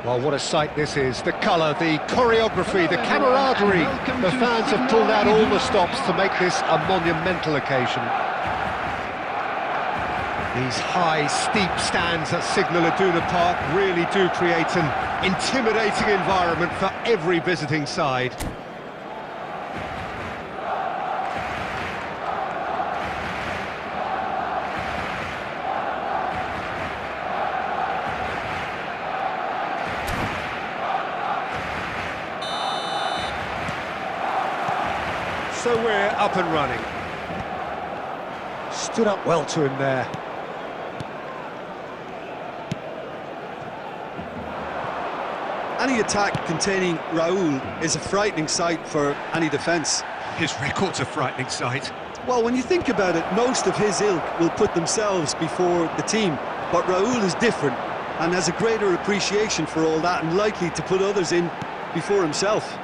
Well, what a sight this is. The colour, the choreography, the camaraderie. The fans have pulled out all the stops to make this a monumental occasion. These high, steep stands at Signal Iduna Park really do create an intimidating environment for every visiting side. So we're up and running. Stood up well to him there. Any attack containing Raul is a frightening sight for any defence. His record's a frightening sight. Well, when you think about it, most of his ilk will put themselves before the team. But Raul is different and has a greater appreciation for all that and likely to put others in before himself.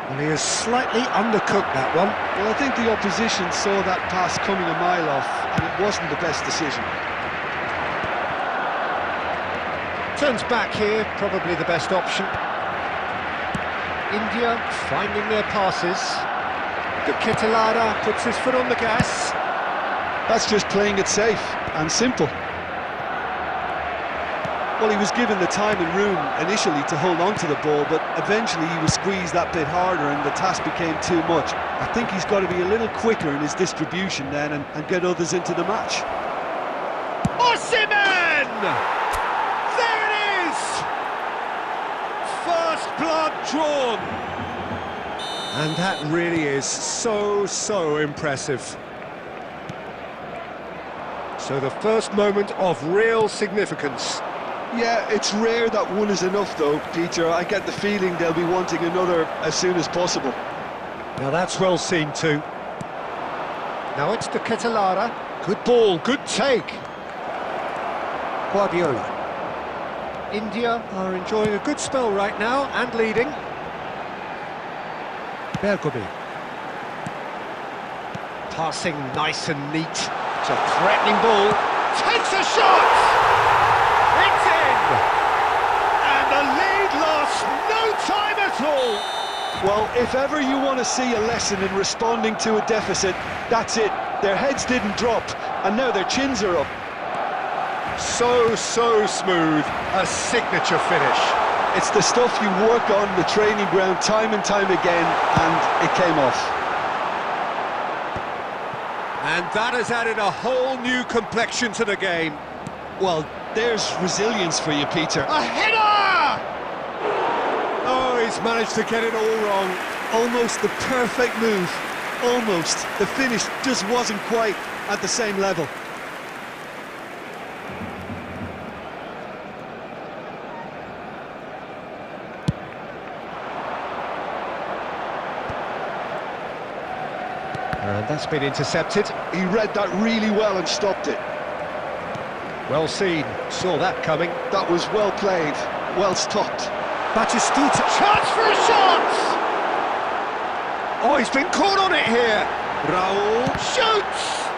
Well, he has slightly undercooked that one. Well, I think the opposition saw that pass coming a mile off and it wasn't the best decision. Turns back here, probably the best option. India finding their passes. Ketelara puts his foot on the gas. That's just playing it safe and simple. Well, he was given the time and room initially to hold on to the ball, but eventually he was squeezed that bit harder and the task became too much. I think he's got to be a little quicker in his distribution then and get others into the match. Osimhen! First blood drawn. And that really is so impressive. So the first moment of real significance. Yeah, it's rare that one is enough though, Peter. I get the feeling they'll be wanting another as soon as possible. Now that's well seen too. Now it's to Ketelara. Good ball, good take. Guardiola. India are enjoying a good spell right now and leading. Bergomi. Passing nice and neat. It's a threatening ball. Takes a shot! It's in! And the lead lost no time at all! Well, if ever you want to see a lesson in responding to a deficit, that's it. Their heads didn't drop, and now their chins are up. So smooth, a signature finish. It's the stuff you work on the training ground time and time again, and it came off. And that has added a whole new complexion to the game. Well, there's resilience for you, Peter. A header! Oh, he's managed to get it all wrong. Almost the perfect move. Almost. The finish just wasn't quite at the same level. And that's been intercepted. He read that really well and stopped it. Well seen, saw that coming. That was well played, well stopped. Batistuta, chance for a shot! Oh, he's been caught on it here. Raul shoots!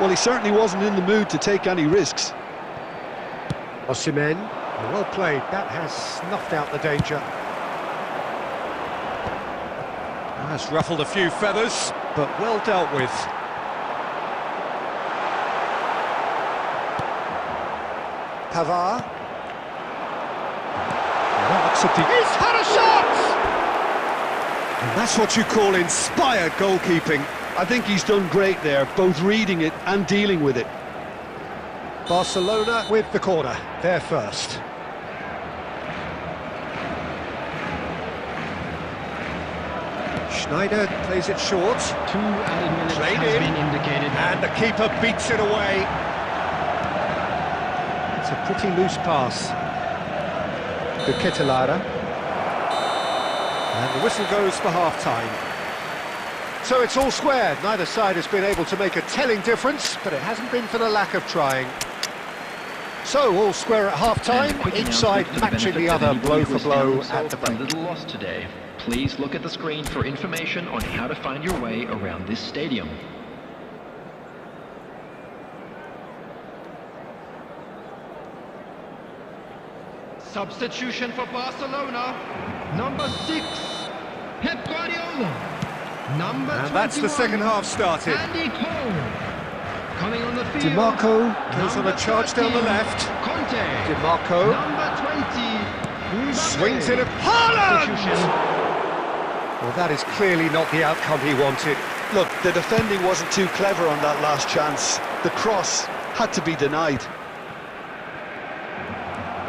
Well, he certainly wasn't in the mood to take any risks. Osimhen, well played, that has snuffed out the danger. Has ruffled a few feathers, but well dealt with. Pavard. He's had a shot! And that's what you call inspired goalkeeping. I think he's done great there, both reading it and dealing with it. Barcelona with the corner, they're first. Schneider plays it short. 2 added minutes Played has in, been indicated. and the keeper beats it away. It's a pretty loose pass. To Ketelara. And the whistle goes for half-time. So it's all square. Neither side has been able to make a telling difference, but it hasn't been for the lack of trying. So all square at half-time, each side matching the other blow for blow at the break. A little lost today. Please look at the screen for information on how to find your way around this stadium. Substitution for Barcelona. Number 6, Pep Guardiola. Number 21, And that's the second half started. Andy Cole. Coming on the field. DiMarco goes on number a charge down the 13, left. Conte. DiMarco Number 20, Mbappe. swings in a Haaland! Substitution. Well, that is clearly not the outcome he wanted. Look, the defending wasn't too clever on that last chance. The cross had to be denied.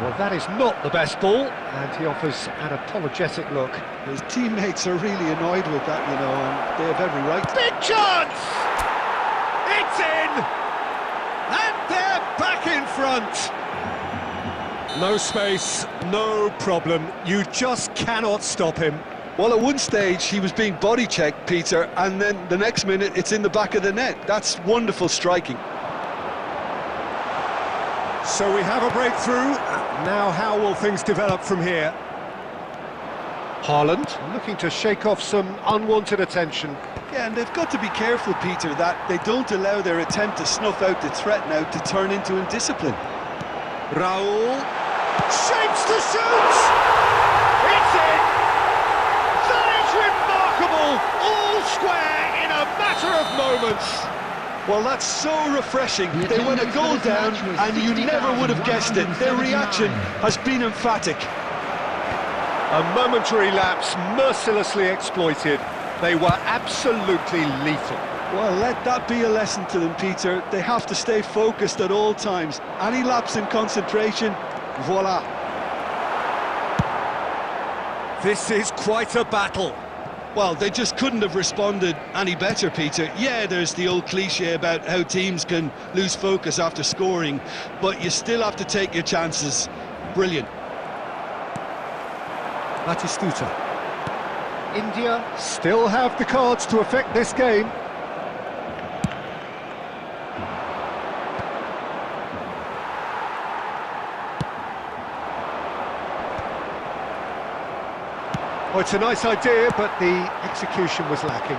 Well, that is not the best ball, and he offers an apologetic look. His teammates are really annoyed with that, you know, and they have every right. Big chance! It's in! And they're back in front! No space, no problem. You just cannot stop him. Well, at one stage he was being body checked, Peter, and then the next minute it's in the back of the net. That's wonderful striking. So we have a breakthrough. Now how will things develop from here? Haaland looking to shake off some unwanted attention. Yeah, and they've got to be careful, Peter, that they don't allow their attempt to snuff out the threat now to turn into indiscipline. Raul shapes to shoot! It's in! That is remarkable! All square in a matter of moments! Well, that's so refreshing. They went a goal down and you never would have guessed it. Their reaction has been emphatic. A momentary lapse mercilessly exploited. They were absolutely lethal. Well, let that be a lesson to them, Peter. They have to stay focused at all times. Any lapse in concentration, voila. This is quite a battle. Well, they just couldn't have responded any better, Peter. Yeah, there's the old cliche about how teams can lose focus after scoring, but you still have to take your chances. Brilliant. Batistuta. India still have the cards to affect this game. Oh, it's a nice idea, but the execution was lacking.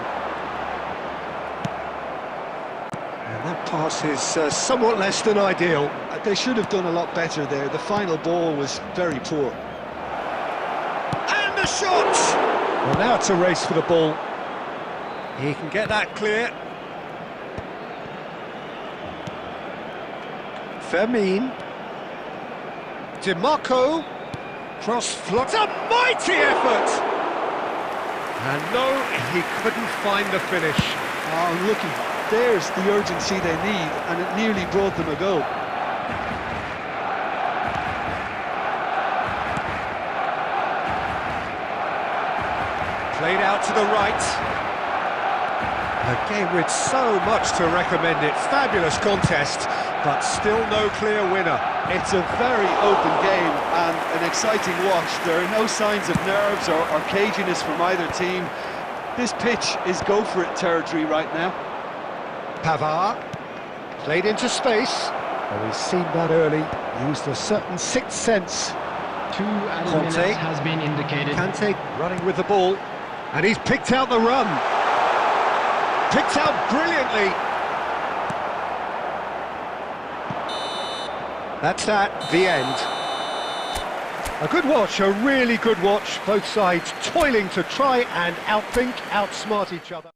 And that pass is somewhat less than ideal. They should have done a lot better there. The final ball was very poor. And a shot! Well, now it's a race for the ball. He can get that clear. Fermin. DiMarco. Cross floats, a mighty effort! And no, he couldn't find the finish. Oh, looky, there's the urgency they need, and it nearly brought them a goal. Played out to the right. A game with so much to recommend it. Fabulous contest, but still no clear winner. It's a very open game and an exciting watch. There are no signs of nerves or caginess from either team. This pitch is go-for-it territory right now. Pavard, played into space. Well, we've seen that early. Used a certain sixth sense. 2 added minutes has been indicated. Kante running with the ball. And he's picked out the run. Picked out brilliantly. That's that, the end. A good watch, a really good watch. Both sides toiling to try and outthink, outsmart each other.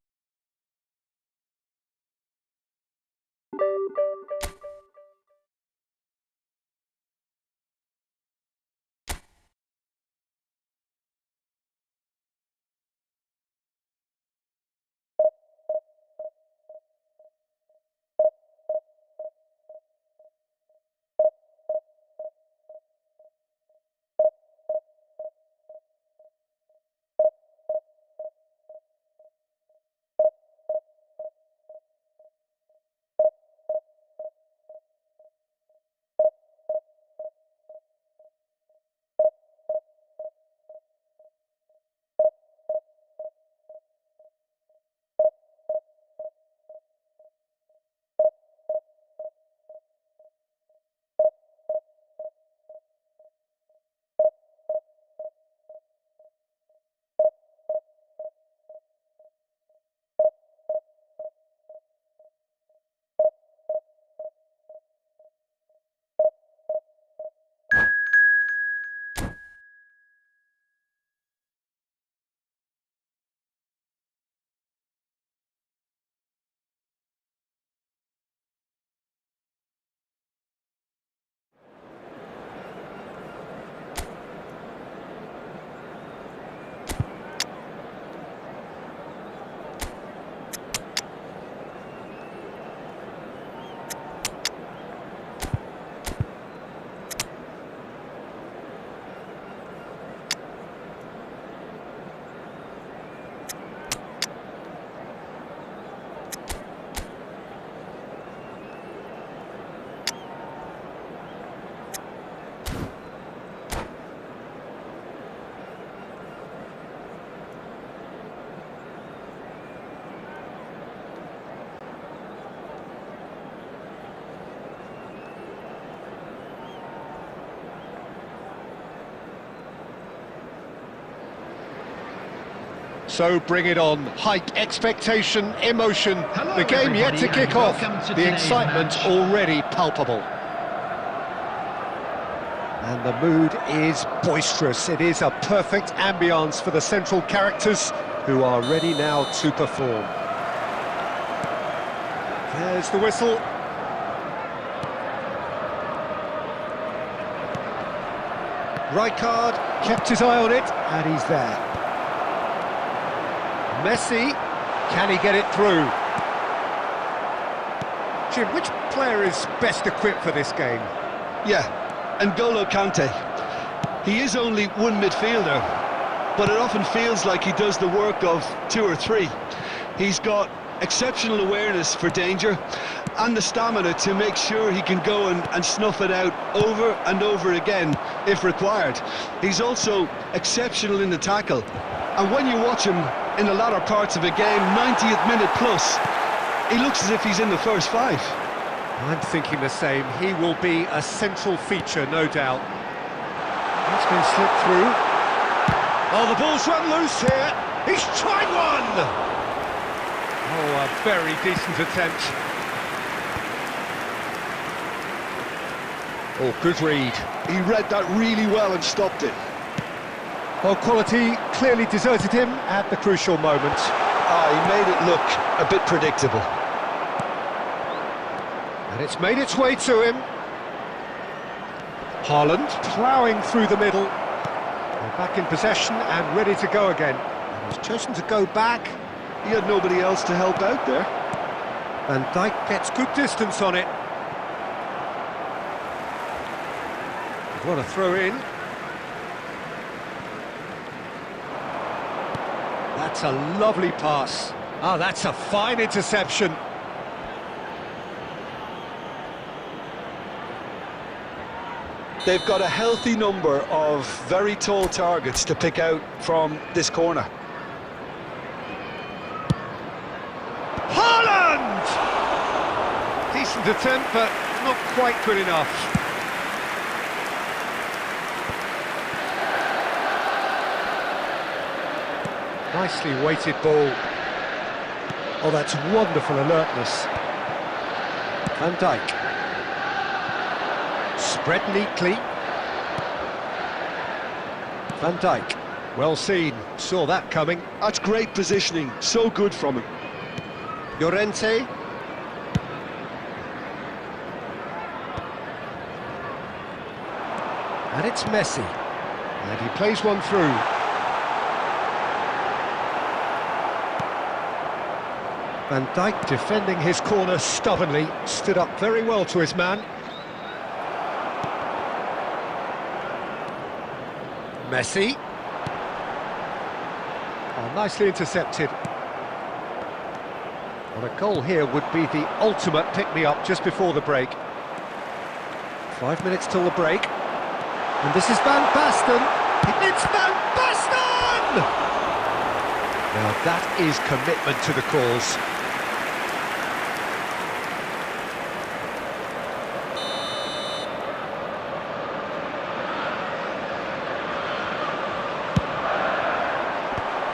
So bring it on. Hype, expectation, emotion. Hello, The game yet to everybody, kick and off. welcome to The today's excitement match. already palpable. And the mood is boisterous. It is a perfect ambience for the central characters who are ready now to perform. There's the whistle. Rijkaard kept his eye on it, and he's there. Messi, can he get it through? Jim, which player is best equipped for this game? Yeah, N'Golo Kante. He is only one midfielder, but it often feels like he does the work of two or three. He's got exceptional awareness for danger and the stamina to make sure he can go and snuff it out over and over again if required. He's also exceptional in the tackle, and when you watch him in the latter parts of a game, 90th minute plus, he looks as if he's in the first five. I'm thinking the same. He will be a central feature, no doubt. That's been slipped through. Oh, the ball's run loose here. He's tried one! Oh, a very decent attempt. Oh, good read. He read that really well and stopped it. Well, quality clearly deserted him at the crucial moment. He made it look a bit predictable. And it's made its way to him. Haaland ploughing through the middle. They're back in possession and ready to go again. And he's chosen to go back. He had nobody else to help out there. Van Dijk gets good distance on it. What a throw in. That's a lovely pass. Ah, that's a fine interception. They've got a healthy number of very tall targets to pick out from this corner. Haaland! Decent attempt, but not quite good enough. Nicely weighted ball. Oh, that's wonderful alertness. Van Dijk. Spread neatly. Van Dijk. Well seen. Saw that coming. That's great positioning. So good from him. Llorente. And it's Messi. And he plays one through. Van Dijk defending his corner stubbornly, stood up very well to his man. Messi. Oh, nicely intercepted. Well, a goal here would be the ultimate pick-me-up just before the break. 5 minutes till the break. And this is Van Basten. It's Van Basten! Now that is commitment to the cause.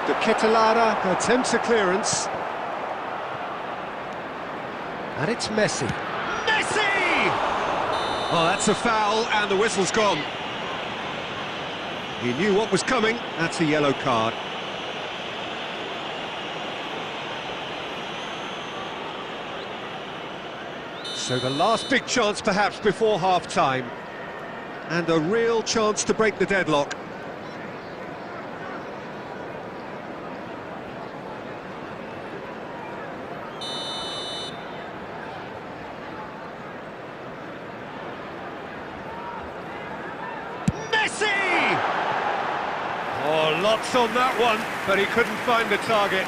De Ketelaere attempts a clearance. And it's Messi. Messi! Oh, that's a foul, and the whistle's gone. He knew what was coming. That's a yellow card. So the last big chance perhaps before half-time. And a real chance to break the deadlock. Messi! Oh, lots on that one, but he couldn't find the target.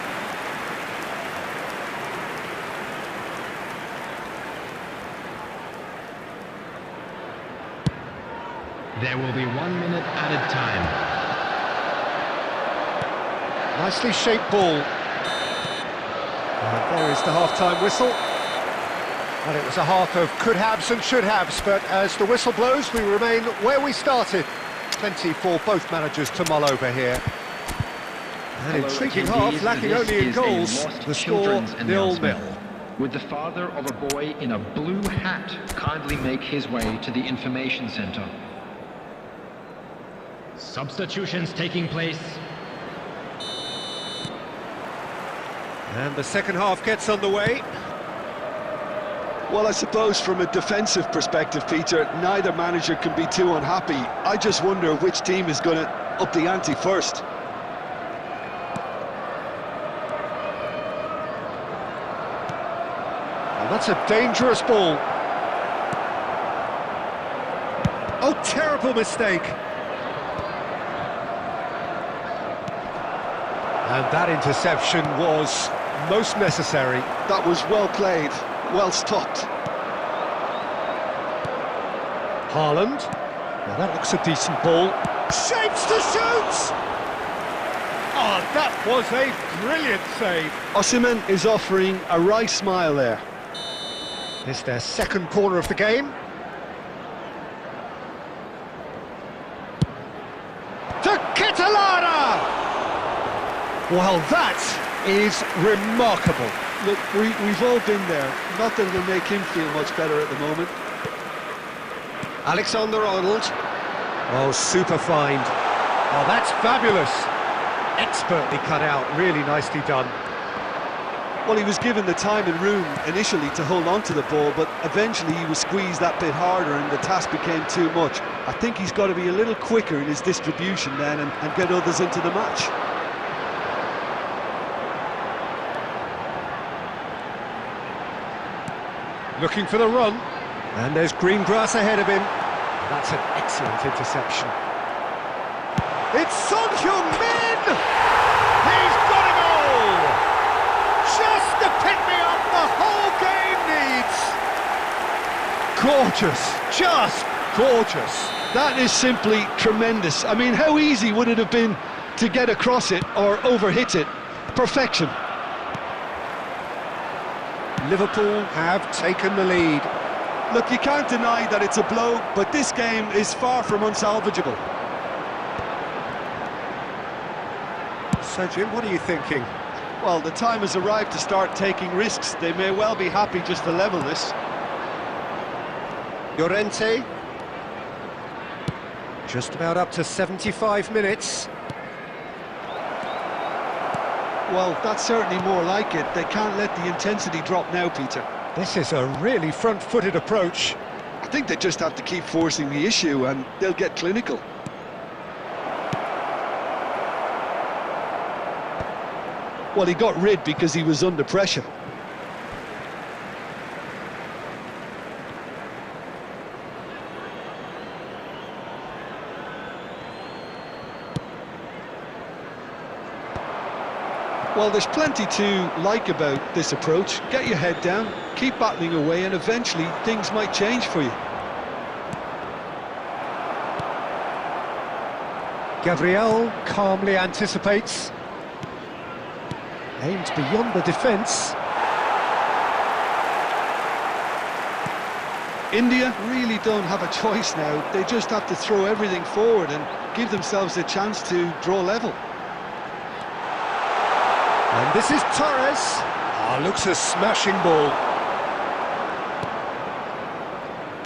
There will be 1 minute added time. Nicely shaped ball. And there is the half-time whistle. Well, it was a half of could-haves and should-haves, but as the whistle blows, we remain where we started. Plenty for both managers to mull over here. An intriguing attendees, half, lacking this only in is a goals. lost The score children's 0-0. announcement. Would the father of a boy in a blue hat kindly make his way to the information center? Substitutions taking place. And the second half gets underway. Well, I suppose from a defensive perspective, Peter, neither manager can be too unhappy. I just wonder which team is going to up the ante first. And that's a dangerous ball. Oh, terrible mistake. And that interception was most necessary. That was well played, well stopped. Haaland. Now that looks a decent ball. Shapes to shoot! Oh, that was a brilliant save. Osimhen is offering a wry smile there. It's their second corner of the game. To Catalana! Well, that is remarkable. Look, we've all been there. Not that it'll make him feel much better at the moment. Alexander-Arnold. Oh, super find. Oh, that's fabulous. Expertly cut out, really nicely done. Well, he was given the time and room initially to hold on to the ball, but eventually he was squeezed that bit harder and the task became too much. I think he's got to be a little quicker in his distribution then and get others into the match. Looking for the run. And there's green grass ahead of him. That's an excellent interception. It's Son Heung-min! He's got a goal! Just the pick-me-up the whole game needs! Gorgeous, just gorgeous. That is simply tremendous. I mean, how easy would it have been to get across it or overhit it? Perfection. Liverpool have taken the lead. Look, you can't deny that it's a blow, but this game is far from unsalvageable. So, Jim, what are you thinking? Well, the time has arrived to start taking risks. They may well be happy just to level this. Llorente. Just about up to 75 minutes. Well, that's certainly more like it. They can't let the intensity drop now, Peter. This is a really front-footed approach. I think they just have to keep forcing the issue and they'll get clinical. Well, he got rid because he was under pressure. Well, there's plenty to like about this approach. Get your head down, keep battling away, and eventually things might change for you. Gabriel calmly anticipates. Aims beyond the defence. India really don't have a choice now. They just have to throw everything forward and give themselves a chance to draw level. And this is Torres. Ah, looks a smashing ball.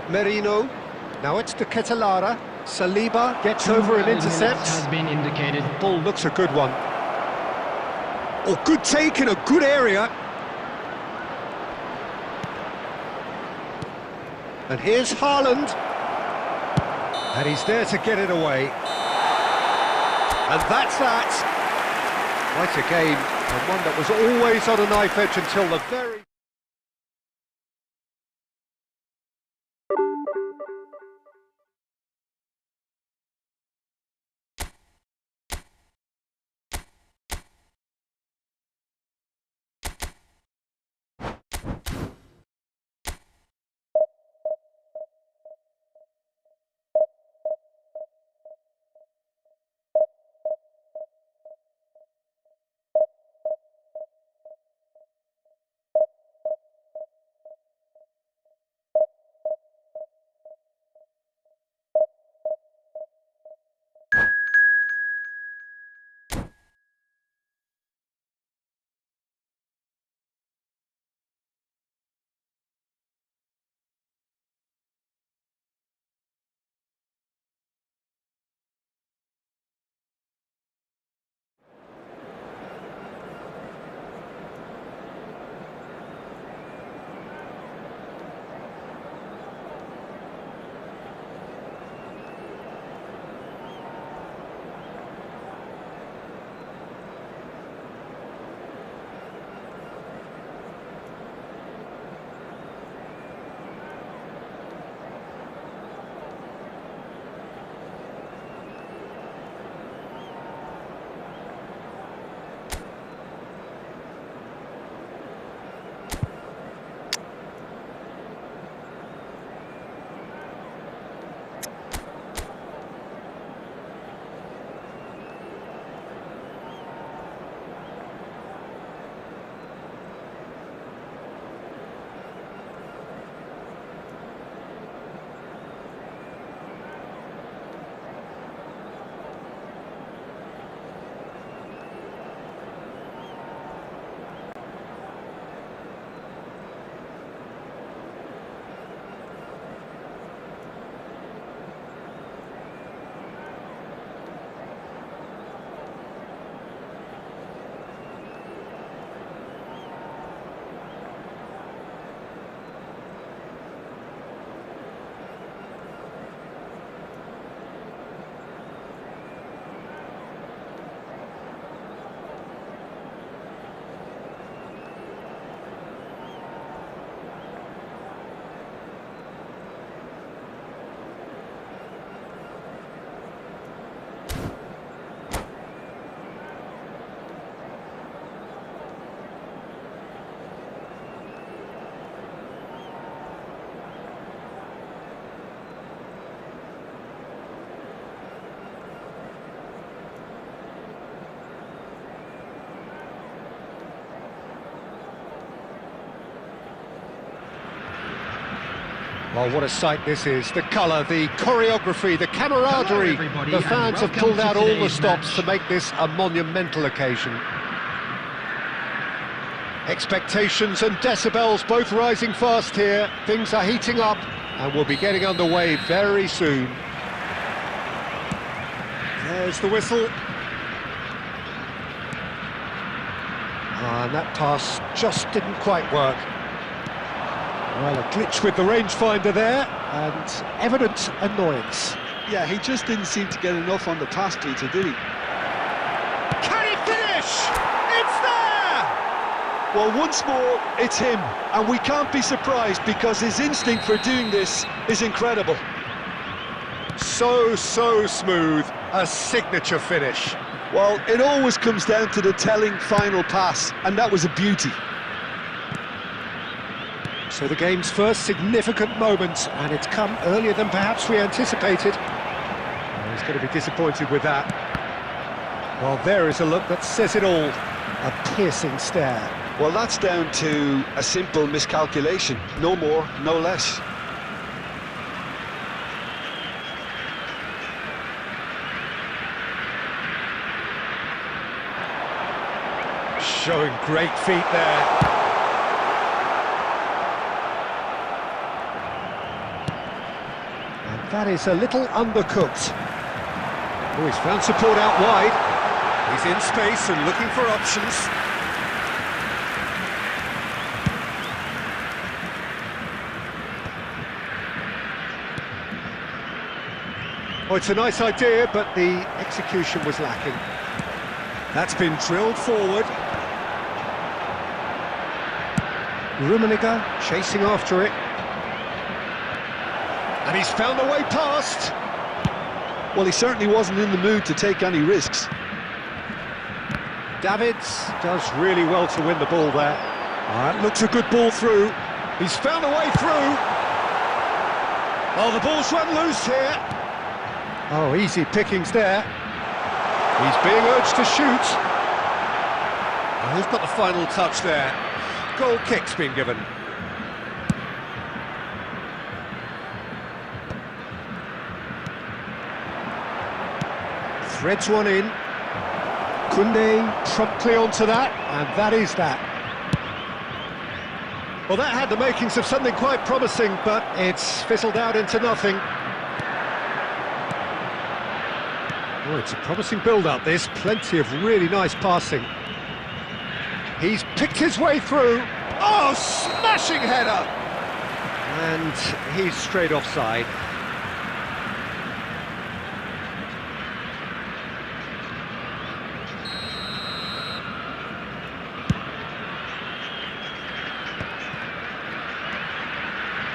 Merino. Now it's to Catalara. Saliba gets over and intercepts. Has been indicated. Ball looks a good one. Oh, good take in a good area. And here's Haaland. And he's there to get it away. And that's that. Quite a game, and one that was always on a knife edge until the very... Well, what a sight this is. The colour, the choreography, the camaraderie. everybody, The and fans have welcome pulled to out all the today's stops match. to make this a monumental occasion. Expectations and decibels both rising fast here. Things are heating up and we'll be getting underway very soon. There's the whistle. And that pass just didn't quite work. Well, a glitch with the rangefinder there, and evident annoyance. Yeah, he just didn't seem to get enough on the pass, Peter, did he? Can he finish? It's there! Well, once more, it's him, and we can't be surprised because his instinct for doing this is incredible. So smooth, a signature finish. Well, it always comes down to the telling final pass, and that was a beauty. So the game's first significant moment, and it's come earlier than perhaps we anticipated. Well, he's going to be disappointed with that. Well, there is a look that says it all. A piercing stare. Well, that's down to a simple miscalculation. No more, no less. Showing great feet there. And that is a little undercooked. Oh, he's found support out wide. He's in space and looking for options. Oh, it's a nice idea, but the execution was lacking. That's been drilled forward. Rummenigge chasing after it. And he's found a way past. Well, he certainly wasn't in the mood to take any risks. Davids does really well to win the ball there. That looks a good ball through. He's found a way through. Oh, the ball's run loose here. Oh, easy pickings there. He's being urged to shoot. Oh, who's got the final touch there? Goal kick's been given. Threads one in. Koundé promptly onto that, and that is that. Well, that had the makings of something quite promising, but it's fizzled out into nothing. Oh, it's a promising build-up, this. Plenty of really nice passing. He's picked his way through. Oh, smashing header! And he's straight offside.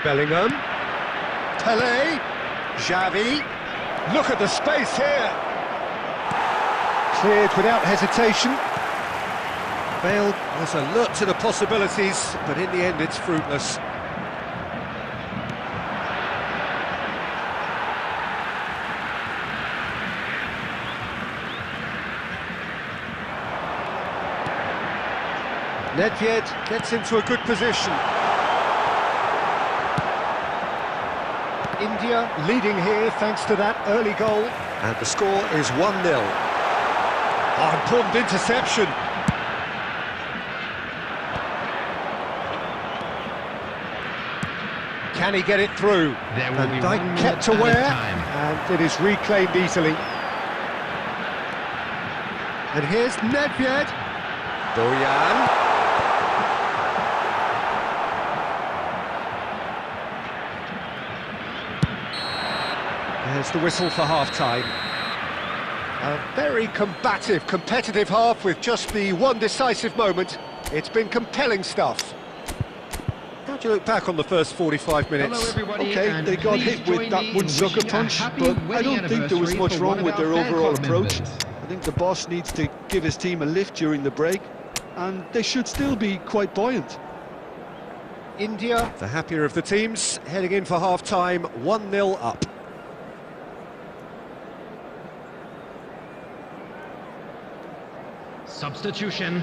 Bellingham. Pelé. Xavi. Look at the space here. Cleared without hesitation. Bale was alert to the possibilities, but in the end it's fruitless. Nedved gets into a good position. India leading here thanks to that early goal. And the score is 1-0. Oh, important interception. Can he get it through? There will And be Dyke 1 kept minute aware, added time. and it is reclaimed easily. And here's Nedved. Bojan. There's the whistle for half-time. A very combative, competitive half with just the one decisive moment. It's been compelling stuff. How do you look back on the first 45 minutes? Hello, everybody, Okay, and they got please hit join with that me in one sucker wishing a punch, happy but I wedding don't think there was anniversary much for wrong one with of their our fan overall club approach. members. I think the boss needs to give his team a lift during the break, and they should still be quite buoyant. India, the happier of the teams, heading in for half-time, 1-0 up. Substitution.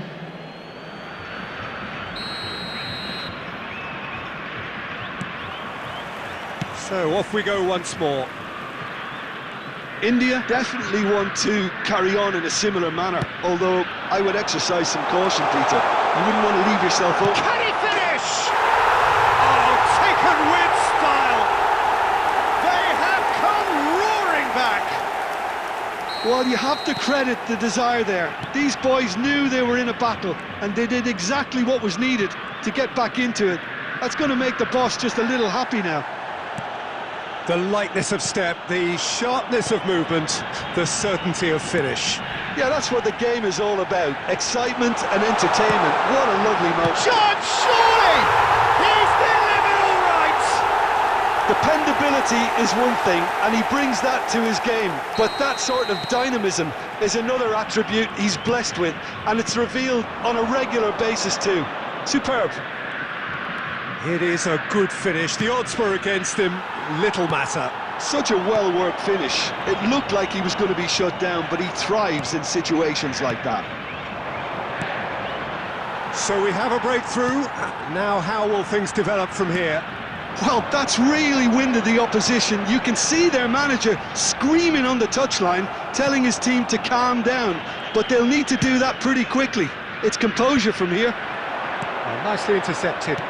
So off we go once more. India definitely want to carry on in a similar manner, although I would exercise some caution, Peter. You wouldn't want to leave yourself open. Can he finish? Oh, taken with style. They have come roaring back. Well, you have to credit the desire there. These boys knew they were in a battle, and they did exactly what was needed to get back into it. That's going to make the boss just a little happy now. The lightness of step, the sharpness of movement, the certainty of finish. Yeah, that's what the game is all about. Excitement and entertainment. What a lovely moment. Shot, surely! He's delivered all right! Dependability is one thing, and he brings that to his game. But that sort of dynamism is another attribute he's blessed with, and it's revealed on a regular basis too. Superb. It is a good finish. The odds were against him. Little matter. Such a well-worked finish. It looked like he was going to be shut down, but he thrives in situations like that. So we have a breakthrough. Now how will things develop from here? Well, that's really winded the opposition. You can see their manager screaming on the touchline, telling his team to calm down, but they'll need to do that pretty quickly. It's composure from here. Well, nicely intercepted.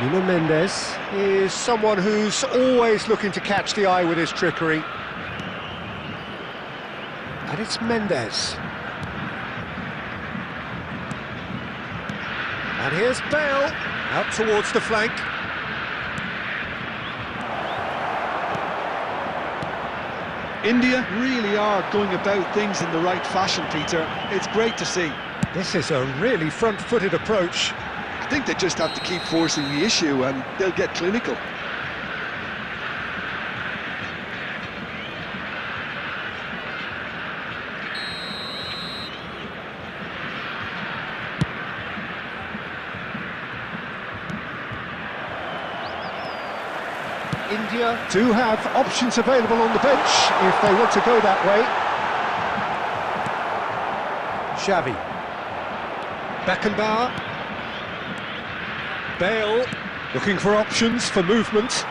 Nuno Mendes is someone who's always looking to catch the eye with his trickery. And it's Mendes. And here's Bale, out towards the flank. India really are going about things in the right fashion, Peter. It's great to see. This is a really front-footed approach. I think they just have to keep forcing the issue and they'll get clinical. India do have options available on the bench if they want to go that way. Xavi. Beckenbauer. Bale, looking for options for movement.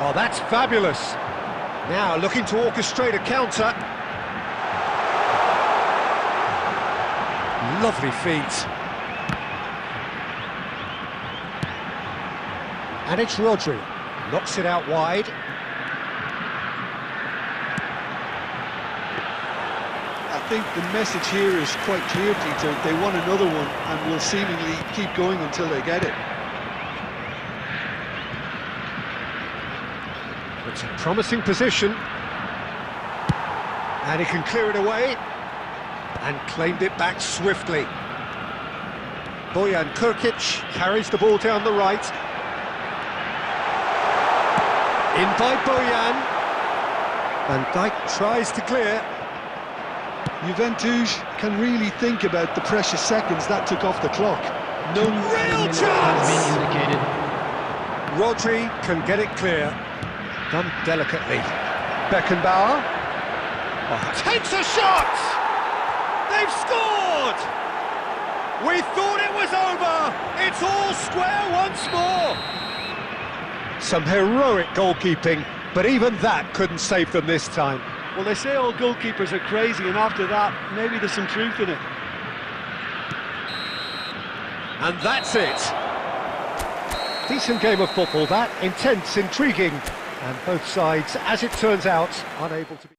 Oh, that's fabulous. Now looking to orchestrate a counter. Lovely feet. And it's Rodri. Knocks it out wide. I think the message here is quite clear, Peter. They want another one and will seemingly keep going until they get it. It's a promising position. And he can clear it away. And claimed it back swiftly. Bojan Krkic carries the ball down the right. In by Bojan. Van Dijk tries to clear. Juventus can really think about the precious seconds that took off the clock. No real Has chance! been indicated. Rodri can get it clear. Done delicately. Beckenbauer. Oh, takes a shot! They've scored! We thought it was over! It's all square once more! Some heroic goalkeeping, but even that couldn't save them this time. Well, they say all goalkeepers are crazy, and after that, maybe there's some truth in it. And that's it. Decent game of football, that. Intense, intriguing, and both sides, as it turns out, unable to be...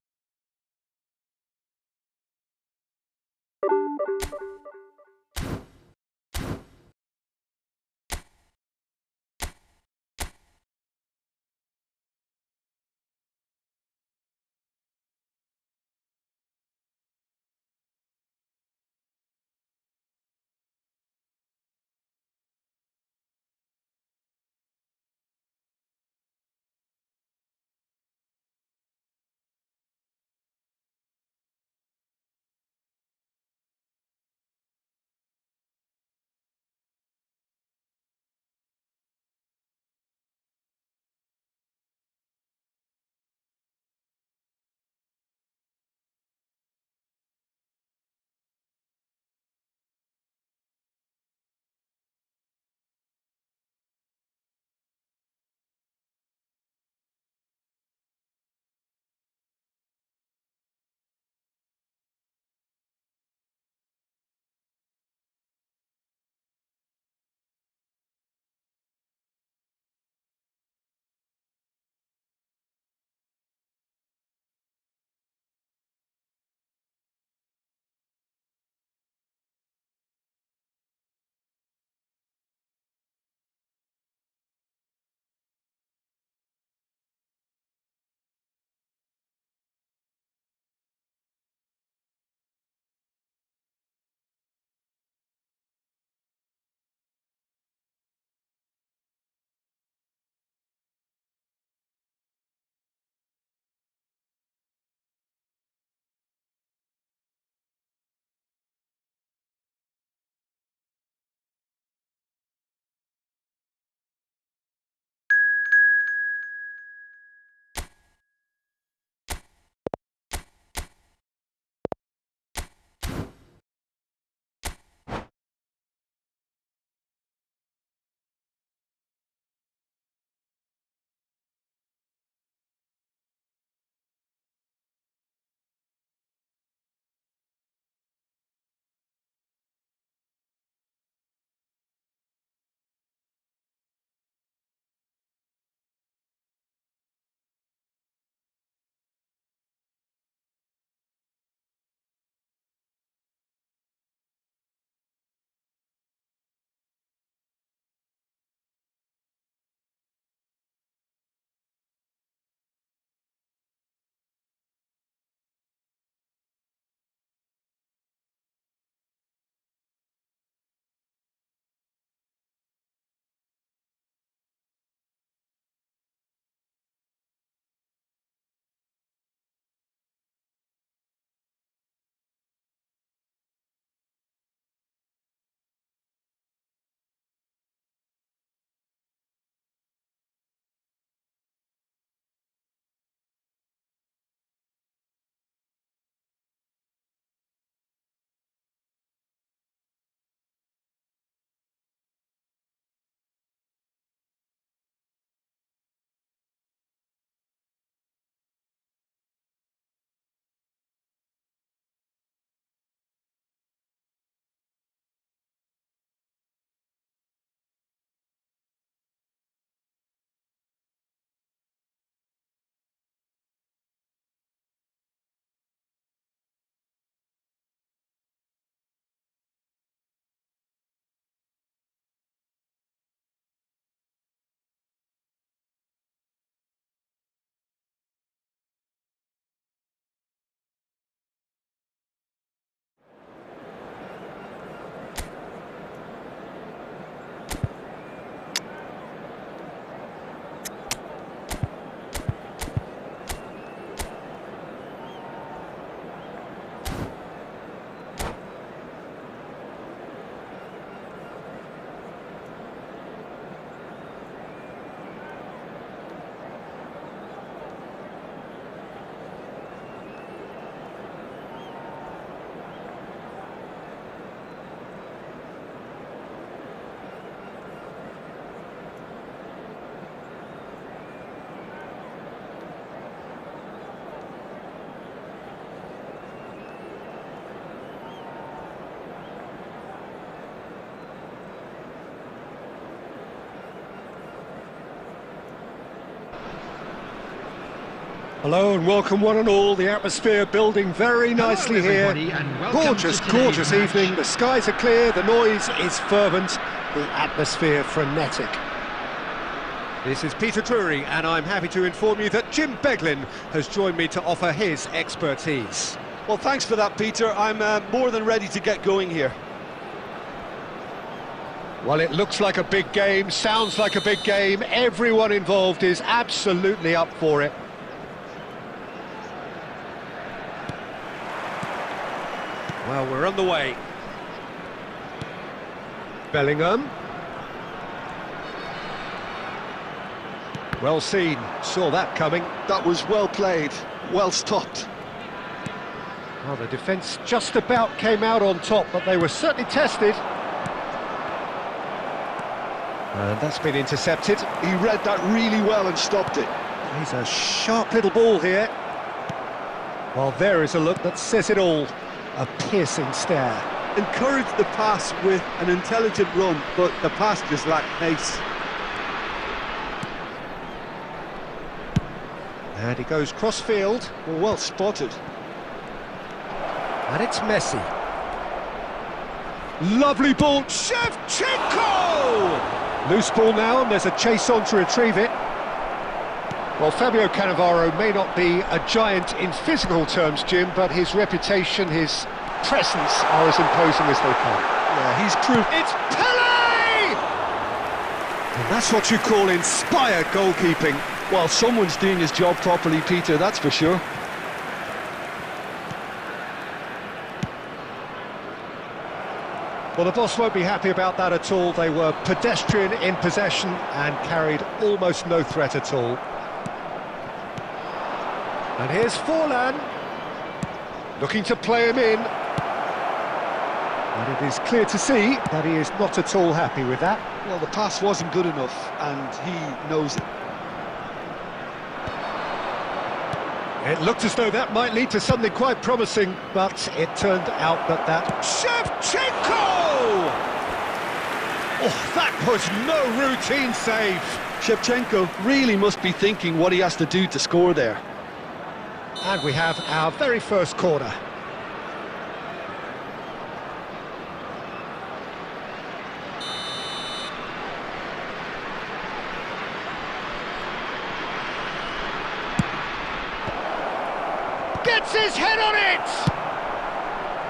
Hello and welcome one and all. The atmosphere building very nicely here. Gorgeous, gorgeous evening. The skies are clear, the noise is fervent, the atmosphere frenetic. This is Peter Drury and I'm happy to inform you that Jim Beglin has joined me to offer his expertise. Well, thanks for that, Peter. I'm more than ready to get going here. Well, it looks like a big game, sounds like a big game. Everyone involved is absolutely up for it. Well, we're on the way. Bellingham. Well seen, saw that coming. That was well played, well stopped. Well, the defence just about came out on top, but they were certainly tested. And that's been intercepted. He read that really well and stopped it. He's a sharp little ball here. Well, there is a look that says it all. A piercing stare. Encouraged the pass with an intelligent run, but the pass just lacked pace. And he goes cross-field. Well spotted. And it's Messi. Lovely ball, Shevchenko! Loose ball now, and there's a chase on to retrieve it. Well, Fabio Cannavaro may not be a giant in physical terms, Jim, but his reputation, his presence are as imposing as they come. Yeah, he's true. It's Pele! And that's what you call inspired goalkeeping. Well, someone's doing his job properly, Peter, that's for sure. Well, the boss won't be happy about that at all. They were pedestrian in possession and carried almost no threat at all. And here's Forlan, looking to play him in. And it is clear to see that he is not at all happy with that. Well, the pass wasn't good enough, and he knows it. It looked as though that might lead to something quite promising, but it turned out that Shevchenko! Oh, that was no routine save. Shevchenko really must be thinking what he has to do to score there. And we have our very first corner. Gets his head on it!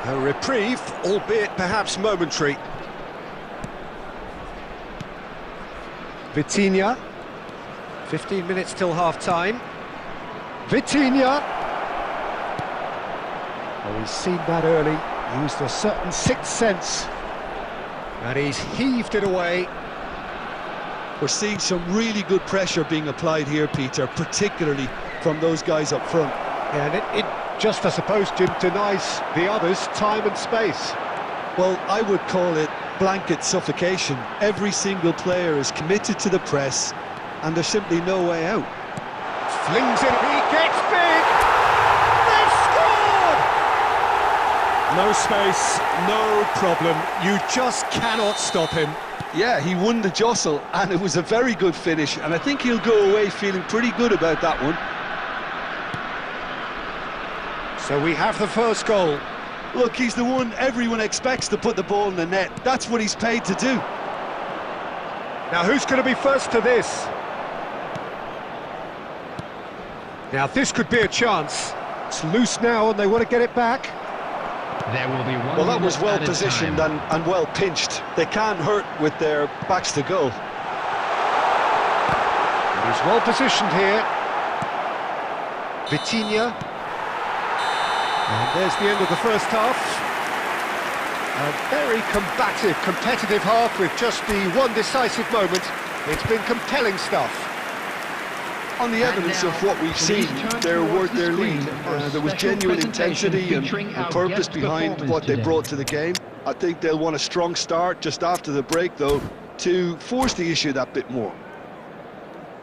A reprieve, albeit perhaps momentary. Vitinha. 15 minutes till half-time. Vitinha. Oh, he's seen that early, used a certain sixth sense. And he's heaved it away. We're seeing some really good pressure being applied here, Peter, particularly from those guys up front. And it just, I suppose, Jim, denies the others time and space. Well, I would call it blanket suffocation. Every single player is committed to the press, and there's simply no way out. Flings it, he gets big! They've scored! No space, no problem. You just cannot stop him. Yeah, he won the jostle, and it was a very good finish, and I think he'll go away feeling pretty good about that one. So we have the first goal. Look, he's the one everyone expects to put the ball in the net. That's what he's paid to do. Now who's going to be first to this? Now this could be a chance. It's loose now and they want to get it back. There will be one. Well, that was well positioned and well pinched. They can't hurt with their backs to goal. He's well positioned here. Vitinha. And there's the end of the first half. A very combative, competitive half with just the one decisive moment. It's been compelling stuff. On the evidence of what we've seen, they're worth their lead. There was genuine intensity and purpose behind what they brought to the game. I think they'll want a strong start just after the break, though, to force the issue that bit more.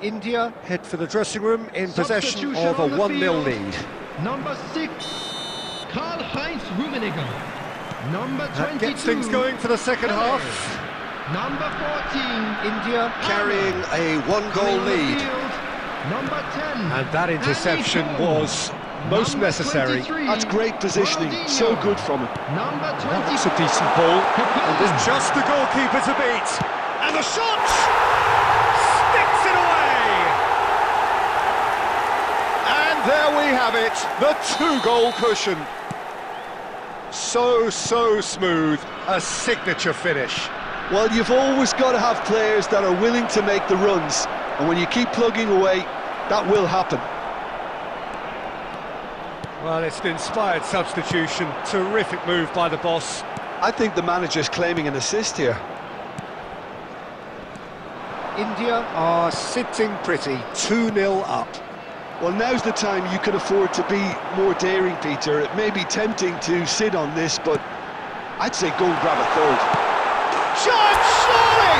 India head for the dressing room in possession of a 1-0 lead. Number 6, Karl-Heinz Rummenigge. Number 22. That gets things going for the second half. Number 14. India carrying a 1-goal lead. Number 10. And that interception and he scores. was most Number necessary. 23, That's great positioning, so Ronaldinho. good from him. Number 20. That's a decent ball. And there's Capello. just the goalkeeper to beat. And the shot! Sticks it away! And there we have it, the 2-goal cushion. So smooth, a signature finish. Well, you've always got to have players that are willing to make the runs, and when you keep plugging away, that will happen. Well, it's an inspired substitution. Terrific move by the boss. I think the manager's claiming an assist here. India are sitting pretty, 2-0 up. Well, now's the time you can afford to be more daring, Peter. It may be tempting to sit on this, but I'd say go and grab a third. Shot, surely!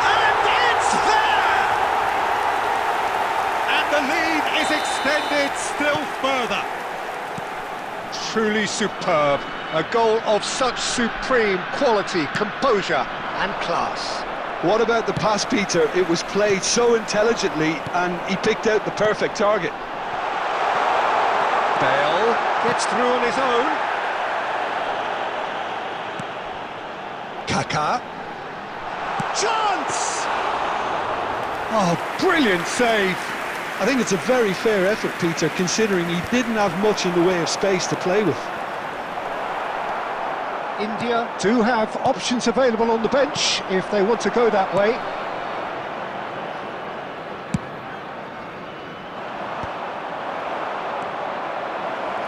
And it's there! And the lead is extended still further. Truly superb. A goal of such supreme quality, composure and class. What about the pass, Peter? It was played so intelligently, and he picked out the perfect target. Bale gets through on his own. Kaka. Chance! Oh, brilliant save. I think it's a very fair effort, Peter, considering he didn't have much in the way of space to play with. India do have options available on the bench if they want to go that way.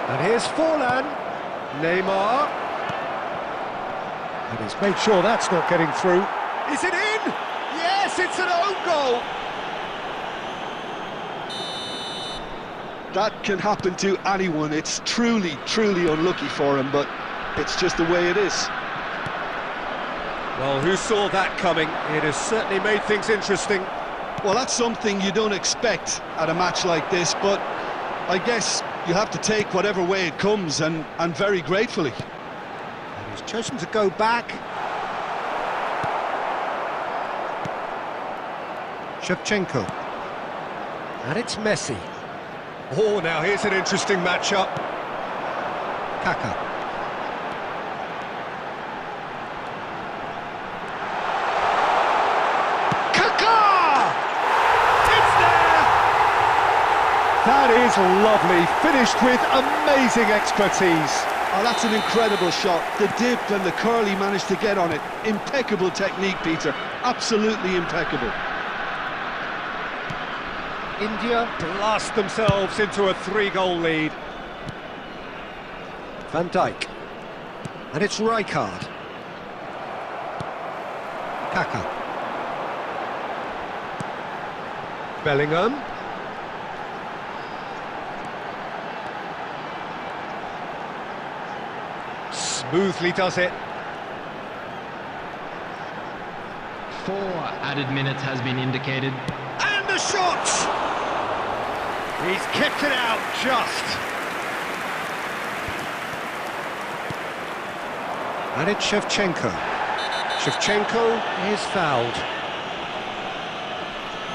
And here's Forlan. Neymar. And he's made sure that's not getting through. Is it in? Yes, it's an own goal. That can happen to anyone. It's truly unlucky for him, but it's just the way it is. Well, who saw that coming? It has certainly made things interesting. Well, that's something you don't expect at a match like this, but I guess you have to take whatever way it comes, and very gratefully. And he's chosen to go back. Shevchenko. And it's Messi. Oh, now here's an interesting matchup. Kaka. That is lovely, finished with amazing expertise. Oh, that's an incredible shot. The dip and the curl he managed to get on it. Impeccable technique, Peter. Absolutely impeccable. India blast themselves into a 3-goal lead. Van Dijk. And it's Rijkaard. Kaka. Bellingham. Smoothly does it. 4 added minutes has been indicated. And the shot! He's kicked it out just. And it's Shevchenko. Shevchenko is fouled.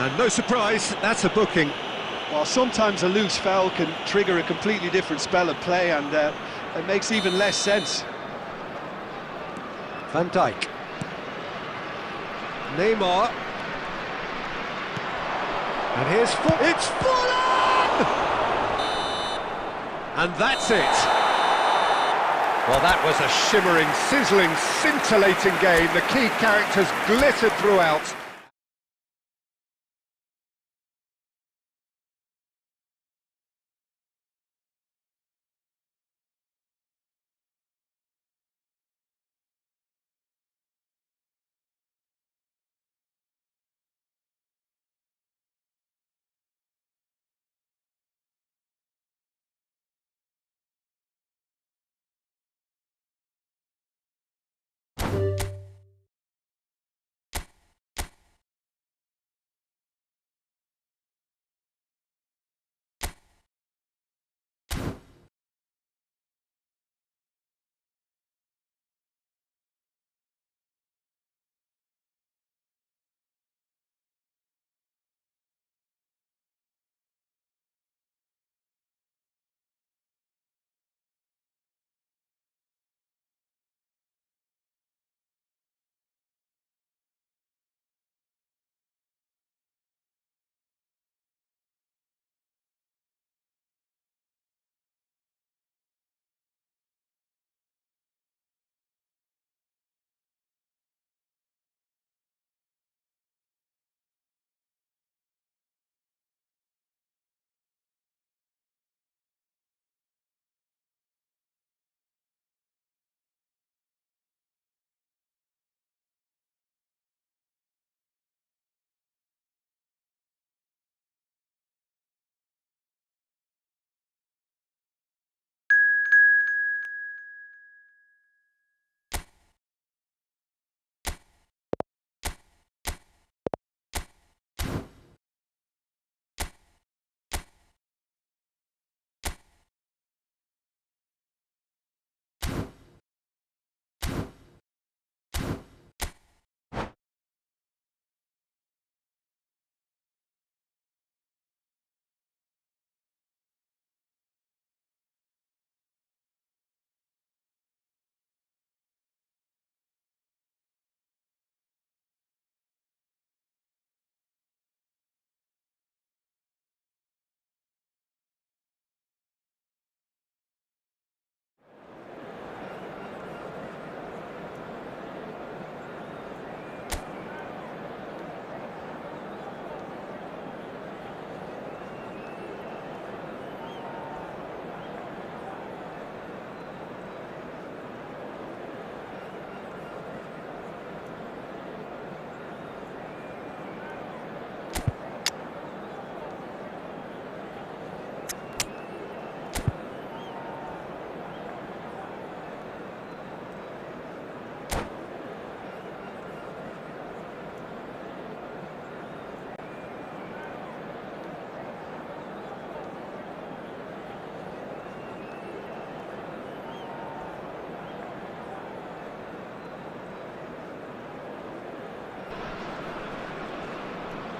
And no surprise, that's a booking. Well, sometimes a loose foul can trigger a completely different spell of play, and it makes even less sense. Van Dijk. Neymar. And here's it's Forlan! And that's it. Well, that was a shimmering, sizzling, scintillating game. The key characters glittered throughout.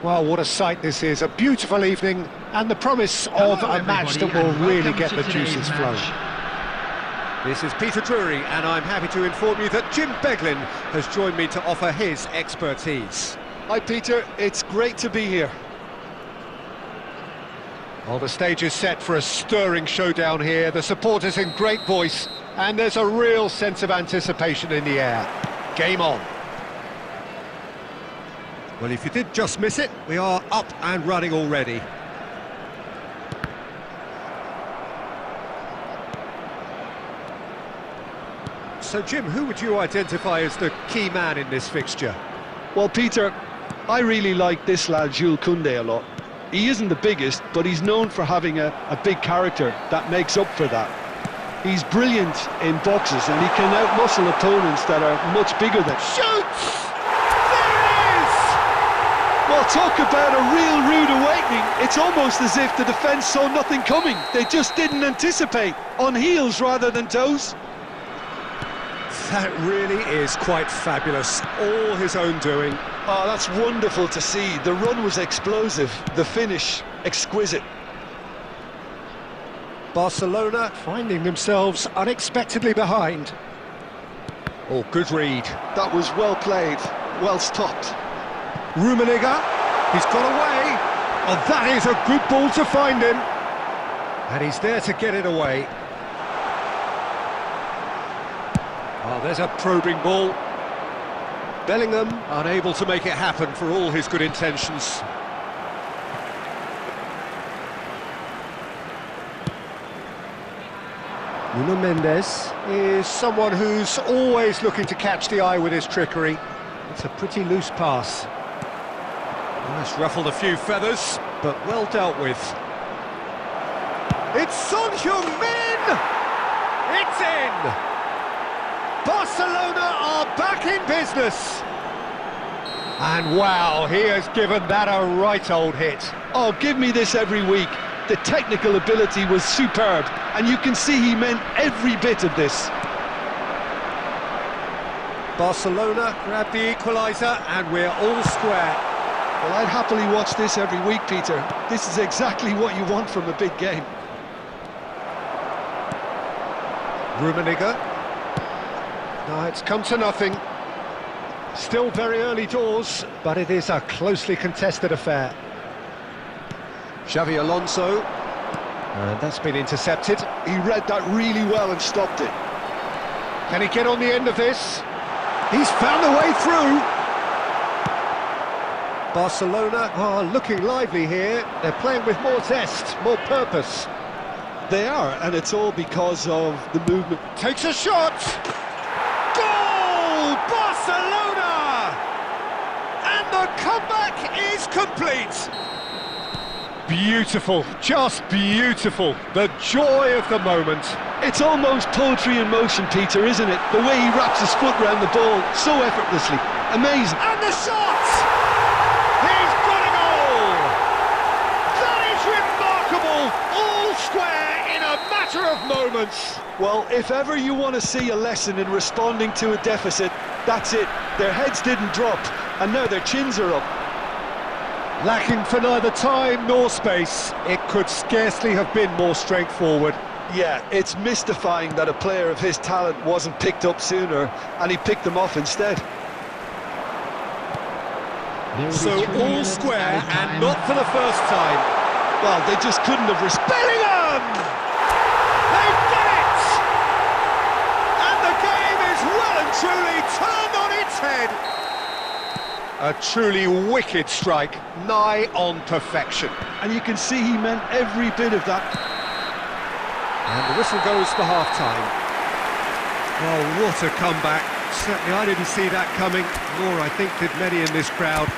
Well, what a sight this is. A beautiful evening and the promise of a match that will really get the juices flowing. This is Peter Drury, and I'm happy to inform you that Jim Beglin has joined me to offer his expertise. Hi Peter, it's great to be here. Well, the stage is set for a stirring showdown here. The supporters in great voice, and there's a real sense of anticipation in the air. Game on. Well, if you did just miss it, we are up and running already. So, Jim, who would you identify as the key man in this fixture? Well, Peter, I really like this lad Jules Koundé a lot. He isn't the biggest, but he's known for having a big character that makes up for that. He's brilliant in boxes, and he can outmuscle opponents that are much bigger than... Shoots! There it is! Well, talk about a real rude awakening. It's almost as if the defence saw nothing coming. They just didn't anticipate, on heels rather than toes. That really is quite fabulous. All his own doing. Oh, that's wonderful to see. The run was explosive, the finish exquisite. Barcelona finding themselves unexpectedly behind. Oh, good read. That was well played, well stopped. Rummenigge, he's got away. Oh, that is a good ball to find him. And he's there to get it away. Oh, there's a probing ball. Bellingham unable to make it happen for all his good intentions. Nuno Mendes is someone who's always looking to catch the eye with his trickery. It's a pretty loose pass. Well, it's ruffled a few feathers, but well dealt with. It's Son Heung-min! It's in! Barcelona are back in business. And wow, he has given that a right old hit. Oh, give me this every week. The technical ability was superb, and you can see he meant every bit of this. Barcelona grab the equaliser, and we're all square. Well, I'd happily watch this every week, Peter. This is exactly what you want from a big game. Rummenigge. No, it's come to nothing. Still very early doors, but it is a closely contested affair. Xavi Alonso. And that's been intercepted. He read that really well and stopped it. Can he get on the end of this? He's found a way through. Barcelona are looking lively here. They're playing with more zest, more purpose. They are, and it's all because of the movement. Takes a shot! Goal! Barcelona! And the comeback is complete! Beautiful, just beautiful. The joy of the moment. It's almost poetry in motion, Peter, isn't it? The way he wraps his foot round the ball so effortlessly. Amazing. And the shot! He's got a goal! That is remarkable! All square in a matter of moments. Well, if ever you want to see a lesson in responding to a deficit, that's it. Their heads didn't drop, and now their chins are up. Lacking for neither time nor space, it could scarcely have been more straightforward. Yeah, it's mystifying that a player of his talent wasn't picked up sooner, and he picked them off instead. So all square, and not for the first time. Well, they just couldn't have Bellingham! They've done it! And the game is well and truly turned on its head. A truly wicked strike, nigh on perfection. And you can see he meant every bit of that. And the whistle goes for half-time. Oh, what a comeback. Certainly I didn't see that coming, nor I think did many in this crowd.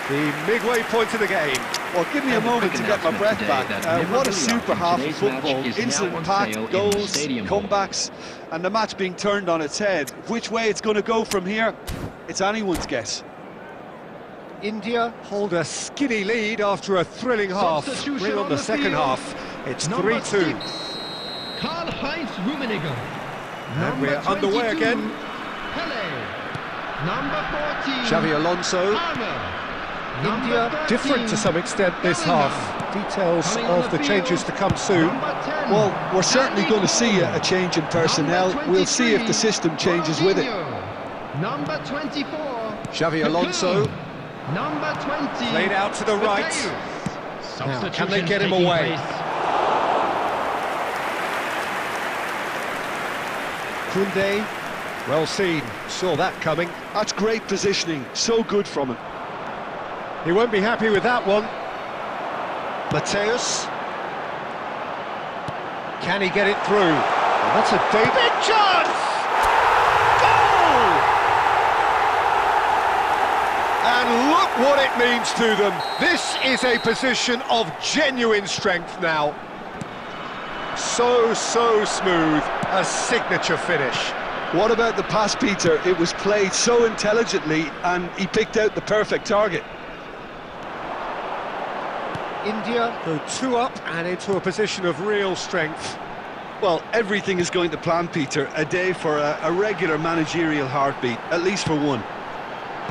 The midway point of the game. Well, give me a moment to get my breath back. What a super half of football. Incident-packed goals, comebacks, and the match being turned on its head. Which way it's going to go from here, it's anyone's guess. India hold a skinny lead after a thrilling half. Bring on the second half. It's 3-2. Karl-Heinz Rummenigge. And we're underway again. Pele. Number 14. Xavi Alonso. Palmer. India different to some extent this half. Details of the changes to come soon. Well, we're certainly going to see a change in personnel. We'll see if the system changes with it. Number 24. Xavi Alonso. Number 20. Played out to the right. Now, can they get him away? Koundé, well seen, saw that coming. That's great positioning, so good from him. He won't be happy with that one. Mateus. Can he get it through? Well, that's a big chance! Goal! And look what it means to them. This is a position of genuine strength now. So smooth, a signature finish. What about the pass, Peter? It was played so intelligently and he picked out the perfect target. India go 2 up and into a position of real strength. Well, everything is going to plan, Peter. A day for a regular managerial heartbeat, at least for one.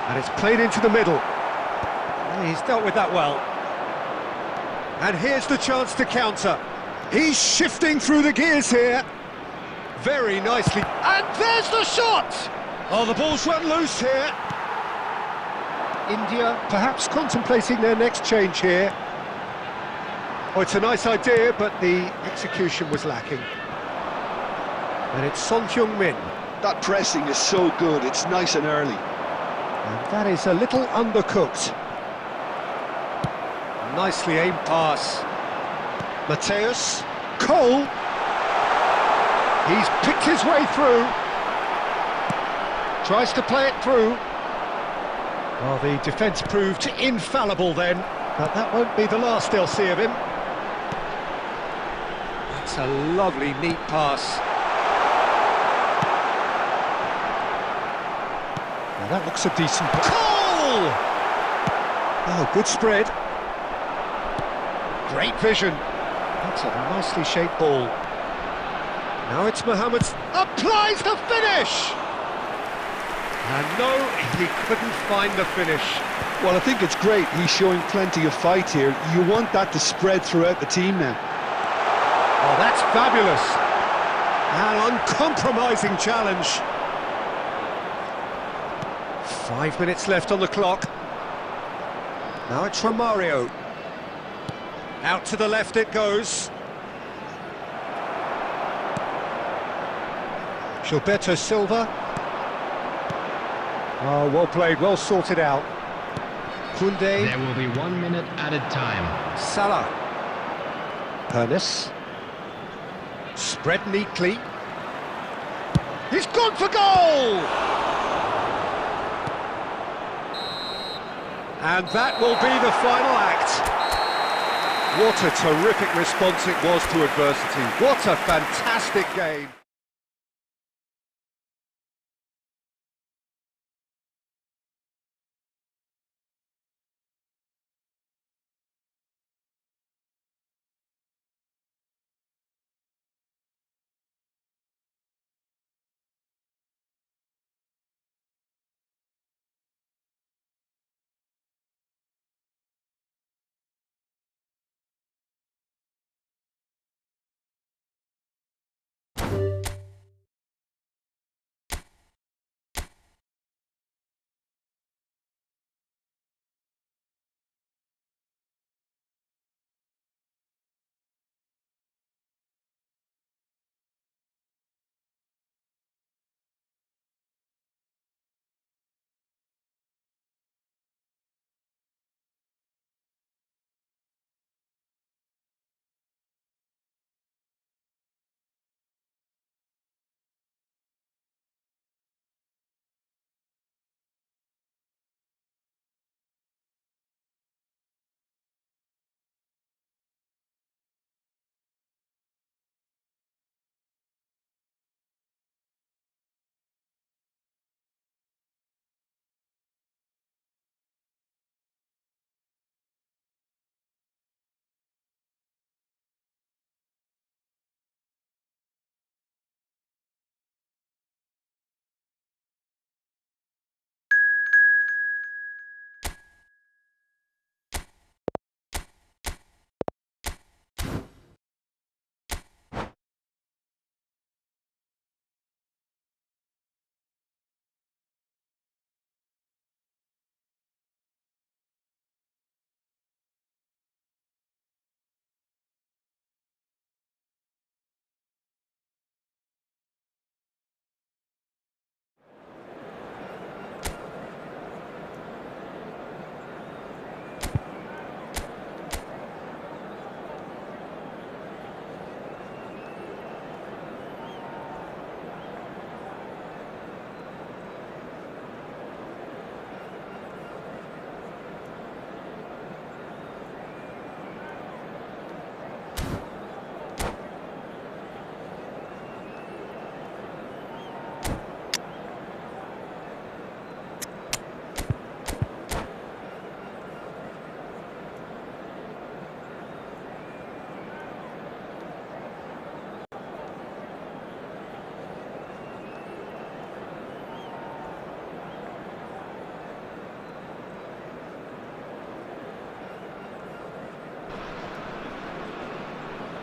And it's played into the middle. And he's dealt with that well. And here's the chance to counter. He's shifting through the gears here. Very nicely. And there's the shot! Oh, the ball's run loose here. India perhaps contemplating their next change here. Oh, it's a nice idea, but the execution was lacking. And it's Son Heung-min. That pressing is so good, it's nice and early. And that is a little undercooked. Nicely aimed pass. Mateus. Cole. He's picked his way through. Tries to play it through. Well, the defence proved infallible then, but that won't be the last they'll see of him. That's a lovely, neat pass. Now that looks a decent... Goal! Oh, good spread. Great vision. That's a nicely shaped ball. Now it's Mohamed. Applies the finish! And no, he couldn't find the finish. Well, I think it's great. He's showing plenty of fight here. You want that to spread throughout the team now. Oh, that's fabulous. An uncompromising challenge. 5 minutes left on the clock. Now it's Romario. Out to the left it goes. Gilberto Silva. Oh, well played, well sorted out. Koundé. There will be 1 minute added time. Salah. Pernis. Spread neatly. He's gone for goal! And that will be the final act. What a terrific response it was to adversity. What a fantastic game.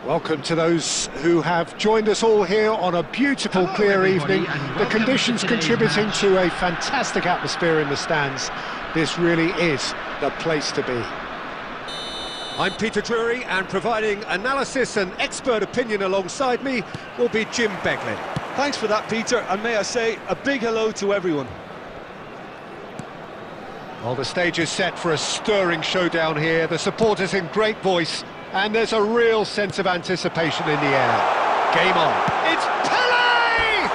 Welcome to those who have joined us all here on a beautiful, Hello, clear everybody, evening. and The welcome conditions to today's contributing match. to a fantastic atmosphere in the stands. This really is the place to be. I'm Peter Drury, and providing analysis and expert opinion alongside me will be Jim Beglin. Thanks for that, Peter, and may I say a big hello to everyone. Well, the stage is set for a stirring showdown here. The supporters in great voice, and there's a real sense of anticipation in the air. Game on. It's Pele!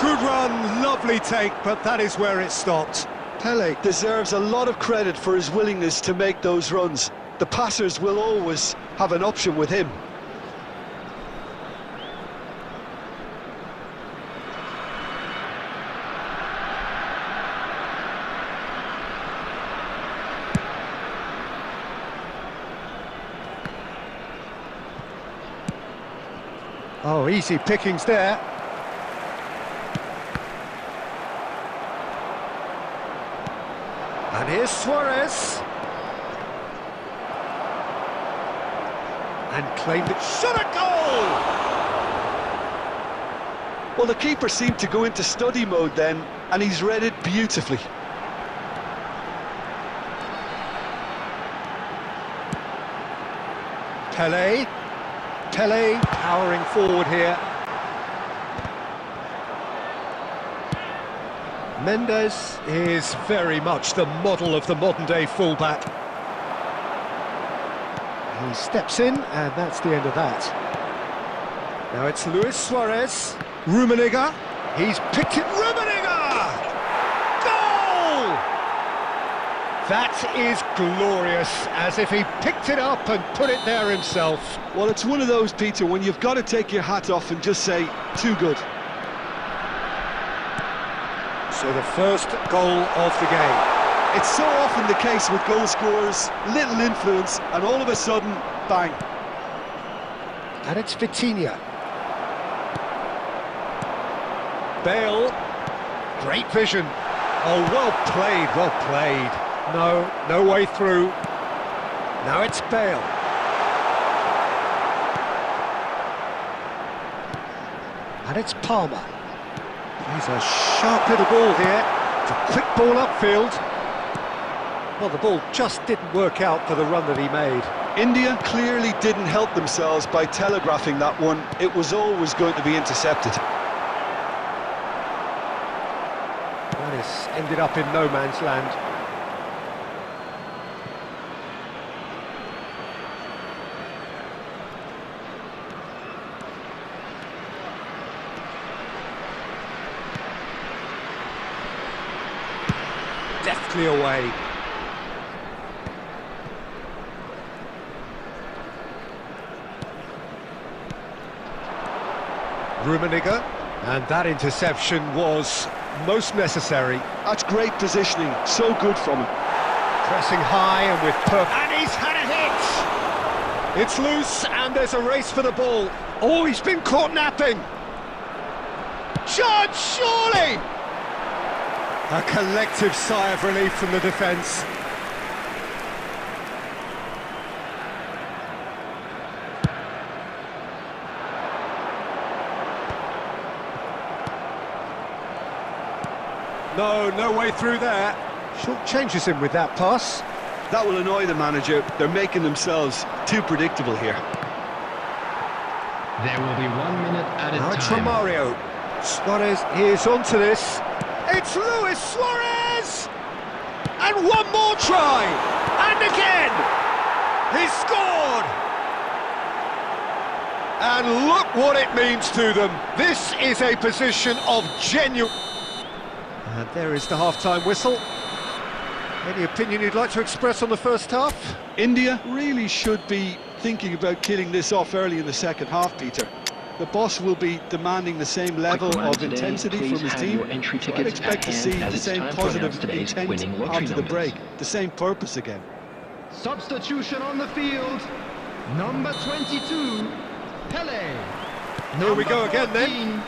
Good run, lovely take, but that is where it stopped. Pele deserves a lot of credit for his willingness to make those runs. The passers will always have an option with him. Oh, easy pickings there. And here's Suarez. And claimed it. Shot a goal! Well, the keeper seemed to go into study mode then, and he's read it beautifully. Pele powering forward here. Mendes is very much the model of the modern-day fullback. He steps in, and that's the end of that. Now it's Luis Suarez. Rummenigge. He's picked it. Rummenigge! Goal! That is glorious, as if he picked it up and put it there himself. Well, it's one of those, Peter, when you've got to take your hat off and just say, too good. So the first goal of the game. It's so often the case with goal scorers, little influence, and all of a sudden, bang. And it's Vitinha. Bale. Great vision. Oh, well played, well played. No way through. Now it's Bale. And it's Palmer. He's a sharp little ball here. It's a quick ball upfield. Well, the ball just didn't work out for the run that he made. India clearly didn't help themselves by telegraphing that one. It was always going to be intercepted. That has ended up in no man's land. Deftly away. Rummenigge, and that interception was most necessary. That's great positioning, so good from him. Pressing high and with perfect... And he's had a hit! It's loose, and there's a race for the ball. Oh, he's been caught napping! Judge, surely! A collective sigh of relief from the defence. No way through there. Short changes him with that pass. That will annoy the manager. They're making themselves too predictable here. There will be 1 minute at a Now it's time. Romario. Suarez is onto this. It's Luis Suarez! And one more try! And again! He's scored! And look what it means to them. This is a position of genuine... And there is the half-time whistle. Any opinion you'd like to express on the first half? India really should be thinking about killing this off early in the second half, Peter. The boss will be demanding the same level of intensity from his team. So I'd expect to see the same positive intent after the break, the same purpose again. Substitution on the field. Number 22, Pele. Here we go again then.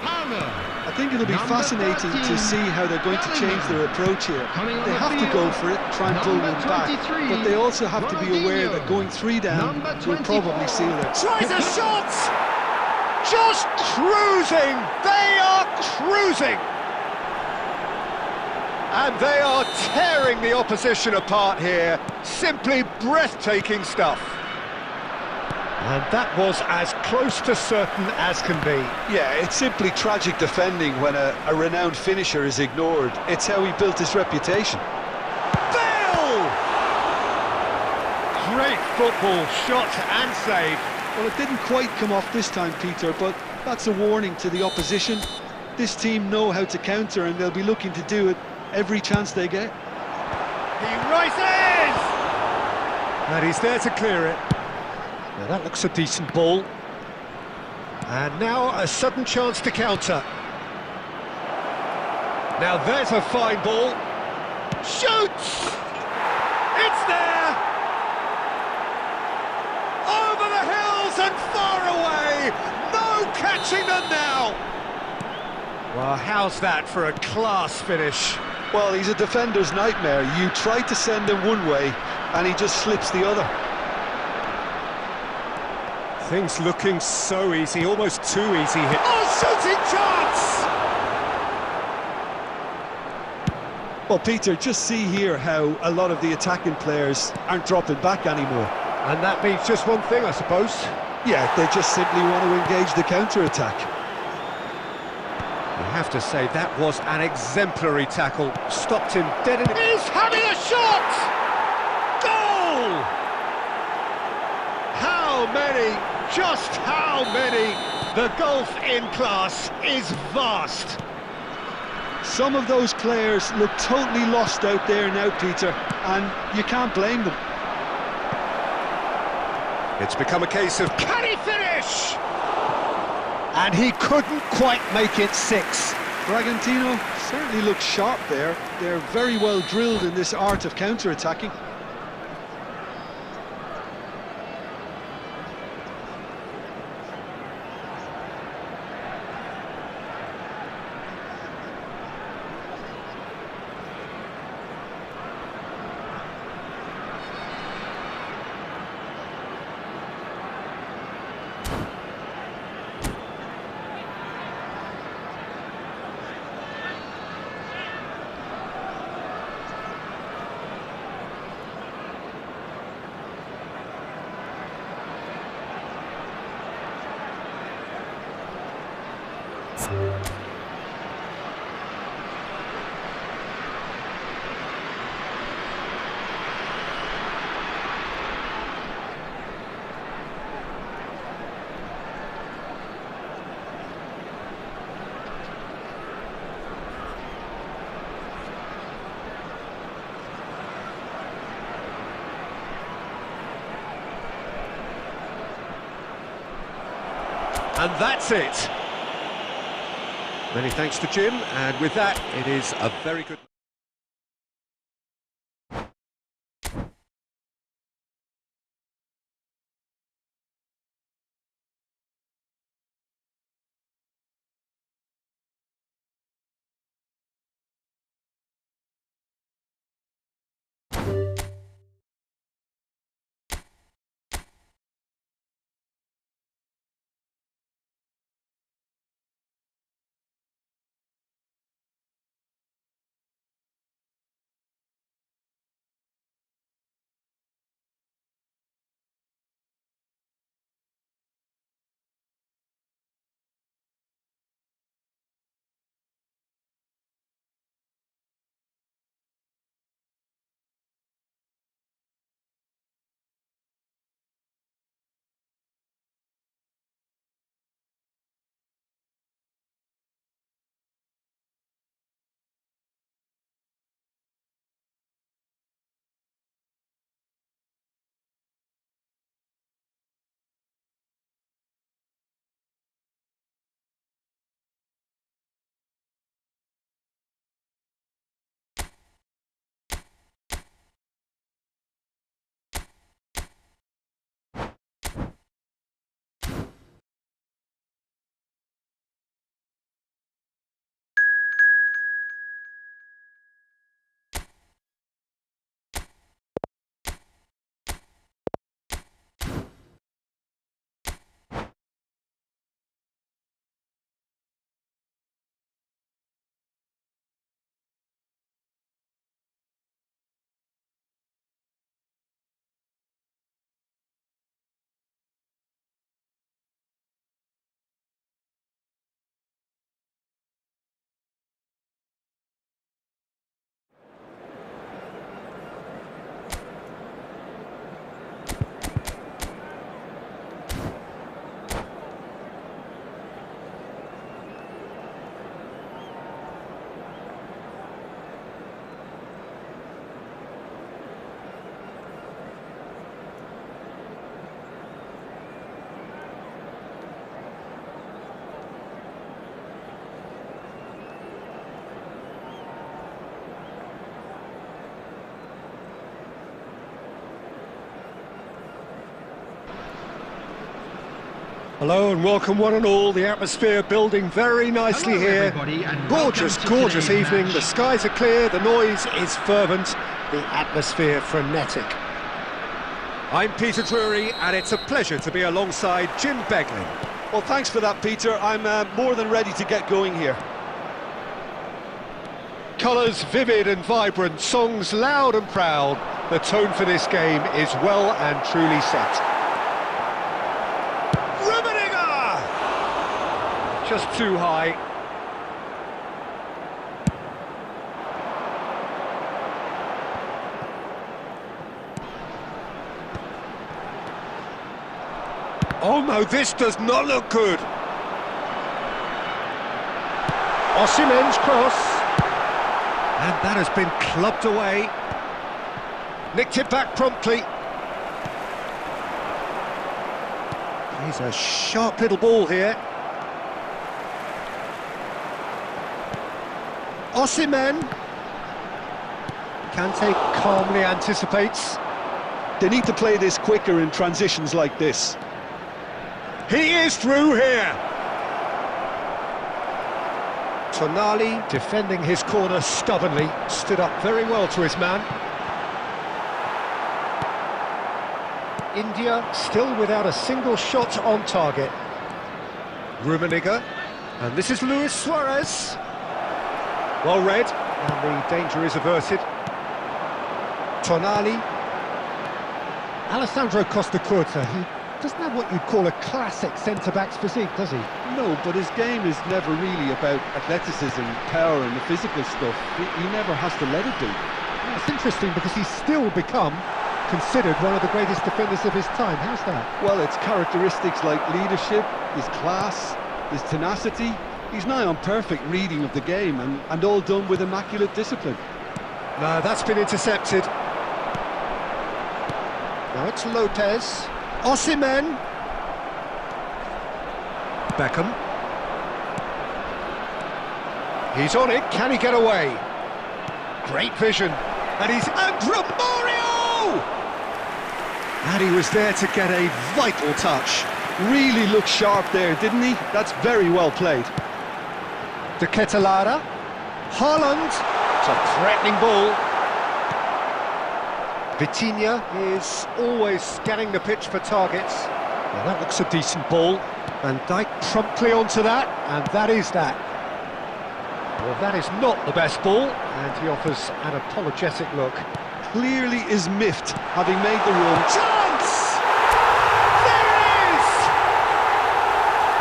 Palmer. I think it'll be fascinating to see how they're going to change their approach here. They have to go for it, try and pull one back, but they also have to be aware that going 3 down will probably seal it. Tries a shot! Just cruising! They are cruising! And they are tearing the opposition apart here. Simply breathtaking stuff. And that was as close to certain as can be. Yeah, it's simply tragic defending when a renowned finisher is ignored. It's how he built his reputation. Bill! Great football, shot and save. Well, it didn't quite come off this time, Peter, but that's a warning to the opposition. This team know how to counter, and they'll be looking to do it every chance they get. He rises! And he's there to clear it. Now that looks a decent ball. And now a sudden chance to counter. Now there's a fine ball. Shoots! It's there! Over the hills and far away! No catching them now! Well, how's that for a class finish? Well, he's a defender's nightmare. You try to send him one way, and he just slips the other. Things looking so easy, almost too easy here. Oh, shooting chance! Well, Peter, just see here how a lot of the attacking players aren't dropping back anymore. And that means just one thing, I suppose. Yeah, they just simply want to engage the counter-attack. You have to say, that was an exemplary tackle. Stopped him dead in... He's having a shot! Goal! How many? Just how many? The gulf in class is vast. Some of those players look totally lost out there now, Peter, and you can't blame them. It's become a case of, can he finish? And he couldn't quite make it 6. Bragantino certainly looks sharp there. They're very well drilled in this art of counter-attacking. And that's it. Many thanks to Jim, and with that, it is a very good... Hello and welcome one and all. The atmosphere building very nicely Hello, here. everybody, and Gorgeous, welcome to gorgeous today's evening. match. The skies are clear, the noise is fervent, the atmosphere frenetic. I'm Peter Drury and it's a pleasure to be alongside Jim Beglin. Well, thanks for that, Peter. I'm more than ready to get going here. Colours vivid and vibrant, songs loud and proud. The tone for this game is well and truly set. Just too high. Oh no, this does not look good. Osimhen's cross. And that has been clubbed away. Nicked it back promptly. He's a sharp little ball here. Osimhen. Kante calmly anticipates. They need to play this quicker in transitions like this. He is through here. Tonali defending his corner stubbornly, stood up very well to his man. India still without a single shot on target. Rummenigge, and this is Luis Suarez. Well read, and the danger is averted. Tonali. Alessandro Costacurta, he doesn't have what you'd call a classic centre-back's physique, does he? No, but his game is never really about athleticism, power and the physical stuff. He never has to let it be. It's interesting because he's still become considered one of the greatest defenders of his time. How's that? Well, it's characteristics like leadership, his class, his tenacity. He's nigh on perfect reading of the game and all done with immaculate discipline. No, that's been intercepted. Now it's Lopez. Osimhen. Beckham. He's on it. Can he get away? Great vision. And he's... And Romario! And he was there to get a vital touch. Really looked sharp there, didn't he? That's very well played. De Ketelaere, Haaland, it's a threatening ball. Vitinha is always scanning the pitch for targets. Now that looks a decent ball. Van Dijk promptly onto that, and that is that. Well, that is not the best ball, and he offers an apologetic look. Clearly is miffed, having made the run. Chance! There it is!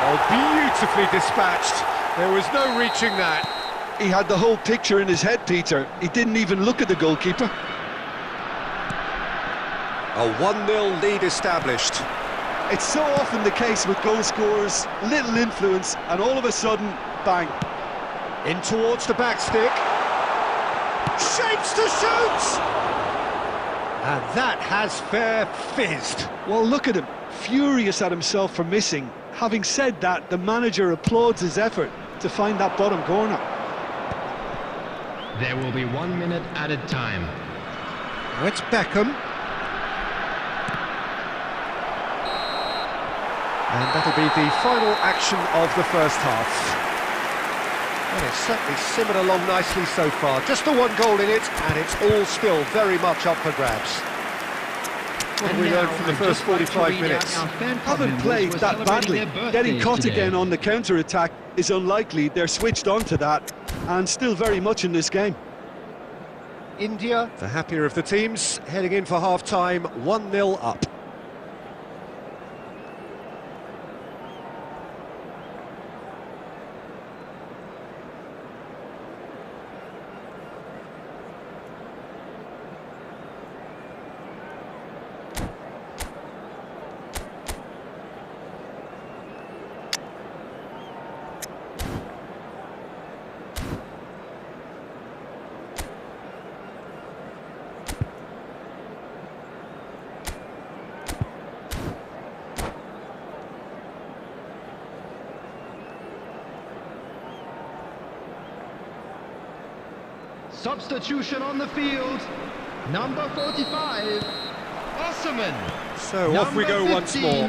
Oh, beautifully dispatched. There was no reaching that. He had the whole picture in his head, Peter. He didn't even look at the goalkeeper. A 1-0 lead established. It's so often the case with goal scorers, little influence, and all of a sudden, bang. In towards the back stick. Shapes to shoot! And that has fair fizzed. Well, look at him, furious at himself for missing. Having said that, the manager applauds his effort to find that bottom corner. There will be 1 minute added time. Now it's Beckham. And that'll be the final action of the first half. And it's certainly simmered along nicely so far. Just the one goal in it, and it's all still very much up for grabs. What have we learned from the first 45 minutes? Haven't played that badly. Getting caught again on the counter-attack is unlikely. They're switched on to that, and still very much in this game. India, the happier of the teams, heading in for half-time, 1-0 up. Substitution on the field. Number 45, Osimhen. So off we go once more.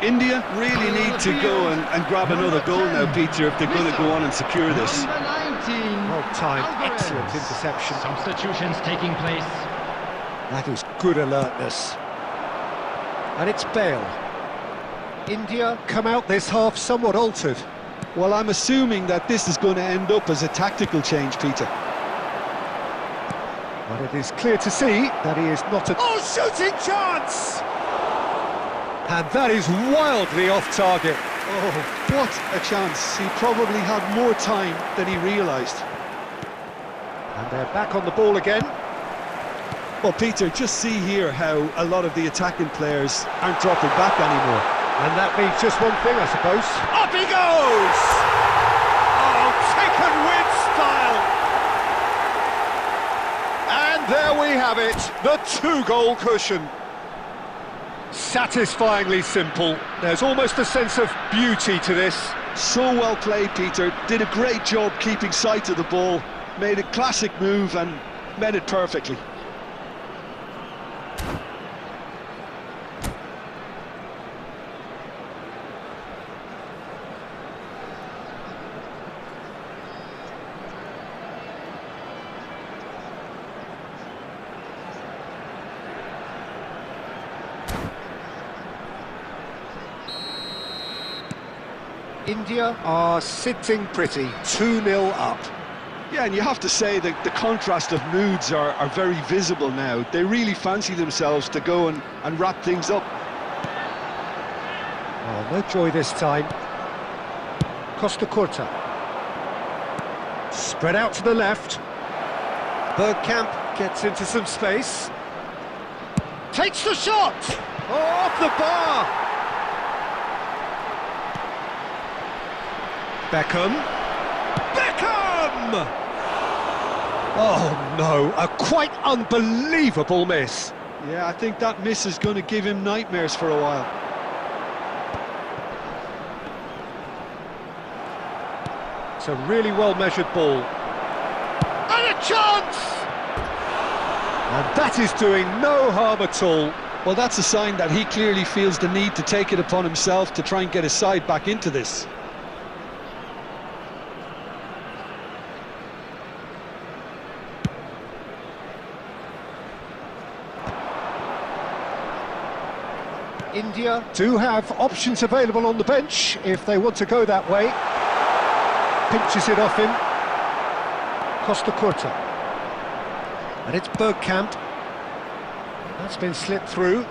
India really need to go and grab another goal now, Peter, if they're going to go on and secure this. Well timed, excellent interception. Substitutions taking place. That is good alertness. And it's Bale. India come out this half somewhat altered. Well, I'm assuming that this is going to end up as a tactical change, Peter. But it is clear to see that he is not a... Oh, shooting chance! And that is wildly off target. Oh, what a chance. He probably had more time than he realised. And they're back on the ball again. Well, Peter, just see here how a lot of the attacking players aren't dropping back anymore. And that means just one thing, I suppose. Up he goes! Oh, taken with style! And there we have it, the two-goal cushion. Satisfyingly simple. There's almost a sense of beauty to this. So well played, Peter. Did a great job keeping sight of the ball. Made a classic move and met it perfectly. India are sitting pretty, 2-0 up. Yeah, and you have to say that the contrast of moods are very visible now. They really fancy themselves to go and wrap things up. Oh, no joy this time. Costa Curta. Spread out to the left. Bergkamp gets into some space. Takes the shot! Oh, off the bar! Beckham. Beckham! Oh no, a quite unbelievable miss. Yeah, I think that miss is going to give him nightmares for a while. It's a really well-measured ball. And a chance! And that is doing no harm at all. Well, that's a sign that he clearly feels the need to take it upon himself to try and get his side back into this. India do have options available on the bench if they want to go that way. Pinches it off him. Costa Curta. And it's Bergkamp. That's been slipped through.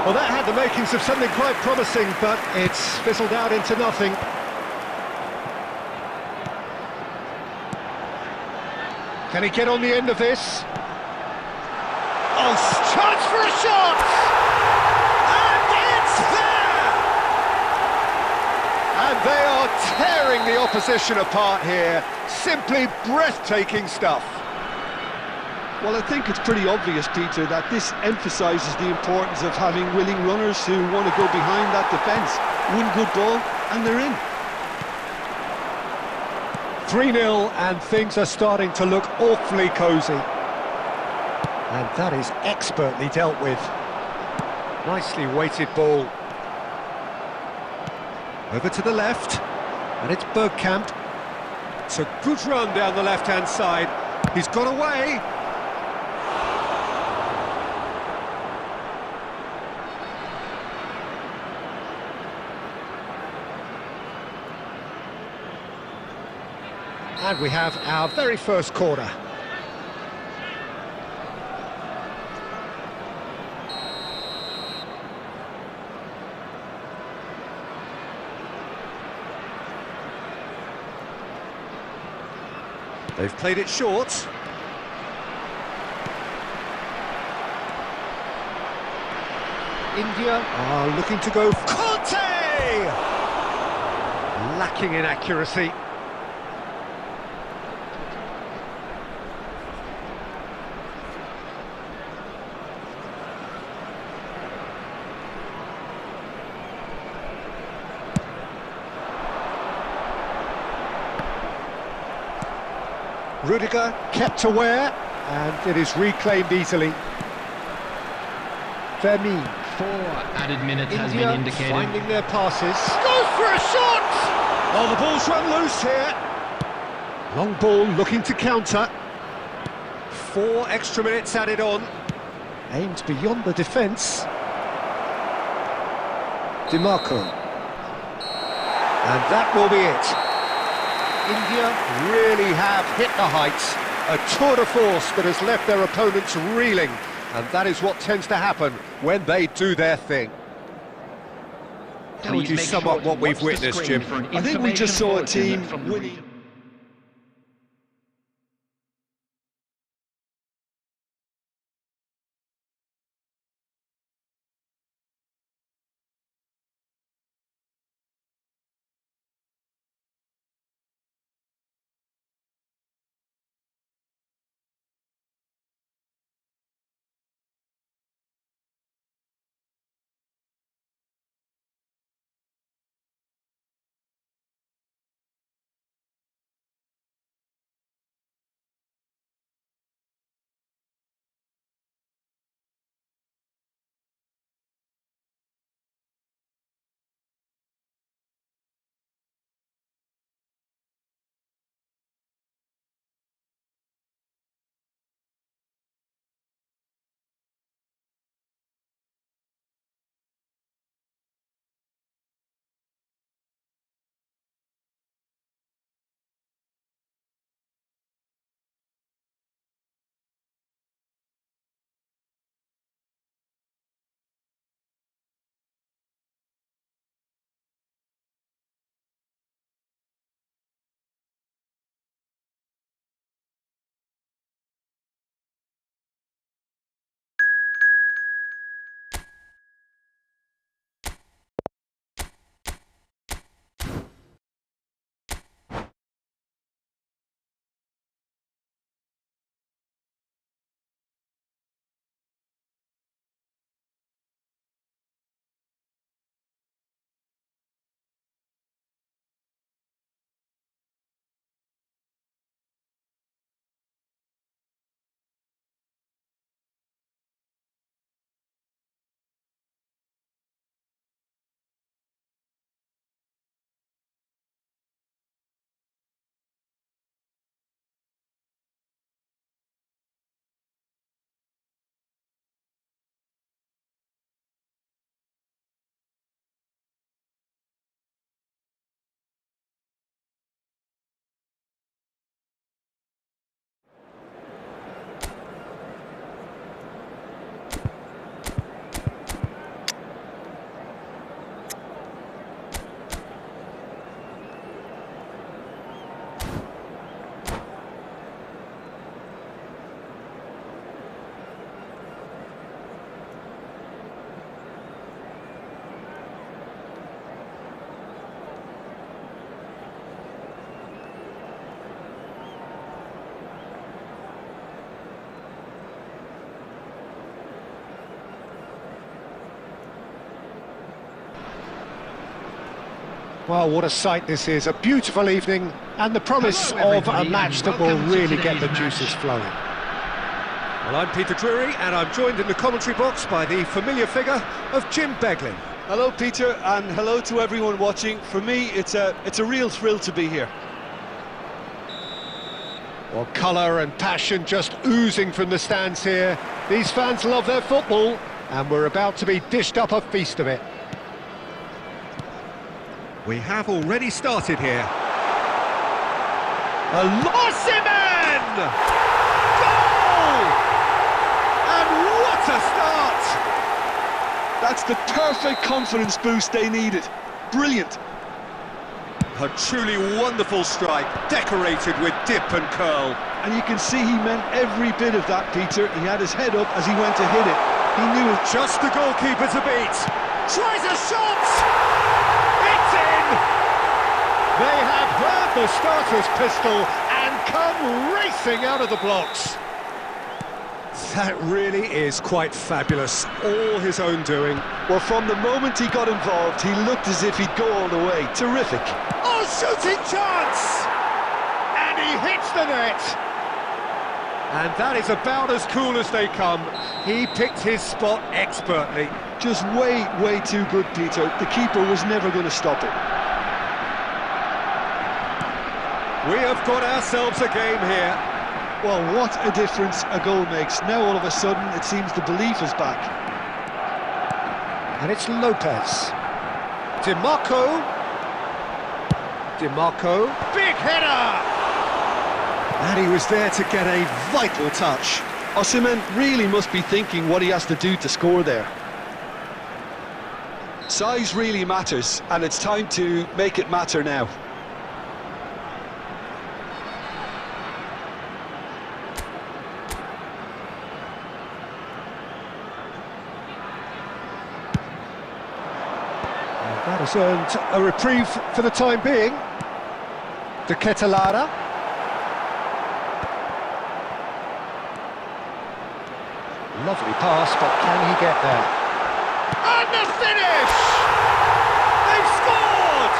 Well, that had the makings of something quite promising, but it's fizzled out into nothing. Can he get on the end of this? Oh, chance for a shot! And they are tearing the opposition apart here. Simply breathtaking stuff. Well, I think it's pretty obvious, Peter, that this emphasises the importance of having willing runners who want to go behind that defence, win good ball, and they're in. 3-0, and things are starting to look awfully cosy. And that is expertly dealt with. Nicely weighted ball. Over to the left, and it's Bergkamp. It's a good run down the left-hand side. He's got away. And we have our very first corner. They've played it short. India are looking to go... Conte! Lacking in accuracy. Rudiger kept aware, and it is reclaimed easily. Vermeer. 4 added minutes has been India indicated. finding their passes. Goes for a shot! Oh, the ball's run loose here. Long ball looking to counter. 4 extra minutes added on. Aimed beyond the defence. DiMarco. And that will be it. India really have hit the heights. A tour de force that has left their opponents reeling. And that is what tends to happen when they do their thing. How would you sum up what we've witnessed, Jim? I think we just saw a team winning. Well, what a sight this is. A beautiful evening and the promise of a match that will really get the juices flowing. Well, I'm Peter Drury and I'm joined in the commentary box by the familiar figure of Jim Beglin. Hello, Peter, and hello to everyone watching. For me, it's a real thrill to be here. Well, colour and passion just oozing from the stands here. These fans love their football and we're about to be dished up a feast of it. We have already started here. Osimhen! Goal! And what a start! That's the perfect confidence boost they needed. Brilliant. A truly wonderful strike, decorated with dip and curl. And you can see he meant every bit of that, Peter. He had his head up as he went to hit it. He knew it. Just the goalkeeper to beat. Tries a shot! It's in! They have heard the starter's pistol and come racing out of the blocks. That really is quite fabulous. All his own doing. Well, from the moment he got involved, he looked as if he'd go all the way. Terrific. Oh, shooting chance! And he hits the net. And that is about as cool as they come. He picked his spot expertly. Just way too good, Peter. The keeper was never going to stop it. We have got ourselves a game here. Well, what a difference a goal makes. Now all of a sudden it seems the belief is back. And it's Lopez. DiMarco. Big header! And he was there to get a vital touch. Osimhen really must be thinking what he has to do to score there. Size really matters, and it's time to make it matter now. That has earned a reprieve for the time being. De Ketelada. Lovely pass, but can he get there? And the finish! They've scored!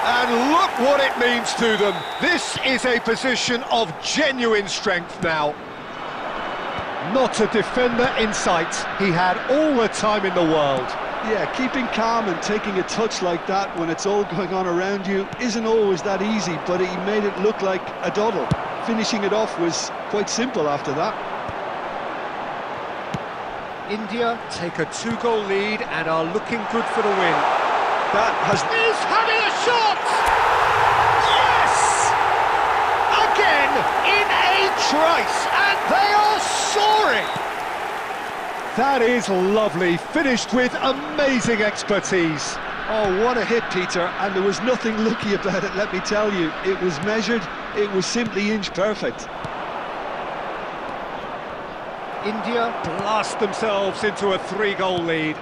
And look what it means to them. This is a position of genuine strength now. Not a defender in sight. He had all the time in the world. Yeah, keeping calm and taking a touch like that when it's all going on around you isn't always that easy, but he made it look like a doddle. Finishing it off was quite simple after that. India take a 2-goal lead and are looking good for the win. That has... He's having a shot! Yes! Again, in a trice, and they are soaring! That is lovely, finished with amazing expertise. Oh, what a hit, Peter, and there was nothing lucky about it, let me tell you. It was measured, it was simply inch perfect. India blast themselves into a 3-goal lead.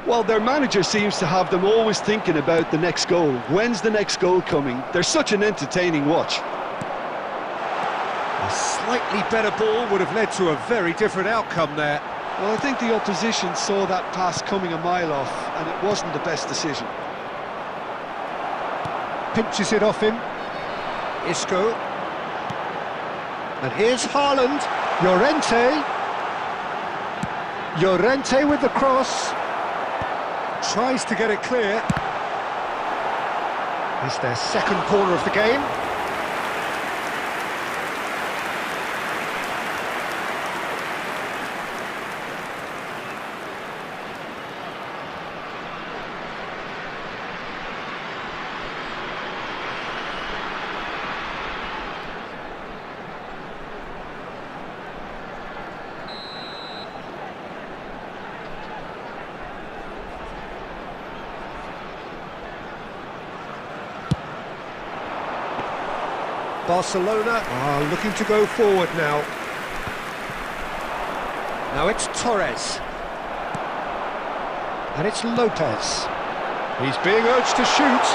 Well, their manager seems to have them always thinking about the next goal. When's the next goal coming? They're such an entertaining watch. A slightly better ball would have led to a very different outcome there. Well, I think the opposition saw that pass coming a mile off, and it wasn't the best decision. Pinches it off him. Isco. And here's Haaland. Llorente with the cross. Tries to get it clear. It's their second corner of the game. Barcelona are looking to go forward now. Now it's Torres. And it's Lopez. He's being urged to shoot.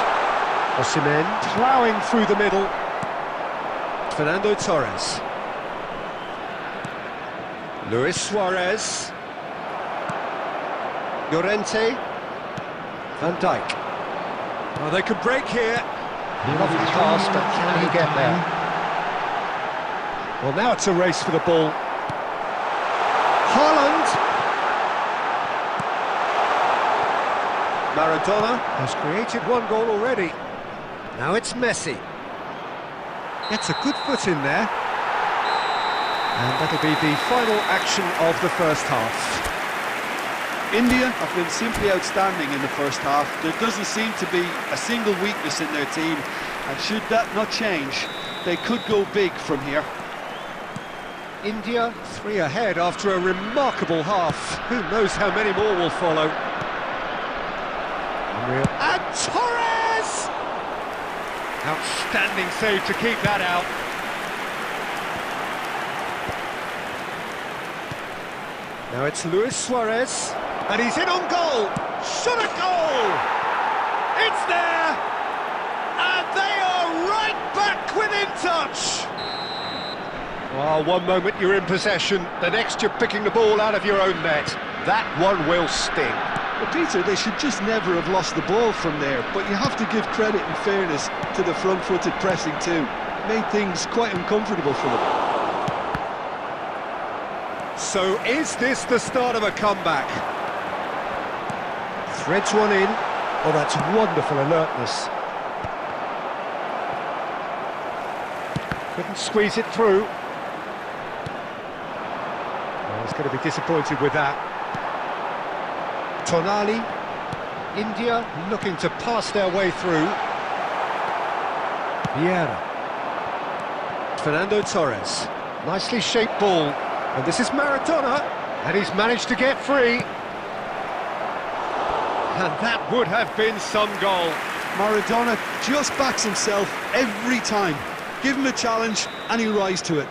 Osimhen ploughing through the middle. Fernando Torres. Luis Suarez. Llorente. Van Dijk. Oh, they can break here. Lovely pass, but can he get there? Well, now it's a race for the ball. Haaland! Maradona has created 1 goal already. Now it's Messi. Gets a good foot in there. And that'll be the final action of the first half. India have been simply outstanding in the first half. There doesn't seem to be a single weakness in their team, and should that not change, they could go big from here. India 3 ahead after a remarkable half. Who knows how many more will follow. And Torres! Outstanding save to keep that out. Now it's Luis Suarez. And he's in on goal! Shot a goal! It's there! And they are right back within touch! Well, one moment you're in possession, the next you're picking the ball out of your own net. That one will sting. Well, Peter, they should just never have lost the ball from there, but you have to give credit and fairness to the front-footed pressing too. made things quite uncomfortable for them. So is this the start of a comeback? Threads one in. Oh, that's wonderful alertness. Couldn't squeeze it through. Oh, he's going to be disappointed with that. Tonali. India looking to pass their way through. Vieira. Fernando Torres. Nicely shaped ball. And this is Maradona. And he's managed to get free. And that would have been some goal. Maradona just backs himself every time. Give him a challenge and he'll rise to it.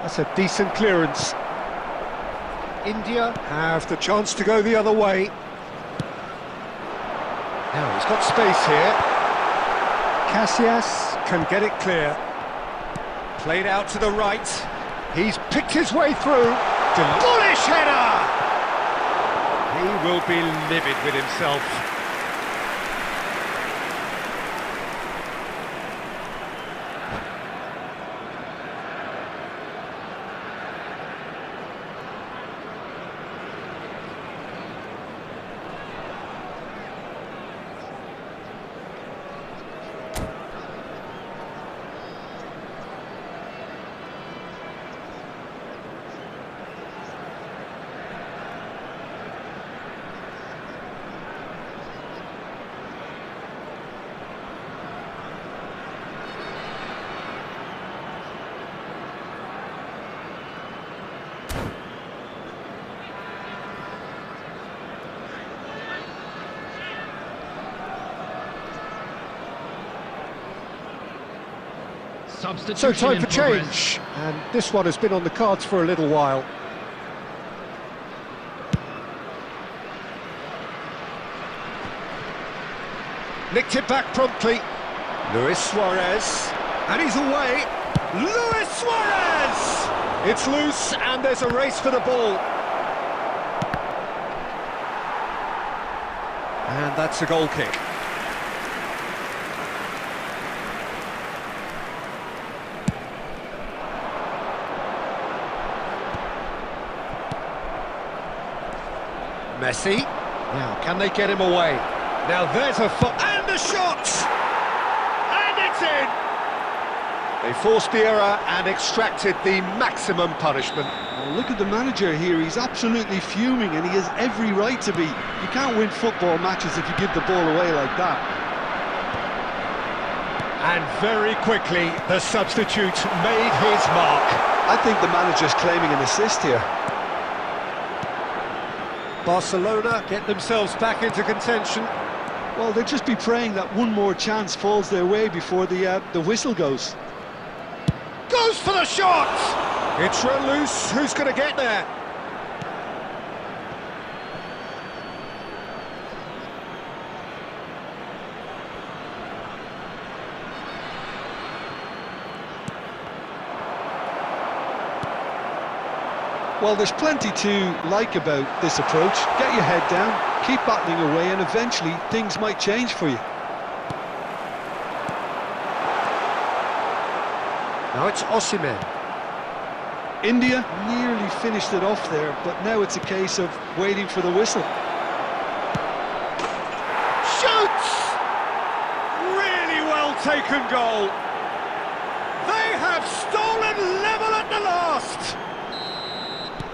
That's a decent clearance. India have the chance to go the other way. Now he's got space here. Casillas can get it clear. Played out to the right. He's picked his way through. Bullish header! He will be livid with himself. So time for change, and this one has been on the cards for a little while. Nicked it back promptly. Luis Suarez, and he's away. Luis Suarez! It's loose, and there's a race for the ball. And that's a goal kick. Messi. Now, can they get him away? Now there's a and a shot! And it's in! They forced the error and extracted the maximum punishment. Well, look at the manager here, he's absolutely fuming and he has every right to be. You can't win football matches if you give the ball away like that. And very quickly, the substitute made his mark. I think the manager's claiming an assist here. Barcelona get themselves back into contention. Well, they'll just be praying that one more chance falls their way before the whistle goes. Goes for the shot! It's run loose, who's going to get there? Well, there's plenty to like about this approach. Get your head down, keep battling away, and eventually things might change for you. Now it's Osimhen. India nearly finished it off there, but now it's a case of waiting for the whistle. Shoots! Really well taken goal. They have stolen level at the last.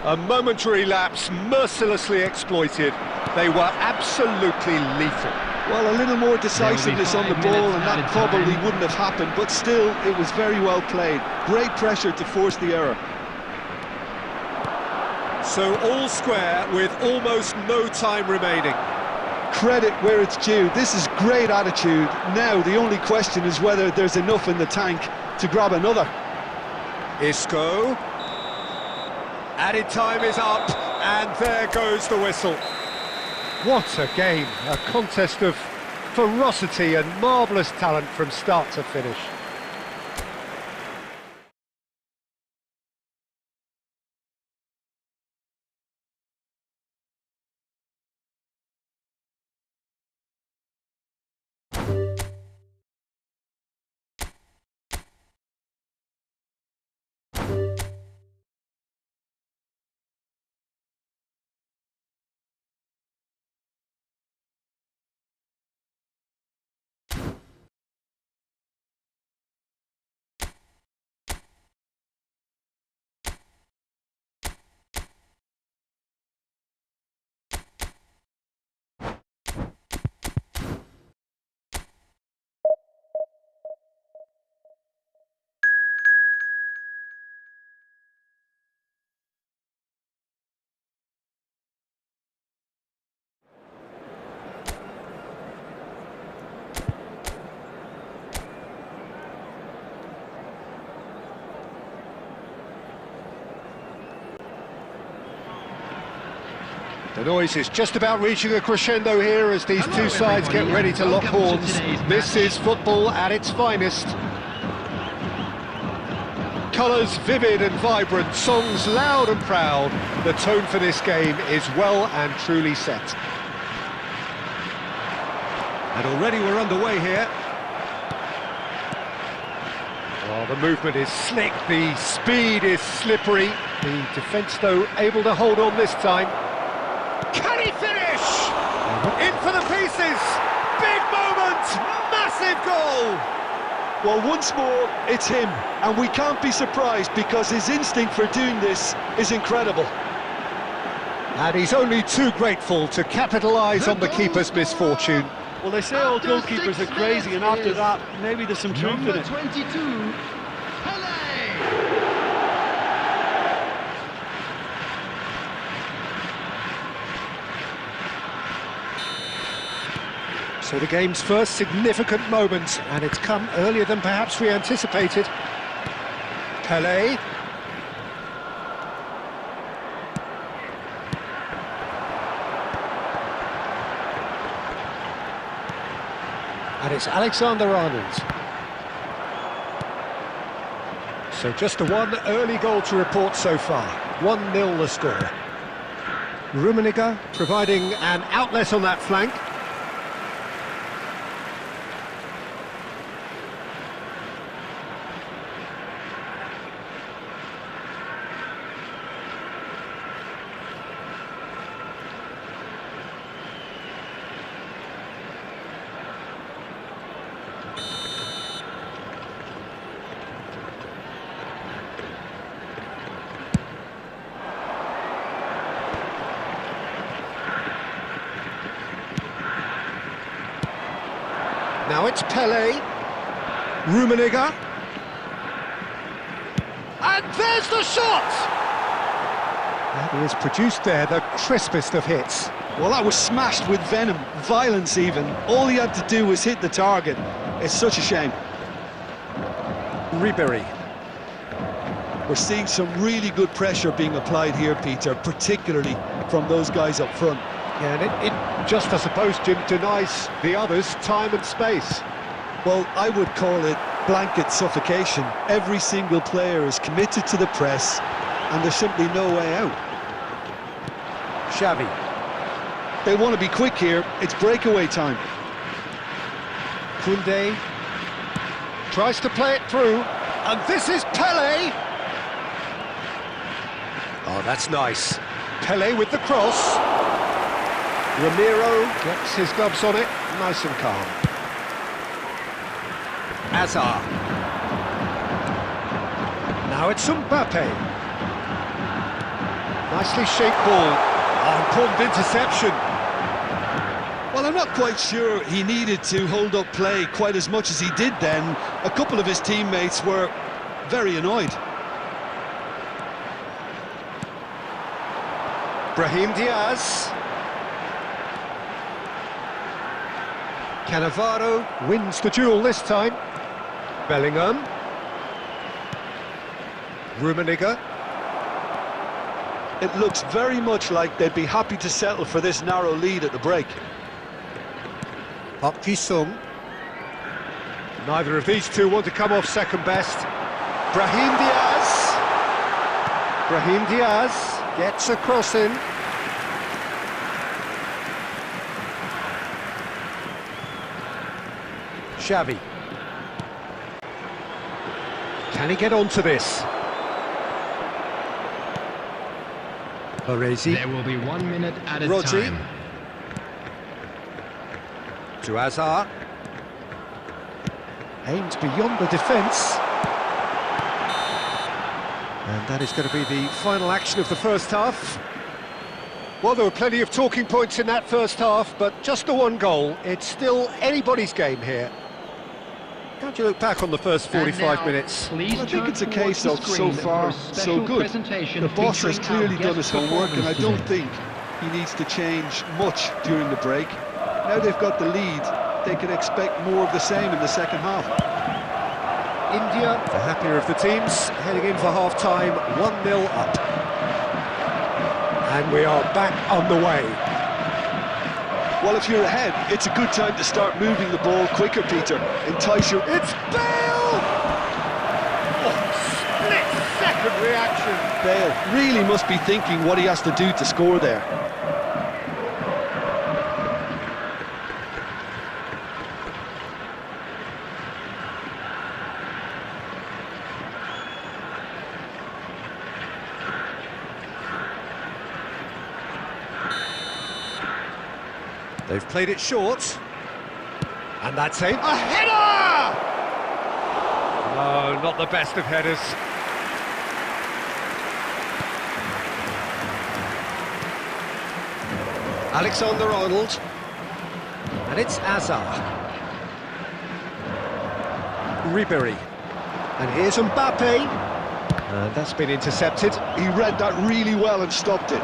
A momentary lapse mercilessly exploited. They were absolutely lethal. Well, a little more decisiveness on the ball and that probably wouldn't have happened, but still, it was very well played. Great pressure to force the error. So all square with almost no time remaining. Credit where it's due. This is great attitude. Now, the only question is whether there's enough in the tank to grab another. Isco. Added time is up, and there goes the whistle. What a game, a contest of ferocity and marvellous talent from start to finish. The noise is just about reaching a crescendo here as these two sides get ready to lock horns. This is football at its finest. Colours vivid and vibrant, songs loud and proud. The tone for this game is well and truly set. And already we're underway here. Oh, the movement is slick, the speed is slippery. The defence, though, able to hold on this time. Can he finish? In for the pieces! Big moment! Massive goal! Well, once more, it's him, and we can't be surprised because his instinct for doing this is incredible. And he's only too grateful to capitalise on the keeper's misfortune. Well, they say all goalkeepers are crazy, and after that, maybe there's some truth in it. 22, hallo! So the game's first significant moment, and it's come earlier than perhaps we anticipated. Pelé. And it's Alexander-Arnold. So just the one early goal to report so far. 1-0 the score. Rummenigge providing an outlet on that flank. Now it's Pelé, Rummenigge, and there's the shot! That is produced there, the crispest of hits. Well, that was smashed with venom, violence even. All he had to do was hit the target. It's such a shame. Ribéry. We're seeing some really good pressure being applied here, Peter, particularly from those guys up front. Yeah, and it just, I suppose, Jim, denies the others time and space. Well, I would call it blanket suffocation. Every single player is committed to the press, and there's simply no way out. Xavi. They want to be quick here. It's breakaway time. Koundé tries to play it through, and this is Pelé. Oh, that's nice. Pelé with the cross. Ramiro gets his gloves on it, nice and calm. Hazard. Now it's Mbappe. Nicely shaped ball. Oh, important interception. Well, I'm not quite sure he needed to hold up play quite as much as he did then. A couple of his teammates were very annoyed. Brahim Diaz. Cannavaro wins the duel this time. Bellingham. Rummenigge. It looks very much like they'd be happy to settle for this narrow lead at the break. Park Ji-sung. Neither of these two want to come off second best. Brahim Diaz. Brahim Diaz gets a cross in. Xavi. Can he get onto this? Baresi. There will be 1 minute at a Rodri. time. To Hazard. Aimed beyond the defence. And that is going to be the final action of the first half. Well, there were plenty of talking points in that first half, but just the one goal. It's still anybody's game here. How do you look back on the first 45 minutes? Well, I think it's a case of so far, so good. The boss has clearly done his homework, and I don't think he needs to change much during the break. Now they've got the lead, they can expect more of the same in the second half. India, the happier of the teams, heading in for half-time, 1-0 up. And we are back on the way. Well, if you're ahead, it's a good time to start moving the ball quicker, Peter. Entice your... It's Bale! Oh, split-second reaction. Bale really must be thinking what he has to do to score there. They've played it short. And that's a header! No, not the best of headers. Alexander-Arnold. And it's Azar. Ribéry. And here's Mbappe. And that's been intercepted. He read that really well and stopped it.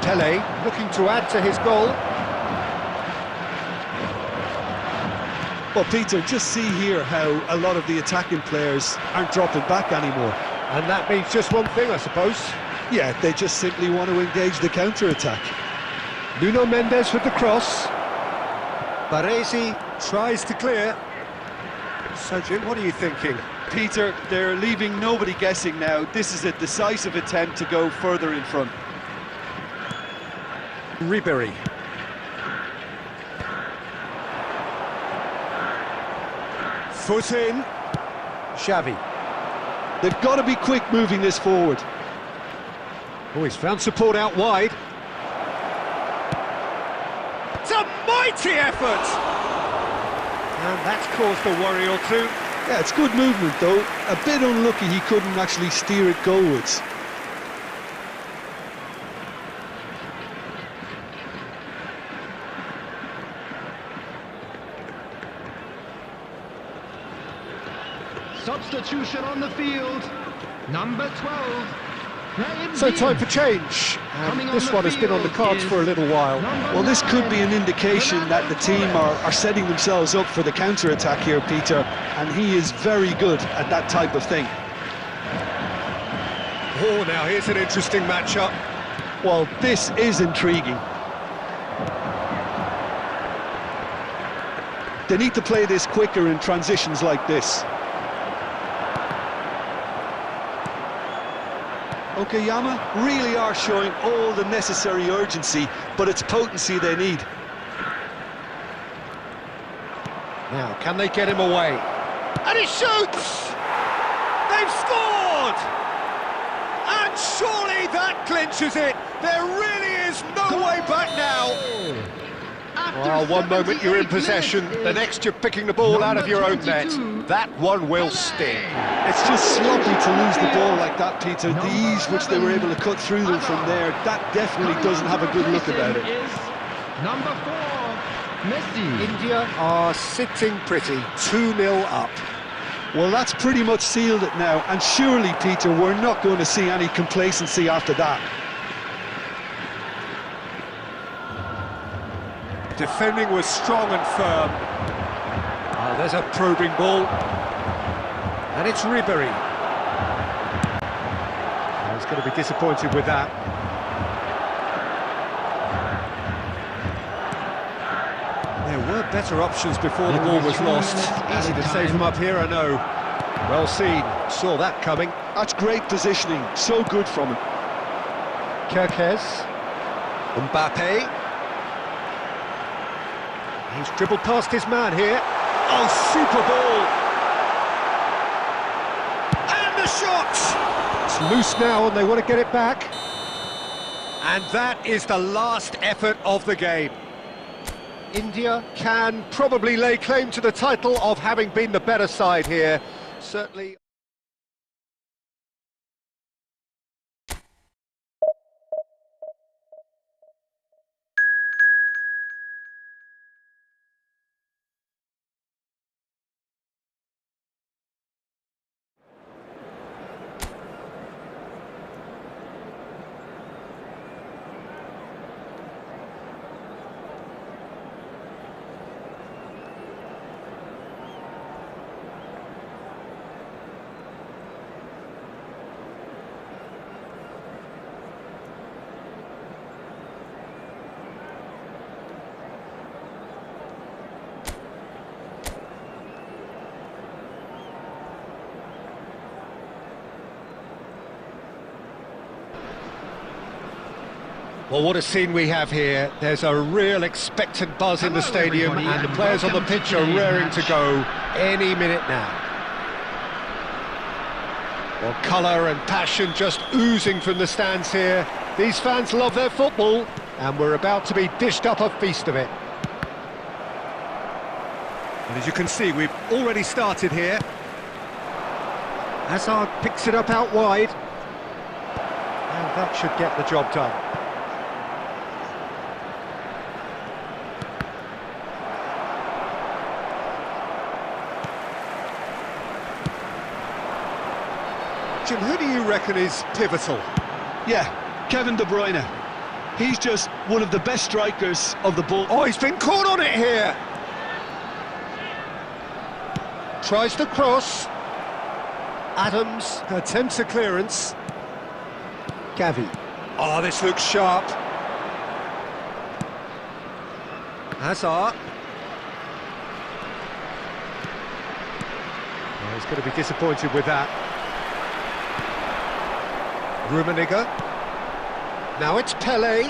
Pele looking to add to his goal. Well, Peter, just see here how a lot of the attacking players aren't dropping back anymore. And that means just one thing, I suppose. Yeah, they just simply want to engage the counter-attack. Nuno Mendes with the cross. Baresi tries to clear. So, Jim, what are you thinking? Peter, they're leaving nobody guessing now. This is a decisive attempt to go further in front. Ribéry. Foot in. Xavi. They've got to be quick moving this forward. Oh, he's found support out wide. It's a mighty effort! And that's caused a worry or two. Yeah, it's good movement, though. A bit unlucky he couldn't actually steer it goalwards. Substitution on the field. Number 12. So time for change. And this one has been on the cards for a little while. Well, this could be an indication that the team are setting themselves up for the counter-attack here, Peter. And he is very good at that type of thing. Oh, now here's an interesting matchup. Well, this is intriguing. They need to play this quicker in transitions like this. Okayama really are showing all the necessary urgency, but it's potency they need. Now, can they get him away? And he shoots! They've scored! And surely that clinches it! There really is no way back now! Well, one moment you're in possession, the next you're picking the ball out of your own net. That one will sting. It's just sloppy to lose the ball like that, Peter. The ease which they were able to cut through them from there, that definitely doesn't have a good look about it. Number 4, Messi. India are sitting pretty, 2-0 up. Well, that's pretty much sealed it now, and surely, Peter, we're not going to see any complacency after that. Defending was strong and firm. Oh, there's a probing ball. And it's Ribéry. Oh, he's going to be disappointed with that. There were better options before the ball was lost. Easy to save them up here, I know. Well seen, saw that coming. That's great positioning, so good from him. Kerkez. Mbappe. He's dribbled past his man here. Oh, super ball! And the shot! It's loose now and they want to get it back. And that is the last effort of the game. India can probably lay claim to the title of having been the better side here. Certainly... Well, what a scene we have here. There's a real expectant buzz in the stadium, and the players on the pitch are raring to go any minute now. Well, colour and passion just oozing from the stands here. These fans love their football, and we're about to be dished up a feast of it. And as you can see, we've already started here. Hazard picks it up out wide. And that should get the job done. Jim, who do you reckon is pivotal? Yeah, Kevin De Bruyne. He's just one of the best strikers of the ball. Oh, he's been caught on it here. Tries the cross. Adams attempts a clearance. Gavi. Oh, this looks sharp. Hazard. Oh, he's going to be disappointed with that. Rummenigge. Now it's Pele.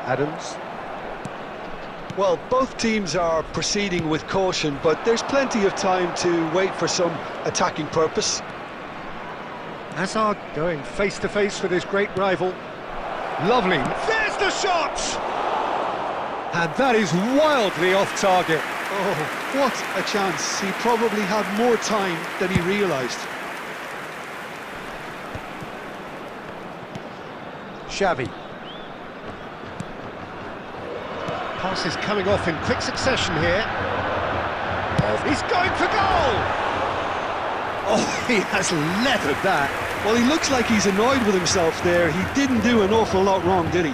Adams. Well, both teams are proceeding with caution, but there's plenty of time to wait for some attacking purpose. Hazard going face-to-face with his great rival. Lovely. There's the shot! And that is wildly off target. Oh, what a chance. He probably had more time than he realised. Xavi. Passes coming off in quick succession here. Oh, he's going for goal! Oh, he has leathered that. Well, he looks like he's annoyed with himself there. He didn't do an awful lot wrong, did he?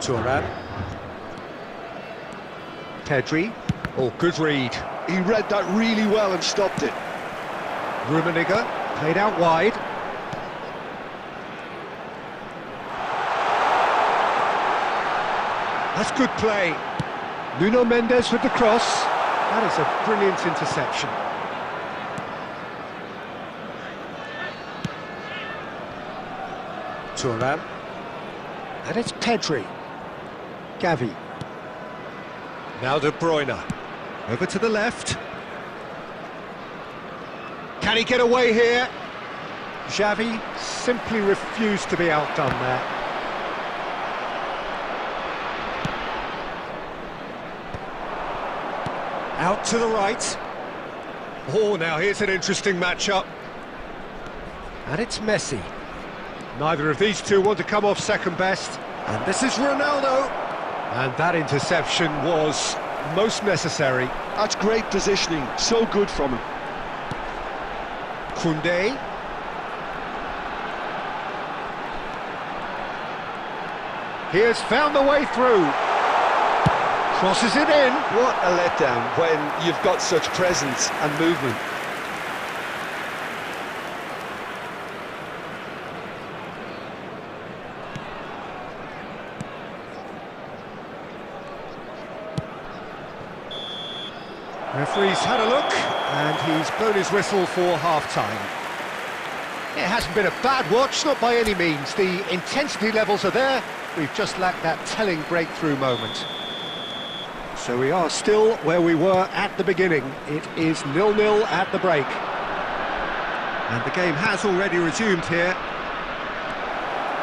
Thuram. Pedri. Oh, good read. He read that really well and stopped it. Rummenigge, played out wide. That's good play. Nuno Mendes with the cross. That is a brilliant interception. Thuram. And it's Pedri. Gavi. Now De Bruyne. Over to the left. Can he get away here? Xavi simply refused to be outdone there. Out to the right. Oh, now here's an interesting matchup. And it's Messi. Neither of these two want to come off second best. And this is Ronaldo. And that interception was most necessary. That's great positioning, so good from him. Koundé. He has found the way through. Crosses it in. What a letdown when you've got such presence and movement. Referee's had a look, and he's blown his whistle for half-time. It hasn't been a bad watch, not by any means. The intensity levels are there. We've just lacked that telling breakthrough moment. So we are still where we were at the beginning. It is 0-0 at the break. And the game has already resumed here.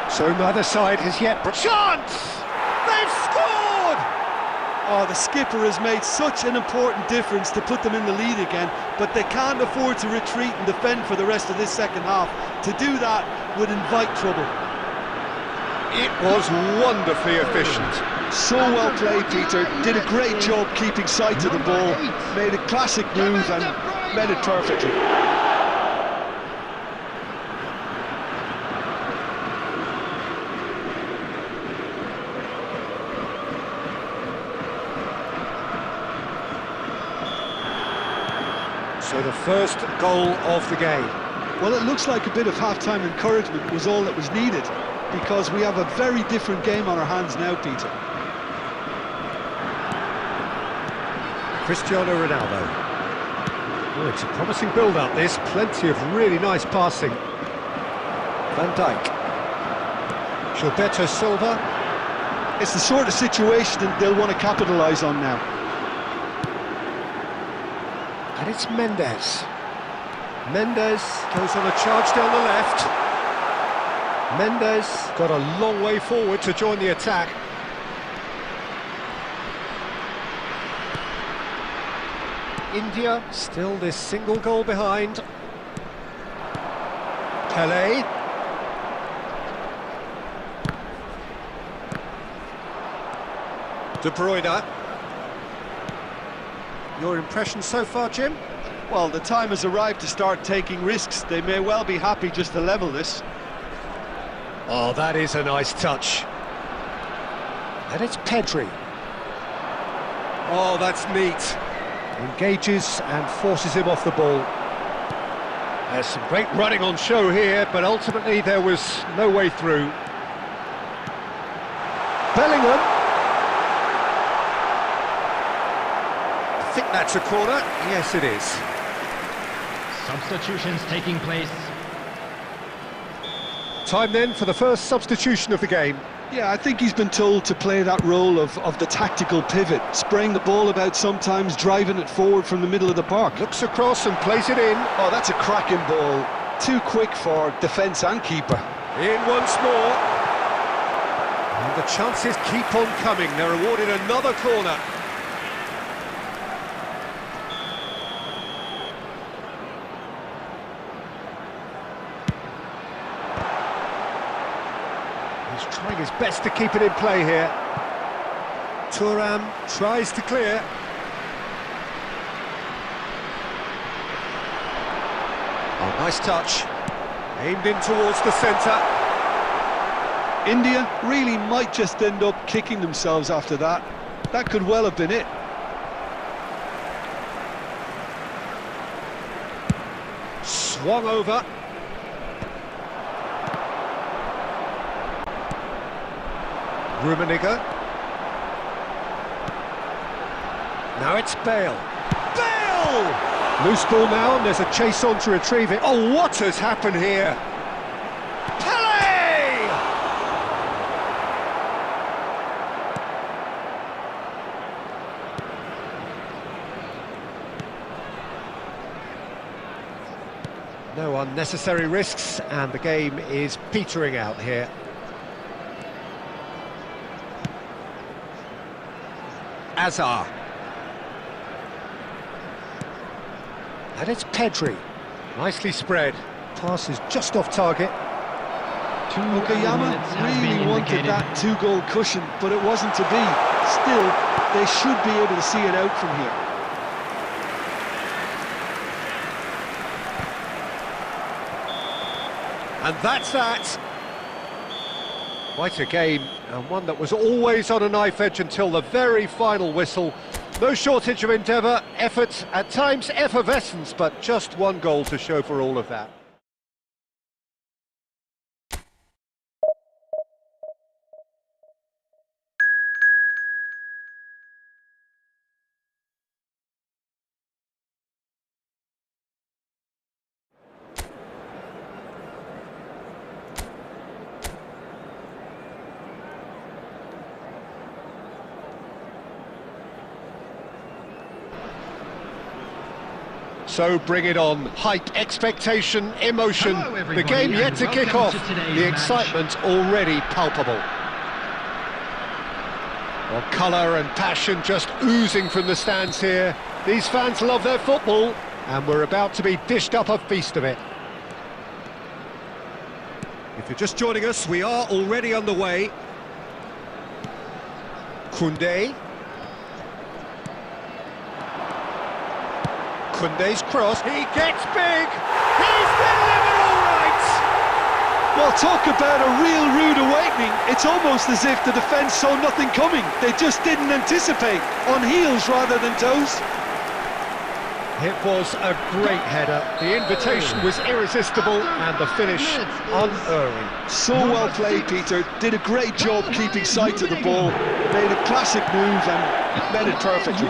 So neither side has yet... Chance! They've scored! Oh, the skipper has made such an important difference to put them in the lead again, but they can't afford to retreat and defend for the rest of this second half. To do that would invite trouble. It was wonderfully efficient. So well played, Peter. Did a great job keeping sight of the ball. Made a classic move and met it perfectly. So the first goal of the game. Well, it looks like a bit of half-time encouragement was all that was needed, because we have a very different game on our hands now, Peter. Cristiano Ronaldo. Oh, it's a promising build-up, this. Plenty of really nice passing. Van Dijk. Gilberto Silva. It's the sort of situation that they'll want to capitalise on now. And it's Mendes. Mendes goes on a charge down the left. Mendes got a long way forward to join the attack. India still this single goal behind. Pelé. De Bruyne. Your impression so far, Jim? Well, the time has arrived to start taking risks. They may well be happy just to level this. Oh, that is a nice touch. And it's Pedri. Oh, that's neat. Engages and forces him off the ball. There's some great running on show here, but ultimately there was no way through. Bellingham. I think that's a corner. Yes, it is. Substitutions taking place. Time then for the first substitution of the game. Yeah, I think he's been told to play that role of the tactical pivot, spraying the ball about sometimes, driving it forward from the middle of the park. Looks across and plays it in. Oh, that's a cracking ball. Too quick for defence and keeper. In once more. And the chances keep on coming. They're awarded another corner. He's trying his best to keep it in play here. Thuram tries to clear. Oh, nice touch. Aimed in towards the centre. India really might just end up kicking themselves after that. That could well have been it. Swung over. Rummenigge. Now it's Bale. Bale! Loose ball now, and there's a chase on to retrieve it. Oh, what has happened here? Pelé! No unnecessary risks, and the game is petering out here. Azar. And it's Pedri. Nicely spread. Pass is just off target. Okayama really wanted that two-goal cushion, but it wasn't to be. Still, they should be able to see it out from here. And that's that. Quite a game, and one that was always on a knife edge until the very final whistle. No shortage of endeavour, effort, at times effervescence, but just one goal to show for all of that. So bring it on. Hype, expectation, emotion. Hello, the game yet and to kick welcome off. to today's The match. excitement already palpable. Well, colour and passion just oozing from the stands here. These fans love their football, and we're about to be dished up a feast of it. If you're just joining us, we are already underway. Koundé. Koundé's cross, he gets big, he's delivered all right! Well, talk about a real rude awakening. It's almost as if the defence saw nothing coming. They just didn't anticipate, on heels rather than toes. It was a great header, the invitation was irresistible and the finish unerring. So well played, Peter. Did a great job keeping sight of the ball. Made a classic move and made it perfectly.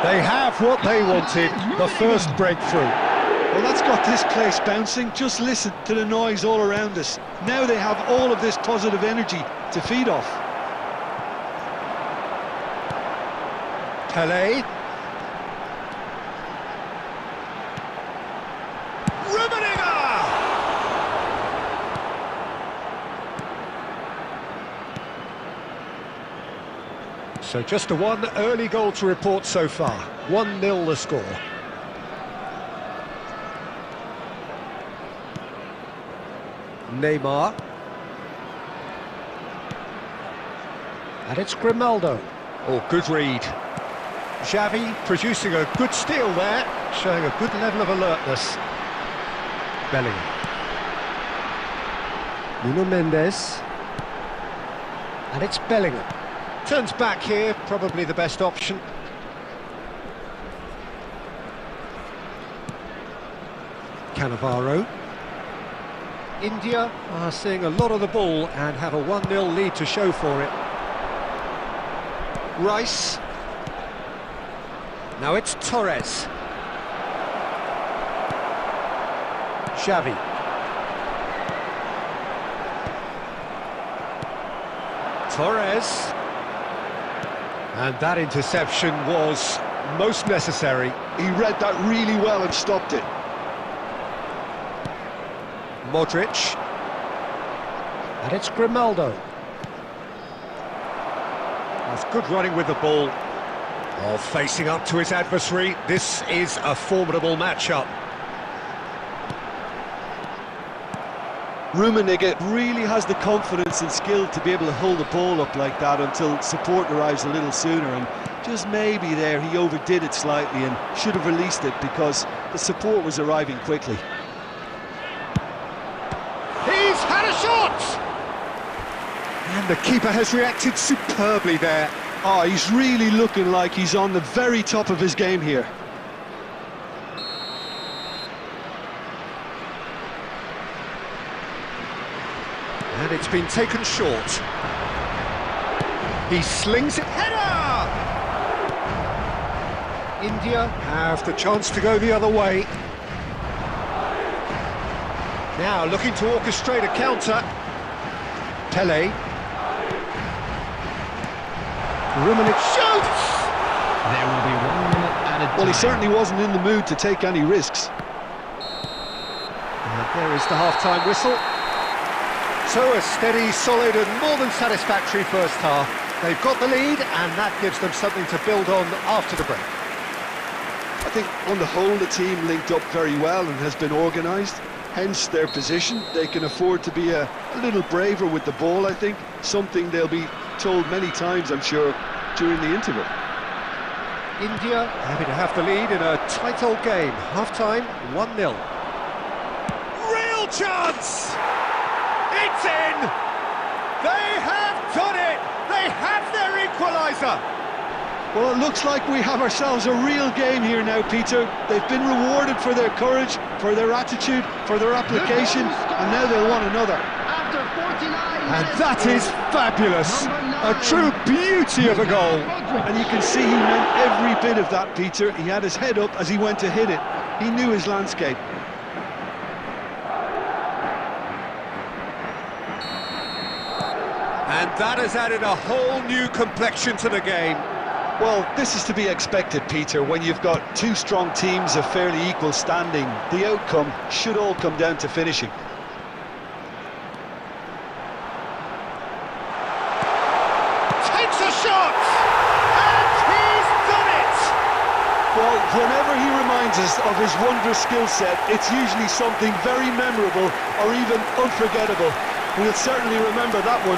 They have what they wanted, the first breakthrough. Well, that's got this place bouncing. Just listen to the noise all around us. Now they have all of this positive energy to feed off. Pele. So just a one early goal to report so far. 1-0 the score. Neymar. And it's Grimaldo. Oh, good read. Xavi producing a good steal there, showing a good level of alertness. Bellingham. Nuno Mendes. And it's Bellingham. Turns back here, probably the best option. Cannavaro. India are seeing a lot of the ball and have a 1-0 lead to show for it. Rice. Now it's Torres. Xavi. Torres. And that interception was most necessary. He read that really well and stopped it. Modric. And it's Grimaldo. That's good running with the ball. Oh, facing up to his adversary. This is a formidable matchup. Rummenigge really has the confidence and skill to be able to hold the ball up like that until support arrives a little sooner, and just maybe there he overdid it slightly and should have released it because the support was arriving quickly. He's had a shot! And the keeper has reacted superbly there. Oh, he's really looking like he's on the very top of his game here. And it's been taken short. He slings it. Header! India have the chance to go the other way. Now looking to orchestrate a counter. Pele. Rummenigge shoots! There will be 1 minute added time. Well, he certainly wasn't in the mood to take any risks. And there is the half-time whistle. So a steady, solid and more than satisfactory first half. They've got the lead and that gives them something to build on after the break. I think on the whole the team linked up very well and has been organised. Hence their position. They can afford to be a little braver with the ball, I think. Something they'll be told many times, I'm sure, during the interval. India happy to have the lead in a tight old game. Half-time, 1-0. Real chance! It's in! They have done it! They have their equaliser! Well, it looks like we have ourselves a real game here now, Peter. They've been rewarded for their courage, for their attitude, for their application, and now they'll want another. And that is fabulous! A true beauty of a goal! And you can see he meant every bit of that, Peter. He had his head up as he went to hit it. He knew his landscape. And that has added a whole new complexion to the game. Well, this is to be expected, Peter. When you've got two strong teams of fairly equal standing, the outcome should all come down to finishing. Takes a shot! And he's done it! Well, whenever he reminds us of his wondrous skill set, it's usually something very memorable or even unforgettable. We'll certainly remember that one.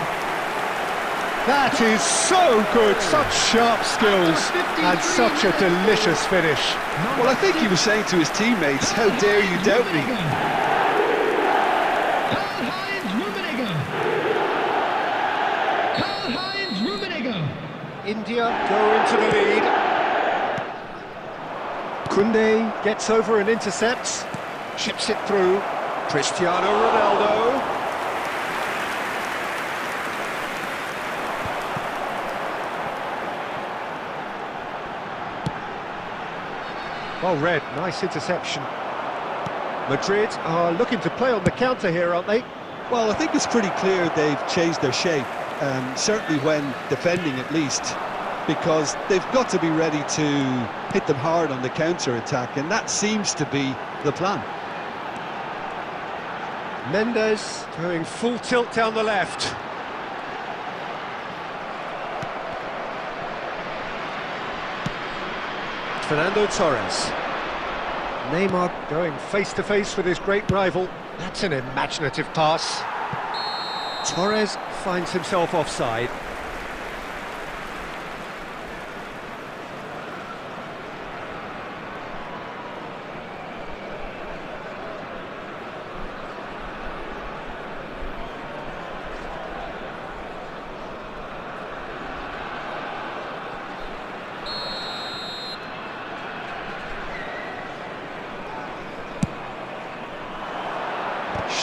That is so good, such sharp skills and such a delicious finish. Well, I think he was saying to his teammates, how dare you doubt me? India go into the lead. Koundé gets over and intercepts, chips it through. Cristiano Ronaldo. Well read, nice interception. Madrid are looking to play on the counter here, aren't they? Well, I think it's pretty clear they've changed their shape, certainly when defending at least, because they've got to be ready to hit them hard on the counter-attack, and that seems to be the plan. Mendes going full tilt down the left. Fernando Torres. Neymar going face-to-face with his great rival. That's an imaginative pass. Torres finds himself offside.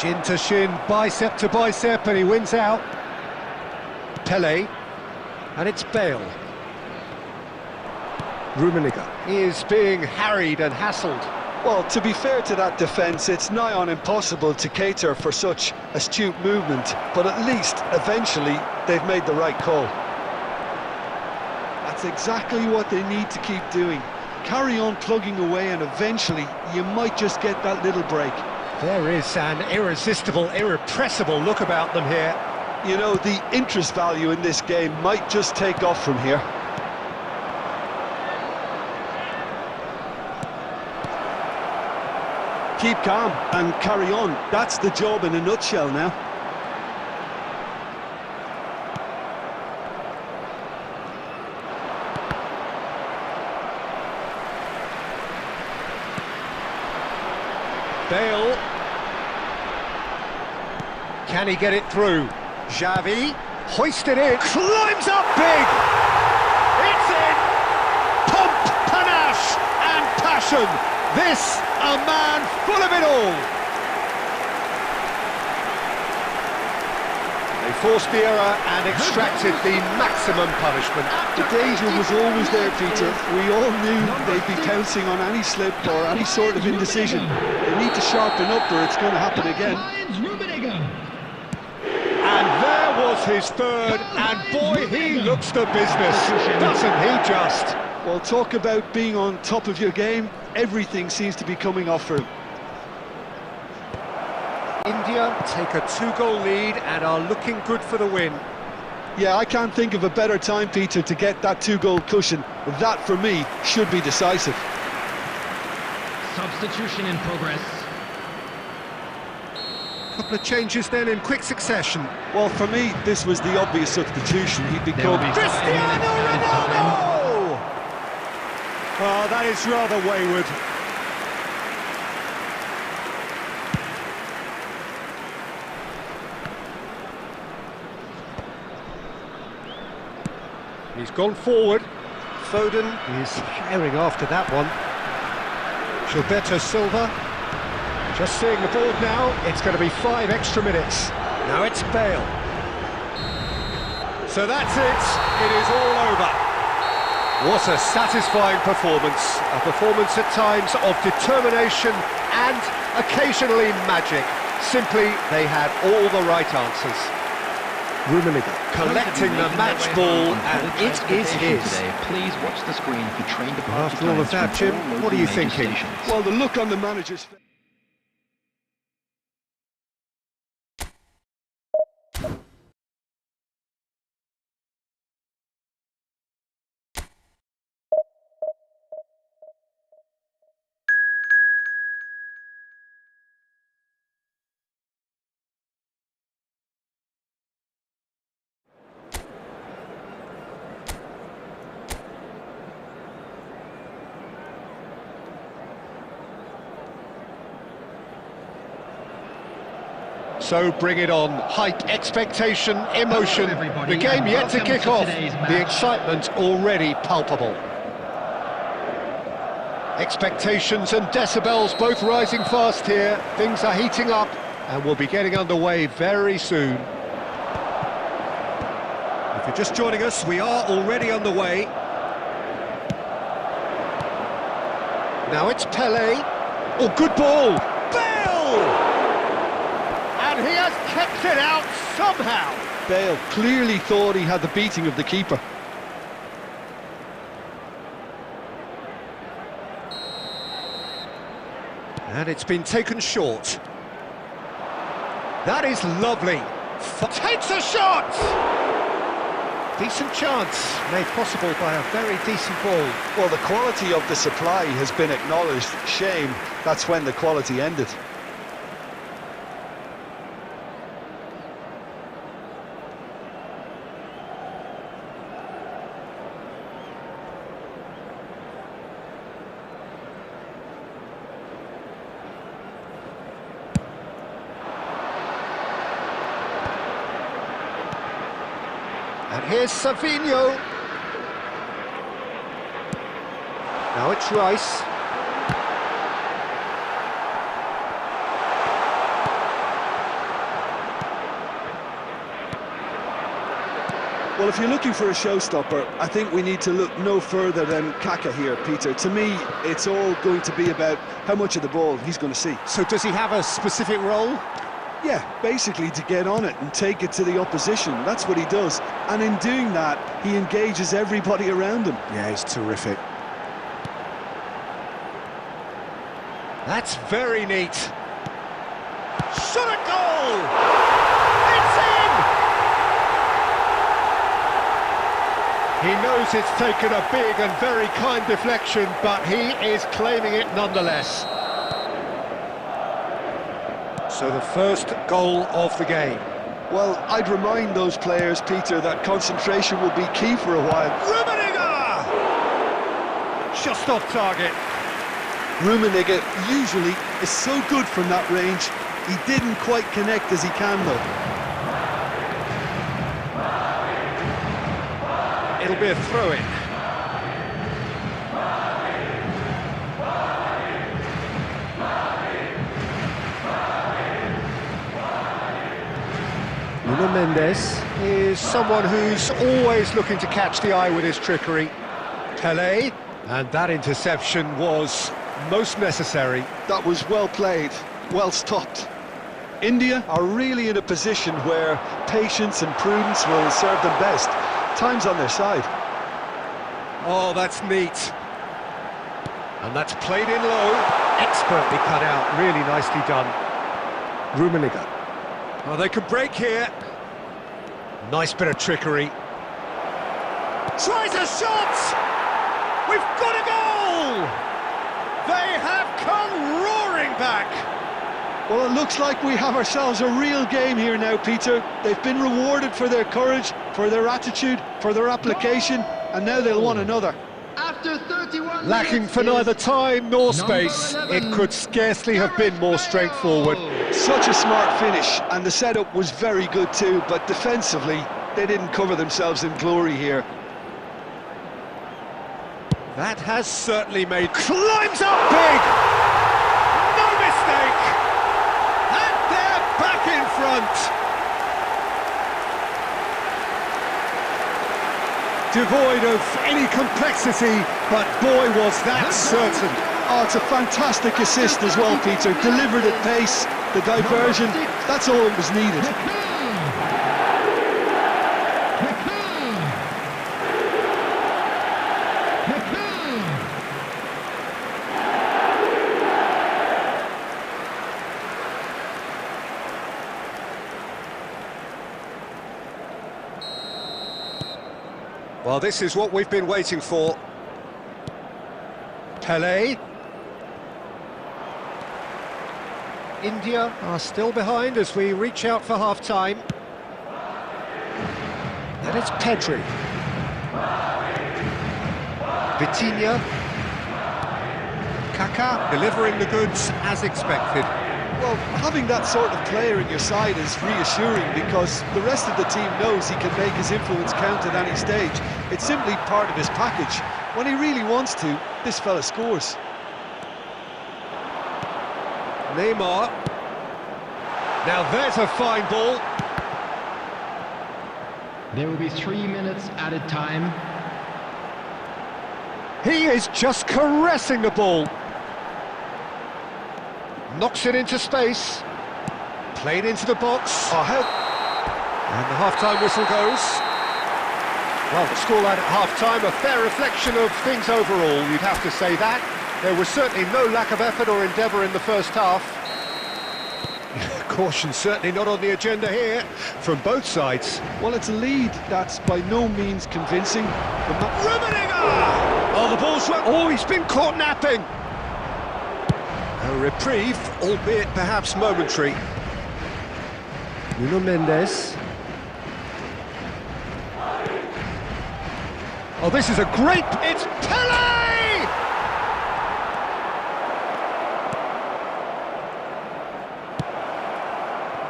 Shin to shin, bicep to bicep, and he wins out. Pele, and it's Bale. Rummenigge is being harried and hassled. Well, to be fair to that defence, it's nigh on impossible to cater for such astute movement, but at least, eventually, they've made the right call. That's exactly what they need to keep doing. Carry on plugging away, and eventually, you might just get that little break. There is an irresistible, irrepressible look about them here. You know, the interest value in this game might just take off from here. Keep calm and carry on. That's the job in a nutshell now. Bale. Can he get it through? Xavi, hoisted in, climbs up big! It's in! Pomp, panache and passion! This, a man full of it all! They forced the error and extracted the maximum punishment. The danger was always there, Peter. We all knew they'd be pouncing on any slip or any sort of indecision. They need to sharpen up or it's going to happen again. And there was his third, and boy, he looks the business, doesn't he just? Well, talk about being on top of your game. Everything seems to be coming off for him. India take a 2-goal lead and are looking good for the win. Yeah, I can't think of a better time, Peter, to get that 2-goal cushion. That, for me, should be decisive. Substitution in progress. Couple of changes then in quick succession. Well, for me, this was the obvious substitution. He'd become... Cristiano Ronaldo! Oh, that is rather wayward. He's gone forward. Foden is firing after that one. Gilberto Silva. Just seeing the board now, it's going to be 5 extra minutes. Now it's Bale. So that's it. It is all over. What a satisfying performance. A performance at times of determination and occasionally magic. Simply, they had all the right answers. Rummenigge collecting the match ball, and it is his. Please watch the screen for train departure. After all of that, Jim, what are you thinking? Well, the look on the manager's face. So bring it on. Hype, expectation, emotion. The game yet to kick off. The excitement already palpable. Expectations and decibels both rising fast here. Things are heating up and we'll be getting underway very soon. If you're just joining us, we are already underway. Now it's Pele. Oh, good ball! Bale! And he has kept it out somehow. Bale clearly thought he had the beating of the keeper. And it's been taken short. That is lovely. Takes a shot! Decent chance, made possible by a very decent ball. Well, the quality of the supply has been acknowledged. Shame, that's when the quality ended. And here's Savinho. Now it's Rice. Well, if you're looking for a showstopper, I think we need to look no further than Kaka here, Peter. To me, it's all going to be about how much of the ball he's going to see. So does he have a specific role? Yeah, basically to get on it and take it to the opposition. That's what he does. And in doing that, he engages everybody around him. Yeah, he's terrific. That's very neat. Shot a goal! It's in! He knows it's taken a big and very kind deflection, but he is claiming it nonetheless. So the first goal of the game. Well, I'd remind those players, Peter, that concentration will be key for a while. Rummenigge! Just off target. Rummenigge usually is so good from that range. He didn't quite connect as he can, though. It'll be a throw-in. Nuno Mendes is someone who's always looking to catch the eye with his trickery. Pele, and that interception was most necessary. That was well played, well stopped. India are really in a position where patience and prudence will serve them best. Time's on their side. Oh, that's neat. And that's played in low. Expertly cut out, really nicely done. Rummenigge. Oh, they could break here. Nice bit of trickery. Tries a shot! We've got a goal! They have come roaring back! Well, it looks like we have ourselves a real game here now, Peter. They've been rewarded for their courage, for their attitude, for their application, and now they'll want another. After 31 Lacking for neither time nor space, it could scarcely have been more straightforward. Such a smart finish, and the setup was very good too, but defensively, they didn't cover themselves in glory here. That has certainly made... Climbs up big! No mistake! And they're back in front! Devoid of any complexity, but boy was that certain. Oh, it's a fantastic assist as well, Peter. Delivered at pace, the diversion, that's all that was needed. Well, this is what we've been waiting for. Pele. India are still behind as we reach out for half-time. And it's Pedri. Vitinha. Kaka delivering the goods as expected. Well, having that sort of player in your side is reassuring because the rest of the team knows he can make his influence count at any stage. It's simply part of his package. When he really wants to, this fella scores. Neymar. Now there's a fine ball. There will be 3 minutes added time. He is just caressing the ball. Knocks it into space. Played into the box. Oh, how... And the half-time whistle goes. Well, the scoreline at half-time, a fair reflection of things overall, you'd have to say that. There was certainly no lack of effort or endeavour in the first half. Caution certainly not on the agenda here, from both sides. Well, it's a lead that's by no means convincing. Rummenigge! Oh, the ball's... Oh, he's been caught napping! A reprieve, albeit perhaps momentary. Nuno Mendes. Oh, this is a great... It's Pele!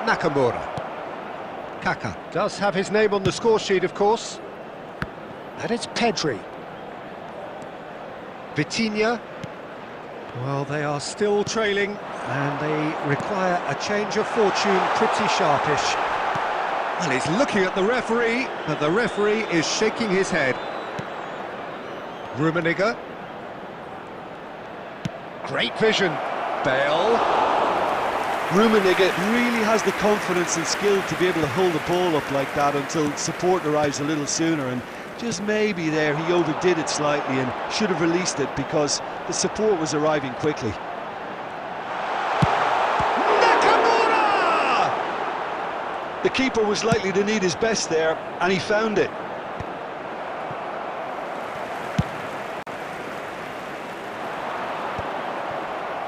Nakamura. Kaka does have his name on the score sheet, of course. And it's Pedri. Vitinha. Well, they are still trailing, and they require a change of fortune pretty sharpish. Well, he's looking at the referee, but the referee is shaking his head. Rummenigge. Great vision. Bale. Rummenigge really has the confidence and skill to be able to hold the ball up like that until support arrives a little sooner, and just maybe there he overdid it slightly and should have released it because the support was arriving quickly. Nakamura! The keeper was likely to need his best there, and he found it.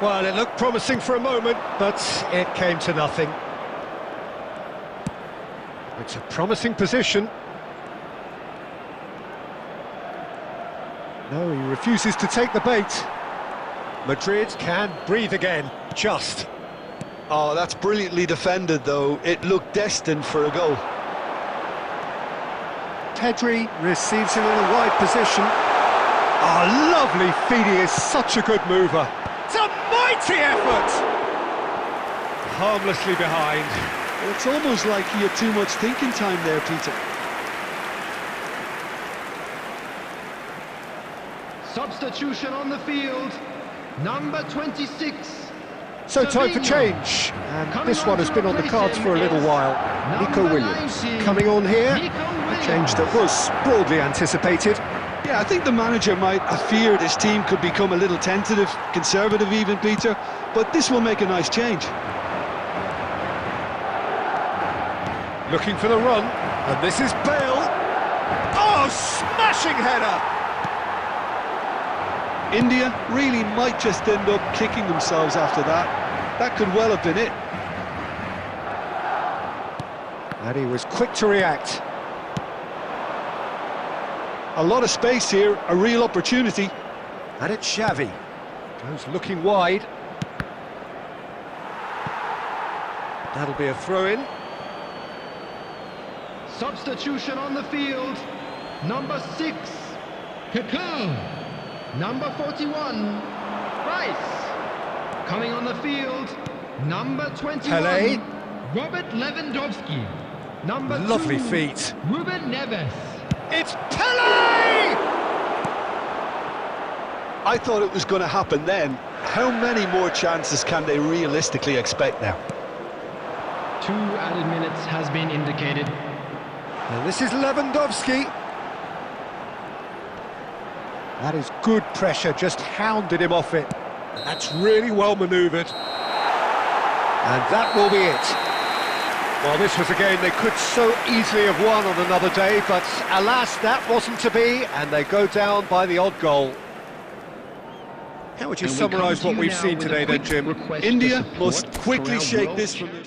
Well, it looked promising for a moment, but it came to nothing. It's a promising position. No, he refuses to take the bait. Madrid can breathe again, just. Oh, that's brilliantly defended, though. It looked destined for a goal. Pedri receives him in a wide position. Oh, lovely feed, he is such a good mover. It's a mighty effort! Harmlessly behind. It's almost like he had too much thinking time there, Peter. Substitution on the field, number 26. So time for change, and this one has been on the cards for a little while. Nico Williams coming on here, a change that was broadly anticipated. Yeah, I think the manager might have feared his team could become a little tentative, conservative even, Peter, but this will make a nice change. Looking for the run, and this is Bale. Oh, smashing header! India really might just end up kicking themselves after that. That could well have been it. And he was quick to react. A lot of space here, a real opportunity. And it's Xavi. Goes looking wide. That'll be a throw-in. Substitution on the field, number 6. Kakao. Number 41, Rice. Coming on the field, number 21, Pele. Robert Lewandowski. Number Lovely 2, feet. Ruben Neves. It's Pele! I thought it was going to happen then. How many more chances can they realistically expect now? 2 added minutes has been indicated. And this is Lewandowski. That is good pressure, just hounded him off it. And that's really well manoeuvred. And that will be it. Well, this was a game they could so easily have won on another day, but alas, that wasn't to be, and they go down by the odd goal. How would you summarise what we've seen today then, Jim? India must quickly shake this from their...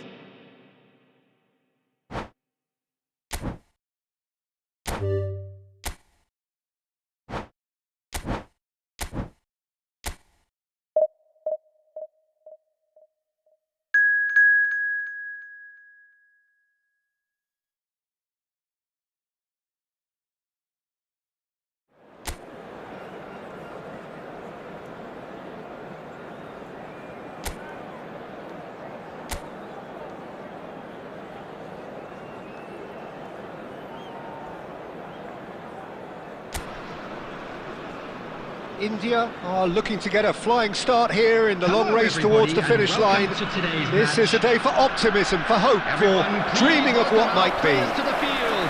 India are looking to get a flying start here in the long Hello, race towards the everybody, finish and line. welcome to today's This is a match. day for optimism, for hope, Everyone, for please dreaming of welcome what our might be. players to the field.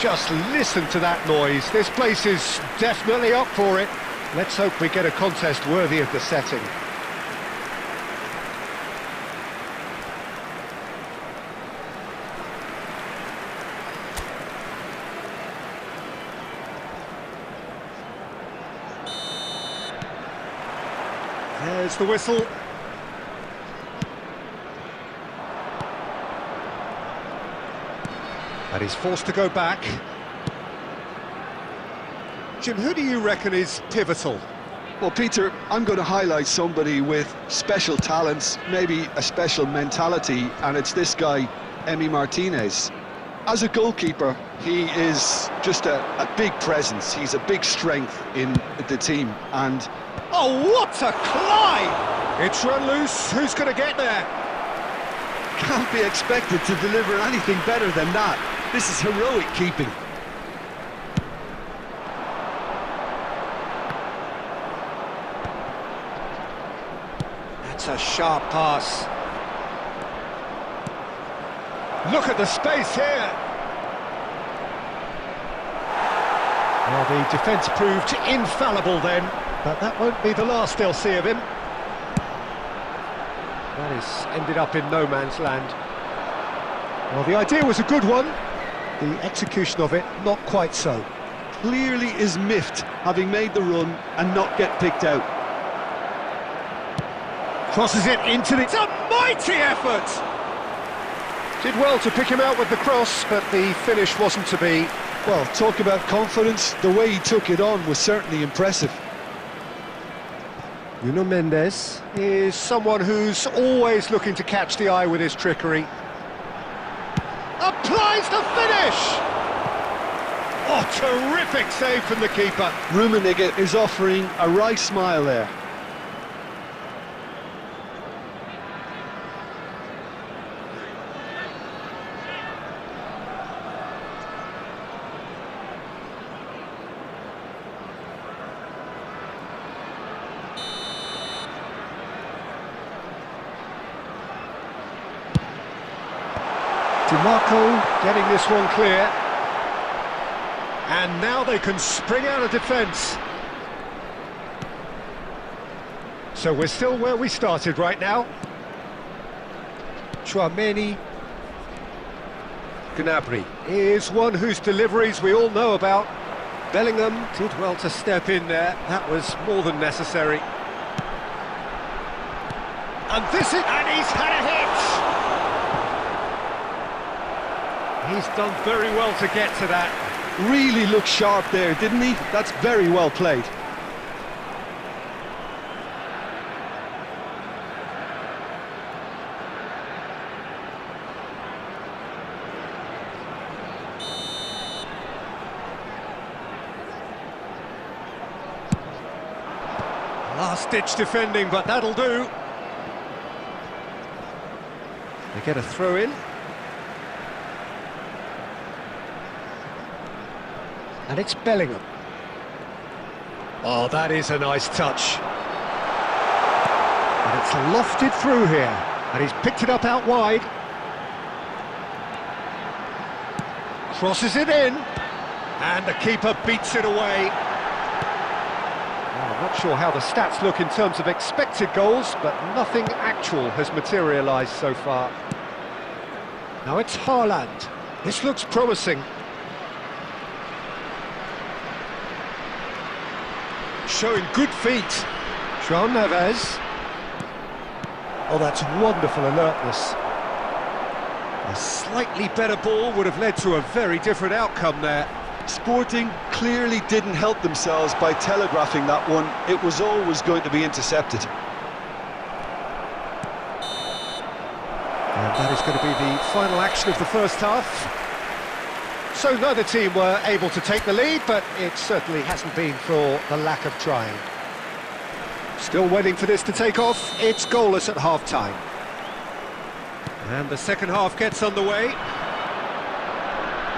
Just listen to that noise. This place is definitely up for it. Let's hope we get a contest worthy of the setting. There's the whistle. And he's forced to go back. Jim, who do you reckon is pivotal? Well, Peter, I'm going to highlight somebody with special talents, maybe a special mentality, and it's this guy, Emi Martinez. As a goalkeeper, he is just a big presence. He's a big strength in the team, and... Oh, what a climb! It's run loose. Who's going to get there? can't be expected to deliver anything better than that. This is heroic keeping. That's a sharp pass. Look at the space here. Well, the defence proved infallible then, but that won't be the last they'll see of him. That has ended up in no man's land. Well, the idea was a good one. The execution of it, not quite so. Clearly is miffed, having made the run and not get picked out. Crosses it into the... It's a mighty effort! Did well to pick him out with the cross, but the finish wasn't to be. Well, talk about confidence, the way he took it on was certainly impressive. Nuno Mendes is someone who's always looking to catch the eye with his trickery. Applies the finish! Oh, terrific save from the keeper. Rummenigge is offering a wry smile there. DiMarco getting this one clear. And now they can spring out of defence. So we're still where we started right now. Chouameni. Gnabry is one whose deliveries we all know about. Bellingham did well to step in there. That was more than necessary. And he's had a hit! He's done very well to get to that. Really looked sharp there, didn't he? That's very well played. Last-ditch defending, but that'll do. They get a throw in. And it's Bellingham. Oh, that is a nice touch. And it's lofted through here. And he's picked it up out wide. Crosses it in. And the keeper beats it away. Well, I'm not sure how the stats look in terms of expected goals, but nothing actual has materialised so far. Now it's Haaland. This looks promising. Showing good feet. João Neves. Oh, that's wonderful alertness. A slightly better ball would have led to a very different outcome there. Sporting clearly didn't help themselves by telegraphing that one. It was always going to be intercepted. And that is going to be the final action of the first half. So neither team were able to take the lead, but it certainly hasn't been for the lack of trying. Still waiting for this to take off. It's goalless at half-time. And the second half gets underway.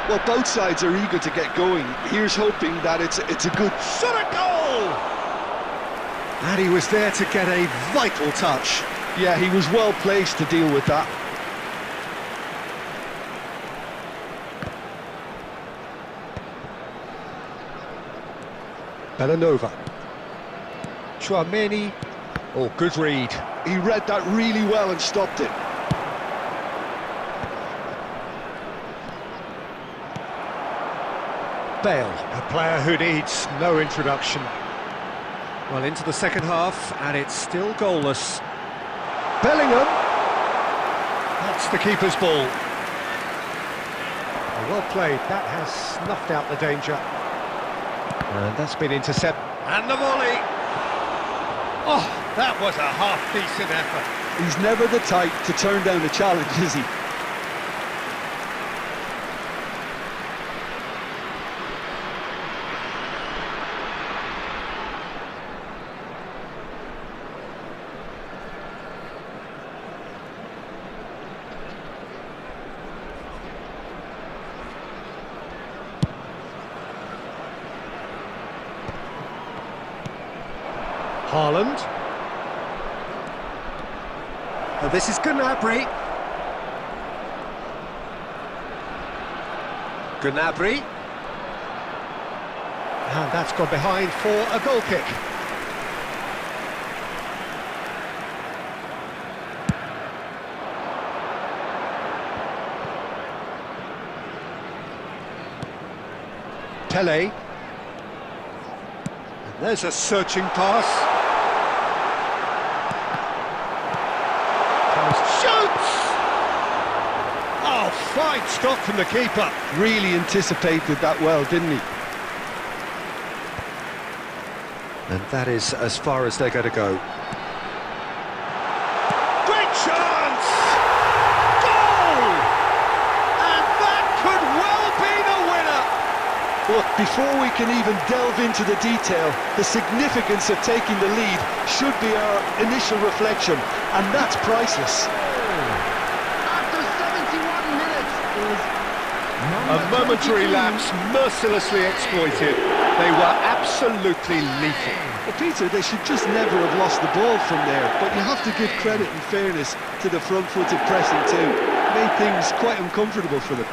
Well, both sides are eager to get going. Here's hoping that it's a good shot at goal! And he was there to get a vital touch. Yeah, he was well placed to deal with that. Bellanova. Chouameni. Oh, good read. He read that really well and stopped it. Bale, a player who needs no introduction. Well, into the second half, and it's still goalless. Bellingham. That's the keeper's ball. Well played. That has snuffed out the danger. And that's been intercepted. And the volley. Oh, that was a half-decent effort. He's never the type to turn down a challenge, is he? Haaland. Oh, this is Gnabry. Gnabry. And that's gone behind for a goal kick. Pele. And there's a searching pass. Shoots! Oh, fine stop from the keeper. Really anticipated that well, didn't he? And that is as far as they're going to go. Great chance! Goal! And that could well be the winner! Look, before we can even delve into the detail, the significance of taking the lead should be our initial reflection, and that's priceless. After 71 minutes, A momentary lapse mercilessly exploited. They were absolutely lethal. Well, Peter, they should just never have lost the ball from there, but you have to give credit and fairness to the front-footed pressing too. Made things quite uncomfortable for them.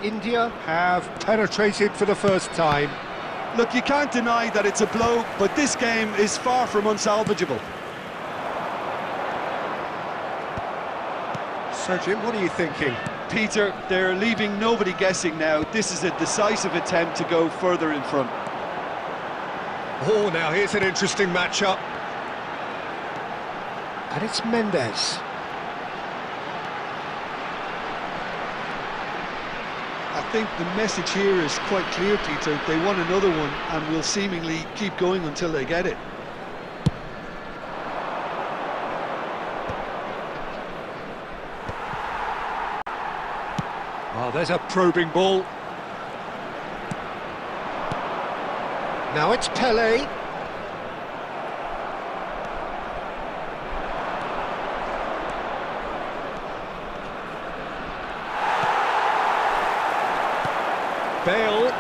India have penetrated for the first time. Look, you can't deny that it's a blow, but this game is far from unsalvageable. So, Jim, what are you thinking? Peter, they're leaving nobody guessing now. This is a decisive attempt to go further in front. Oh, now here's an interesting matchup. And it's Mendes. I think the message here is quite clear, Peter. They want another one and will seemingly keep going until they get it. Oh, there's a probing ball. Now it's Pele. Bale.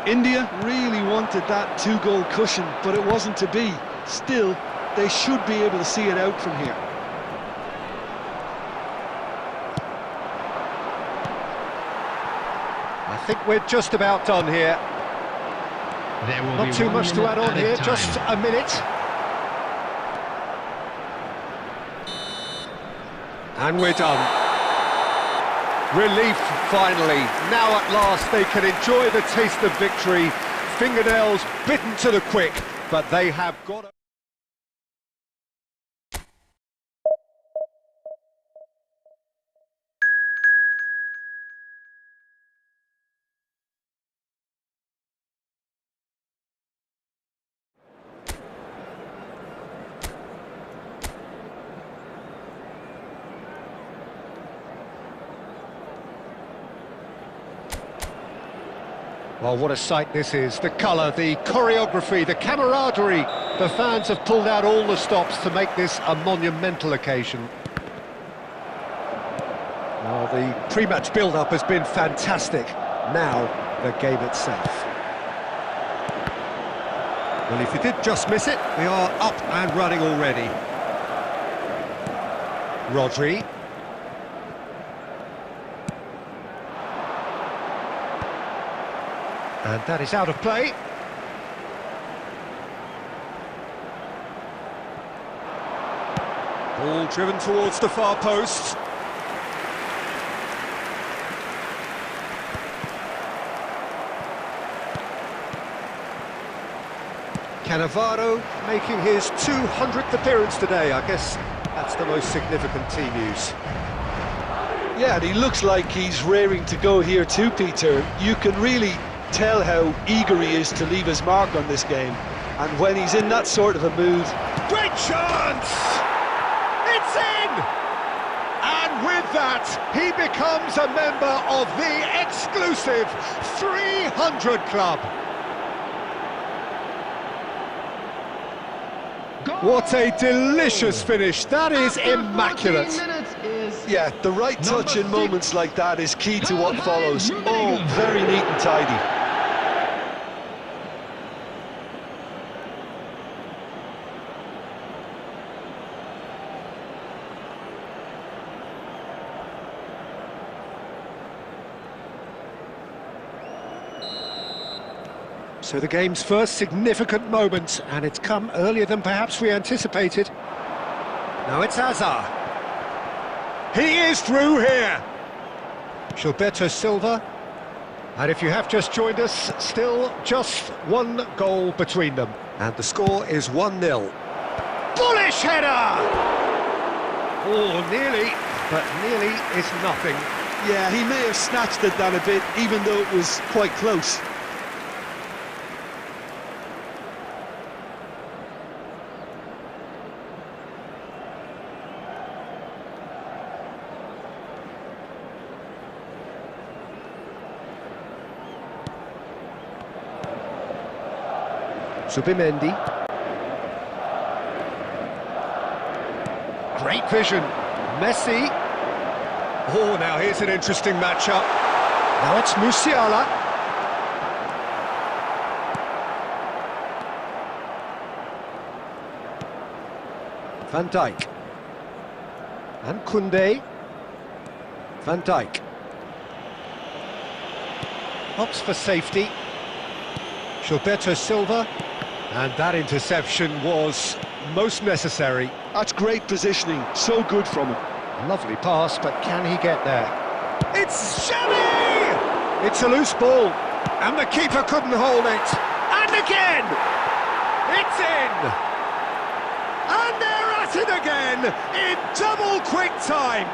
India really wanted that two-goal cushion, but it wasn't to be. Still, they should be able to see it out from here. I think we're just about done here. there will Not be too 1 much to minute add on added here, time. just a minute. And we're done. Relief, finally. Now at last they can enjoy the taste of victory. Fingernails bitten to the quick, but they have got... Well, what a sight this is. The colour, the choreography, the camaraderie. The fans have pulled out all the stops to make this a monumental occasion. Well, the pre-match build-up has been fantastic. Now, the game itself. Well, if you did just miss it, we are up and running already. Rodri. And that is out of play. Ball driven towards the far post. Cannavaro making his 200th appearance today. I guess that's the most significant team news. Yeah, and he looks like he's raring to go here too, Peter. You can really tell how eager he is to leave his mark on this game. And when he's in that sort of a mood... Great chance! It's in! And with that, he becomes a member of the exclusive 300 Club. What a delicious finish. That is immaculate. Yeah, the right touch in moments like that is key to what follows. Oh, very neat and tidy. So the game's first significant moment, and it's come earlier than perhaps we anticipated. Now it's Hazard. He is through here. Gilberto Silva. And if you have just joined us, still just one goal between them. And the score is 1-0. Bullish header! Oh, nearly, but nearly is nothing. Yeah, he may have snatched at that a bit, even though it was quite close. Zubimendi. Great vision. Messi. Oh, now here's an interesting matchup. Now it's Musiala. Van Dijk. And Koundé. Van Dijk. Opts for safety. Gilberto Silva. And that interception was most necessary. That's great positioning, so good from him. Lovely pass, but can he get there? It's Xavi! It's a loose ball, and the keeper couldn't hold it. And again! It's in! And they're at it again, in double quick time!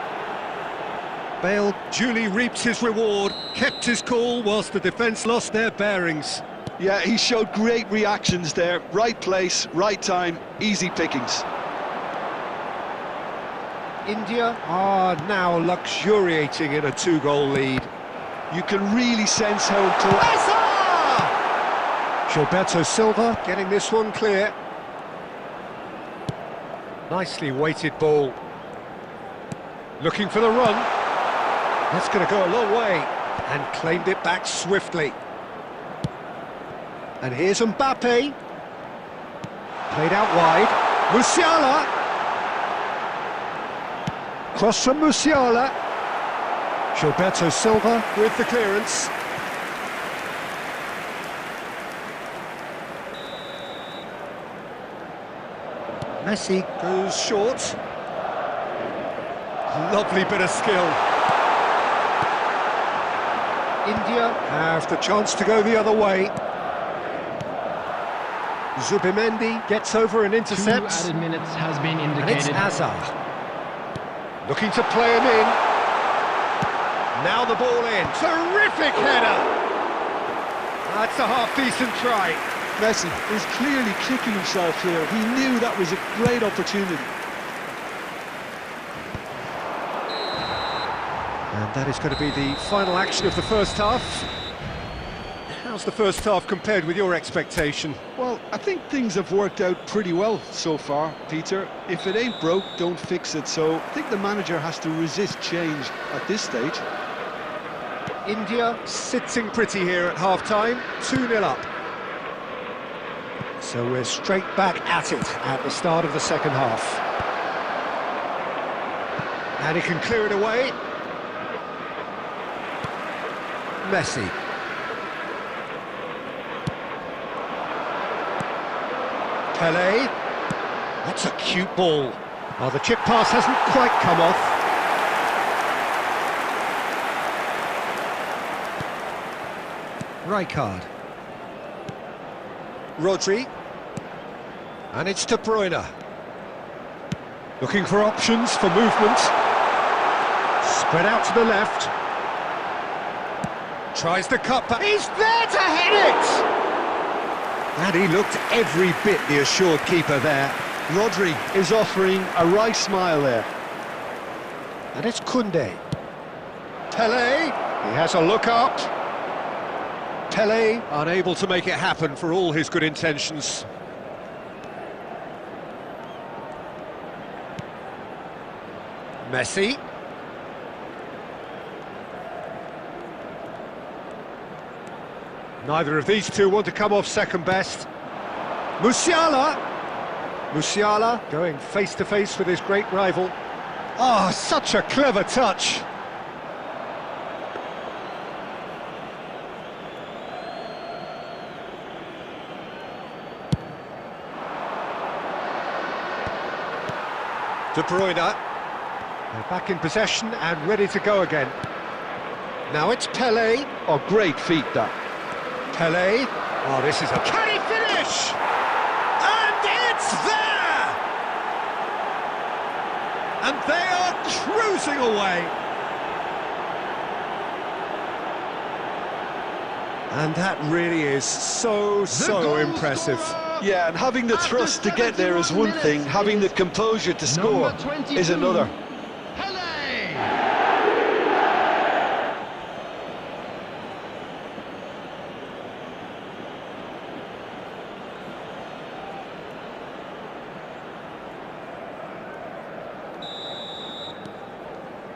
Bale duly reaped his reward, kept his cool whilst the defence lost their bearings. Yeah, he showed great reactions there. Right place, right time, easy pickings. India are now luxuriating in a 2-goal lead. You can really sense how important... Gilberto Silva getting this one clear. Nicely weighted ball. Looking for the run. That's going to go a long way. And claimed it back swiftly. And here's Mbappe. Played out wide. Musiala. Cross from Musiala. Gilberto Silva with the clearance. Messi goes short. Lovely bit of skill. India have the chance to go the other way. Zubimendi gets over and intercepts. 2 added minutes has been And it's indicated. Hazard. Looking to play him in. Now the ball in. Terrific header! That's a half-decent try. Messi is clearly kicking himself here. He knew that was a great opportunity. And that is going to be the final action of the first half. How How's the first half compared with your expectation? Well, I think things have worked out pretty well so far, Peter. If it ain't broke, don't fix it. So I think the manager has to resist change at this stage. India sitting pretty here at half-time, 2-0 up. So we're straight back at it at the start of the second half. And he can clear it away. Messi. Pele. That's a cute ball. Well, the chip pass hasn't quite come off. Rijkaard. Rodri. And it's De Bruyne. Looking for options for movement. Spread out to the left. Tries the cut back. He's there to hit it! And he looked every bit the assured keeper there. Rodri is offering a wry smile there. And it's Koundé. Pele. He has a look up. Pele unable to make it happen for all his good intentions. Messi. Neither of these two want to come off second best. Musiala. Musiala going face to face with his great rival. Oh, such a clever touch. De Bruyne. They're back in possession and ready to go again. Now it's Pele. Oh, great feat that. Pele. Oh, this is a... Can he finish? And it's there! And they are cruising away. And that really is so impressive. Yeah, and having the thrust to get there is one thing, having the composure to score is another.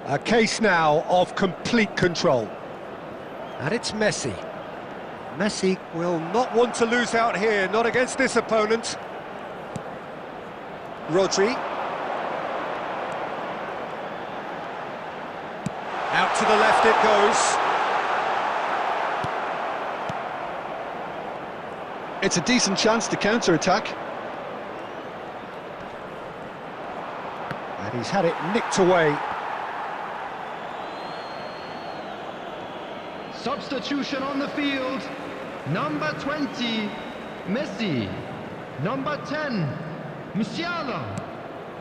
A case now of complete control. And it's Messi. Messi will not want to lose out here, not against this opponent. Rodri. Out to the left it goes. It's a decent chance to counter-attack. And he's had it nicked away. Substitution on the field. Number 20, Messi. Number 10, Musiala.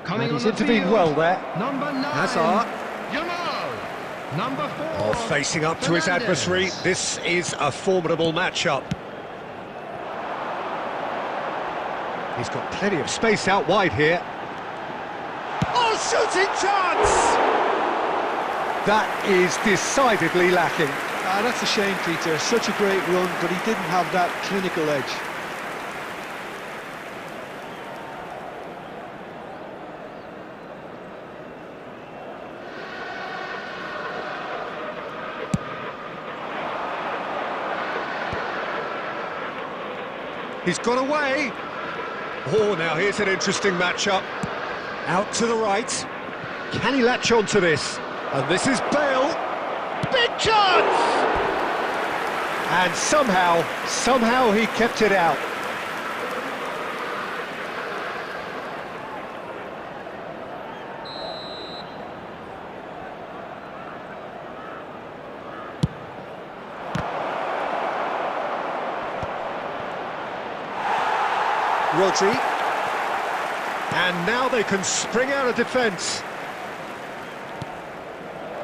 Coming And he's on the intervened field. well there. Number 9, Hazard. Yamal. Number 4, Oh, facing up to his Fernandes. adversary. This is a formidable matchup. He's got plenty of space out wide here. Oh, shooting chance! That is decidedly lacking. Ah, that's a shame, Peter. Such a great run, but he didn't have that clinical edge. He's got away. Oh, now here's an interesting matchup. Out to the right. Can he latch on to this? And this is Bale. Big chance! And somehow he kept it out. Rodri. And now they can spring out of defence.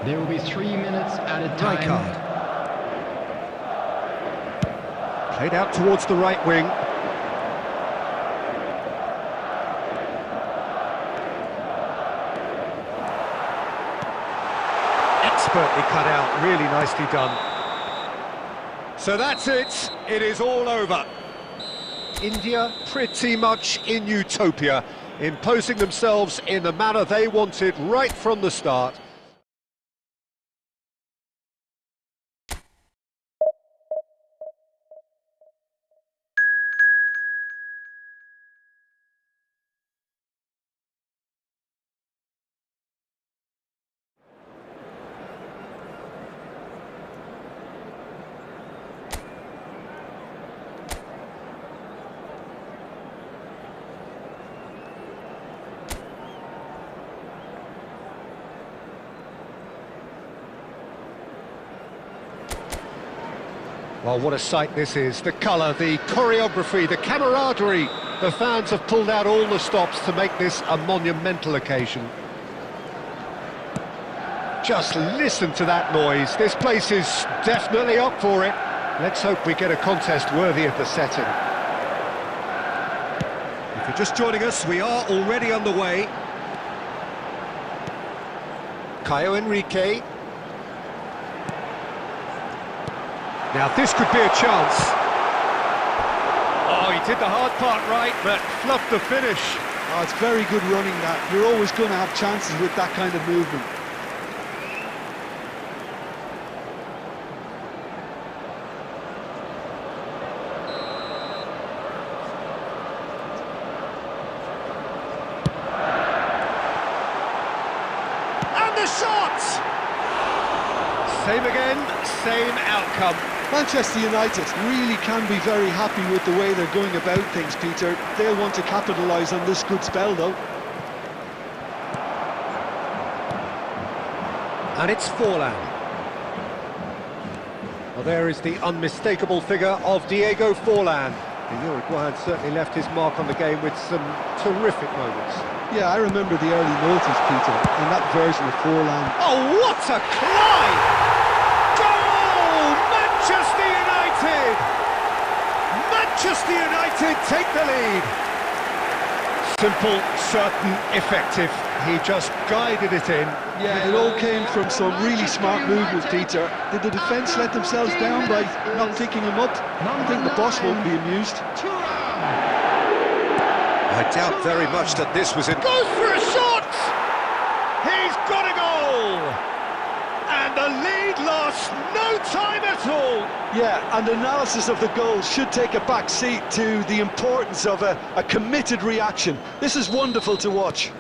There will be 3 minutes at a time. Rijkaard. Played out towards the right wing. Expertly cut out, really nicely done. So that's it. It is all over. India pretty much in utopia, imposing themselves in the manner they wanted right from the start. Well, what a sight this is. The colour, the choreography, the camaraderie. The fans have pulled out all the stops to make this a monumental occasion. Just listen to that noise. This place is definitely up for it. Let's hope we get a contest worthy of the setting. If you're just joining us, we are already underway. Caio Henrique. Now this could be a chance. Oh, he did the hard part right, but fluffed the finish. Oh, it's very good running that. You're always going to have chances with that kind of movement. And the shot! Same again, same outcome. Manchester United really can be very happy with the way they're going about things, Peter. They'll want to capitalise on this good spell, though. And it's Forlan. Well, there is the unmistakable figure of Diego Forlan. The Uruguayan certainly left his mark on the game with some terrific moments. Yeah, I remember the early noughties, Peter, and that version of Forlan. Oh, what a climb! Manchester United! Manchester United take the lead. Simple, certain, effective. He just guided it in. Yeah, it all came from some really smart movement, Peter. Did the defence let themselves down by not picking him up? I think the boss won't be amused. I doubt very much that this was it. Goes for a shot! He's got a goal! And the lead lost no time at all. Yeah, and analysis of the goal should take a back seat to the importance of a committed reaction. This is wonderful to watch.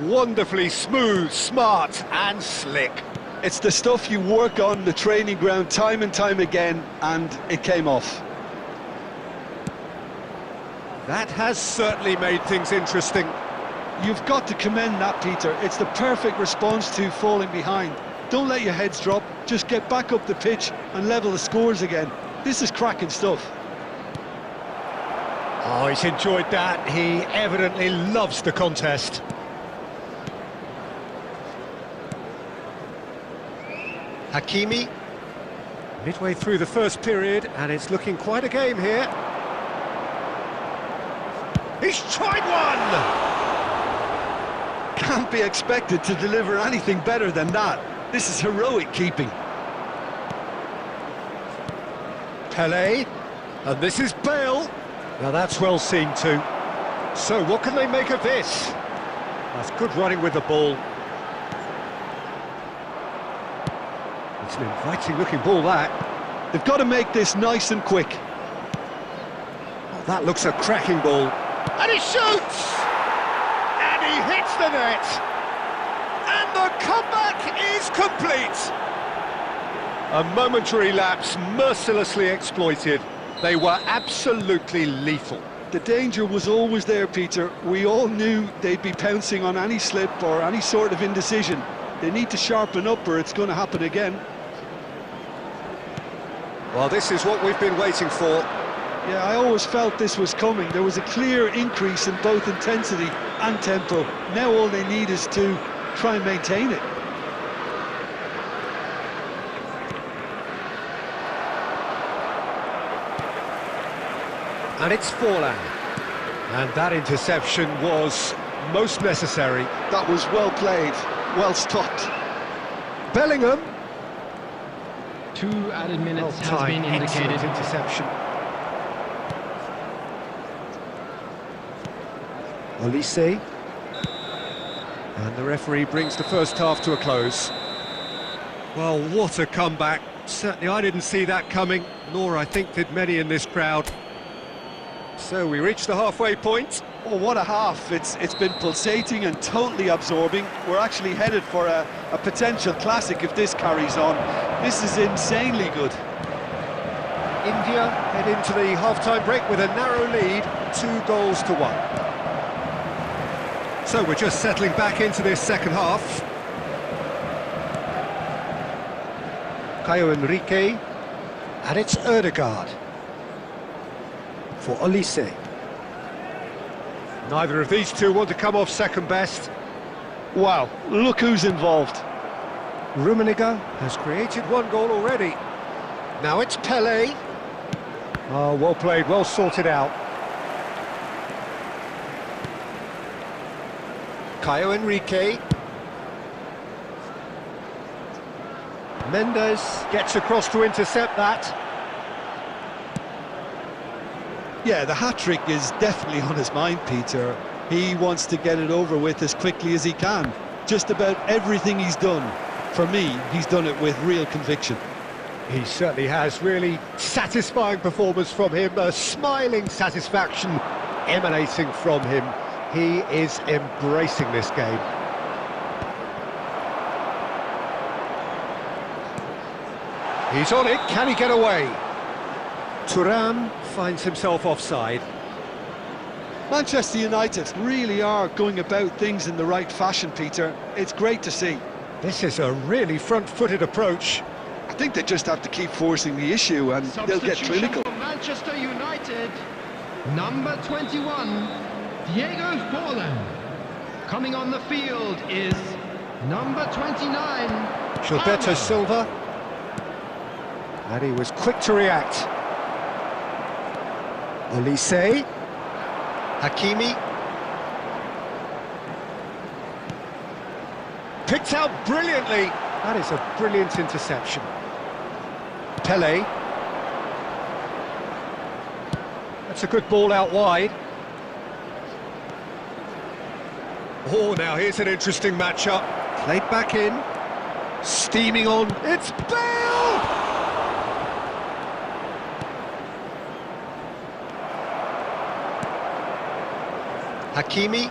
Wonderfully smooth, smart and slick. It's the stuff you work on the training ground time and time again, and it came off. That has certainly made things interesting. You've got to commend that, Peter. It's the perfect response to falling behind. Don't let your heads drop, just get back up the pitch and level the scores again. This is cracking stuff. Oh, he's enjoyed that. He evidently loves the contest. Hakimi, midway through the first period, and it's looking quite a game here. He's tried one! Can't be expected to deliver anything better than that. This is heroic keeping. Pelé, and this is Bale. Now that's well seen too. So what can they make of this? That's good running with the ball. It's an inviting looking ball, that. They've got to make this nice and quick. Oh, that looks a cracking ball. And he shoots! And he hits the net! And the comeback is complete! A momentary lapse mercilessly exploited. They were absolutely lethal. The danger was always there, Peter. We all knew they'd be pouncing on any slip or any sort of indecision. They need to sharpen up or it's going to happen again. Well, this is what we've been waiting for. Yeah, I always felt this was coming. There was a clear increase in both intensity and tempo. Now all they need is to try and maintain it. And it's Forlan. And that interception was most necessary. That was well played, well stopped. Bellingham. 2 added minutes has Well been timed, indicated. excellent interception. Olise. And the referee brings the first half to a close. Well, what a comeback. Certainly I didn't see that coming, nor I think did many in this crowd. So we reach the halfway point. Oh, what a half. It's been pulsating and totally absorbing. We're actually headed for a potential classic if this carries on. This is insanely good. India head into the half-time break with a narrow lead, 2-1. So we're just settling back into this second half. Caio Henrique, and it's Ødegaard for Olise. Neither of these two want to come off second best. Wow, look who's involved. Rummenigge has created one goal already. Now it's Pelé. Oh, well played, well sorted out. Caio Henrique. Mendes gets across to intercept that. Yeah, the hat-trick is definitely on his mind, Peter. He wants to get it over with as quickly as he can. Just about everything he's done, for me, he's done it with real conviction. He certainly has. Really satisfying performance from him. A smiling satisfaction emanating from him. He is embracing this game. He's on it. Can he get away? Thuram finds himself offside. Manchester United really are going about things in the right fashion, Peter. It's great to see. This is a really front-footed approach. I think they just have to keep forcing the issue and they'll get clinical. For Manchester United, number 21, Diego Forlan. Coming on the field is number 29, Gilberto Hallo. Silva. And he was quick to react. Olise. Hakimi. Picked out brilliantly. That is a brilliant interception. Pelé. That's a good ball out wide. Oh, now here's an interesting matchup. Played back in. Steaming on. It's Bale! Hakimi.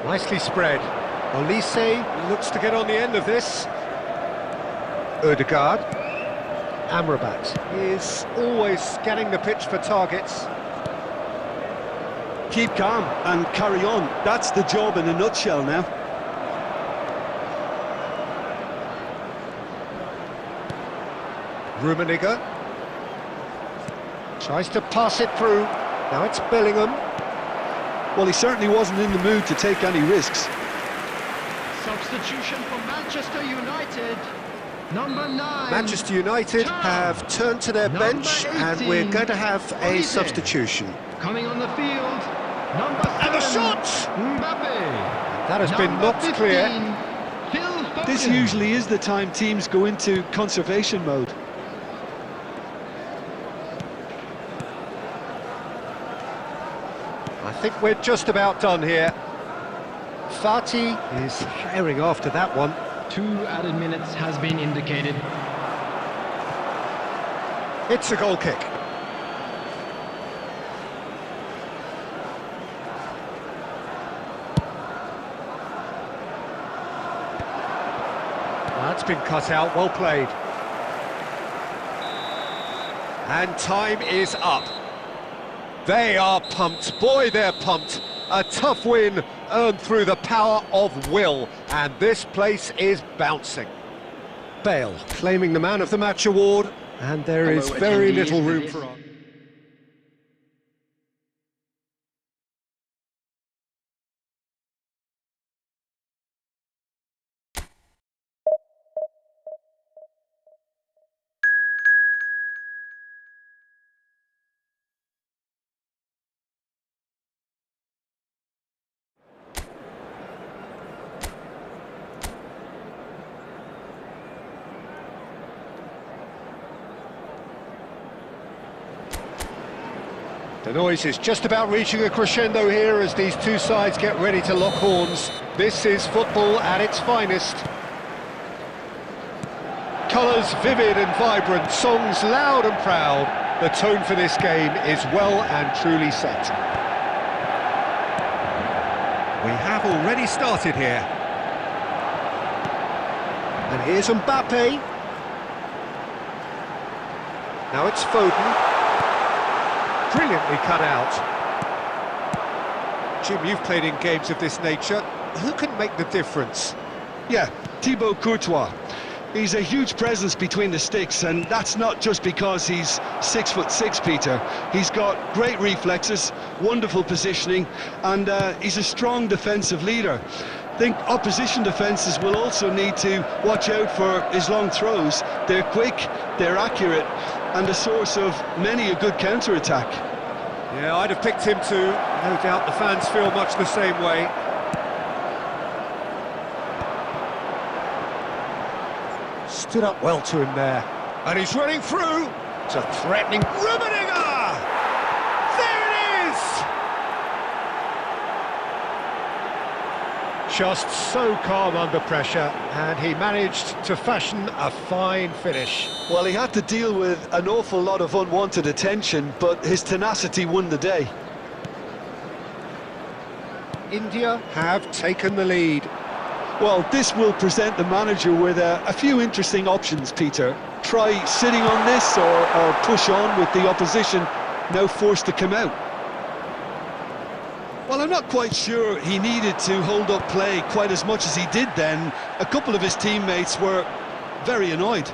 Nicely spread. Olise looks to get on the end of this. Ødegaard. Amrabat is always scanning the pitch for targets. Keep calm and carry on. That's the job in a nutshell now. Rummenigge tries to pass it through. Now it's Bellingham. Well, he certainly wasn't in the mood to take any risks. Substitution for Manchester United, number 9. Manchester United have turned to their Number bench 18, and we're going to have a Olise. substitution. Coming on the field, number 7, And the shot! Mbappe. That has been Number knocked 15, clear. Phil Foden. This usually is the time teams go into conservation mode. I think we're just about done here. Fati is herring after that one. 2 added minutes has been indicated. It's a goal kick. That's been cut out, well played. And time is up. They are pumped, boy they're pumped. A tough win earned through the power of will, and this place is bouncing. Bale claiming the Man of the Match award, and there is Hello, very attendees. little room for... The noise is just about reaching a crescendo here as these two sides get ready to lock horns. This is football at its finest. Colours vivid and vibrant, songs loud and proud. The tone for this game is well and truly set. We have already started here. And here's Mbappe. Now it's Foden. Brilliantly cut out. Jim, you've played in games of this nature. Who can make the difference? Yeah, Thibaut Courtois. He's a huge presence between the sticks, and that's not just because he's 6'6", Peter. He's got great reflexes, wonderful positioning, and he's a strong defensive leader. I think opposition defences will also need to watch out for his long throws. They're quick, they're accurate, and a source of many a good counter-attack. Yeah, I'd have picked him too. No doubt the fans feel much the same way. Stood up well to him there. And he's running through. It's a threatening Rummenigge! There it is! Just so calm under pressure, and he managed to fashion a fine finish. Well, he had to deal with an awful lot of unwanted attention, but his tenacity won the day. India have taken the lead. Well, this will present the manager with a few interesting options, Peter. Try sitting on this or push on with the opposition now forced to come out. Well, I'm not quite sure he needed to hold up play quite as much as he did then. A couple of his teammates were very annoyed.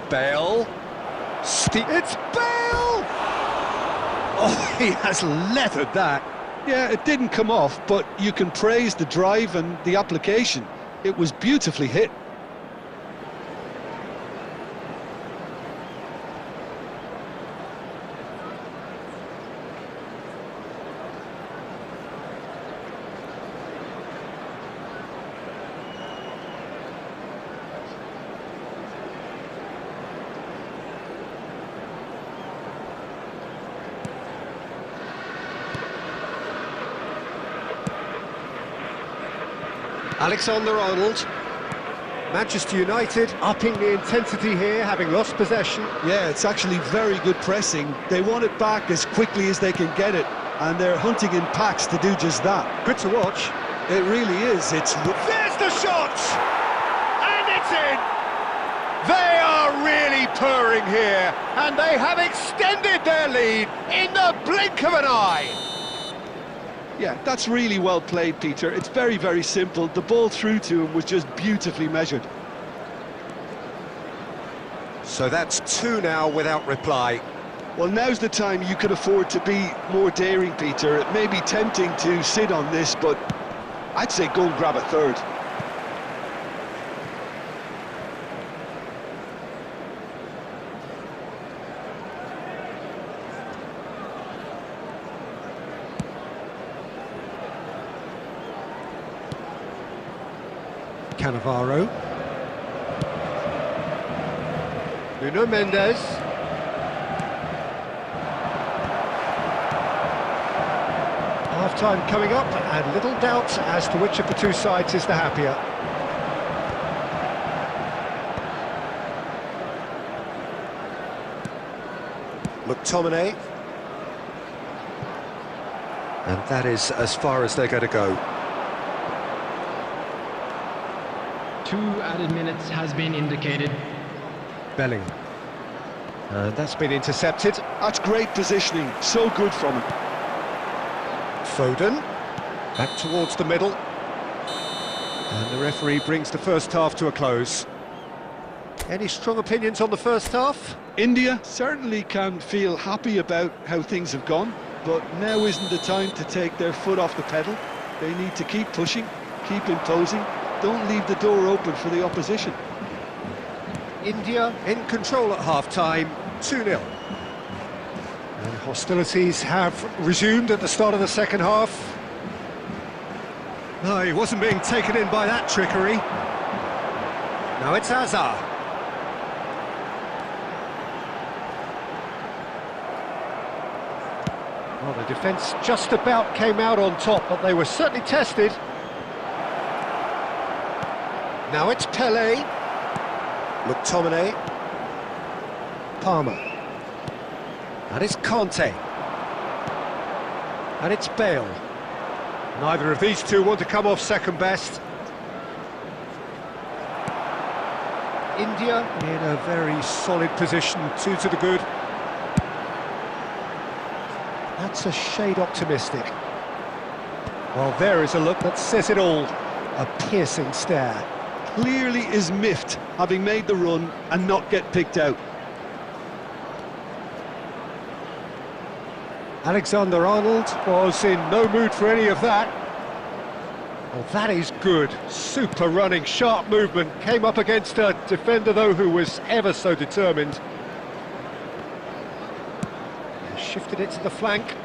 Bale. It's Bale! Oh, he has leathered that. Yeah, it didn't come off, but you can praise the drive and the application. It was beautifully hit. Alexander-Arnold. Manchester United upping the intensity here, having lost possession. Yeah, it's actually very good pressing. They want it back as quickly as they can get it, and they're hunting in packs to do just that. Good to watch. It really is. There's the shot! And it's in! They are really purring here, and they have extended their lead in the blink of an eye. Yeah, that's really well played, Peter. It's very, very simple. The ball through to him was just beautifully measured. So that's two now without reply. Well, now's the time you could afford to be more daring, Peter. It may be tempting to sit on this, but I'd say go and grab a third. Cannavaro. Nuno Mendes. Half-time coming up, and little doubt as to which of the two sides is the happier. McTominay. And that is as far as they're going to go. 2 added minutes has been indicated. Bellingham. And that's been intercepted. That's great positioning, so good from him. Foden. Back towards the middle. And the referee brings the first half to a close. Any strong opinions on the first half? India certainly can feel happy about how things have gone, but now isn't the time to take their foot off the pedal. They need to keep pushing, keep imposing. Don't leave the door open for the opposition. India in control at half-time, 2-0. And hostilities have resumed at the start of the second half. No, he wasn't being taken in by that trickery. Now it's Hazard. Well, the defence just about came out on top, but they were certainly tested. Now it's Pelé. McTominay. Palmer. And it's Conte. And it's Bale. Neither of these two want to come off second best. India in a very solid position, 2 to the good. That's a shade optimistic. Well, there is a look that says it all. A piercing stare. Clearly is miffed, having made the run and not get picked out. Alexander-Arnold was in no mood for any of that. Well, that is good. Super running, sharp movement. Came up against a defender, though, who was ever so determined. Shifted it to the flank.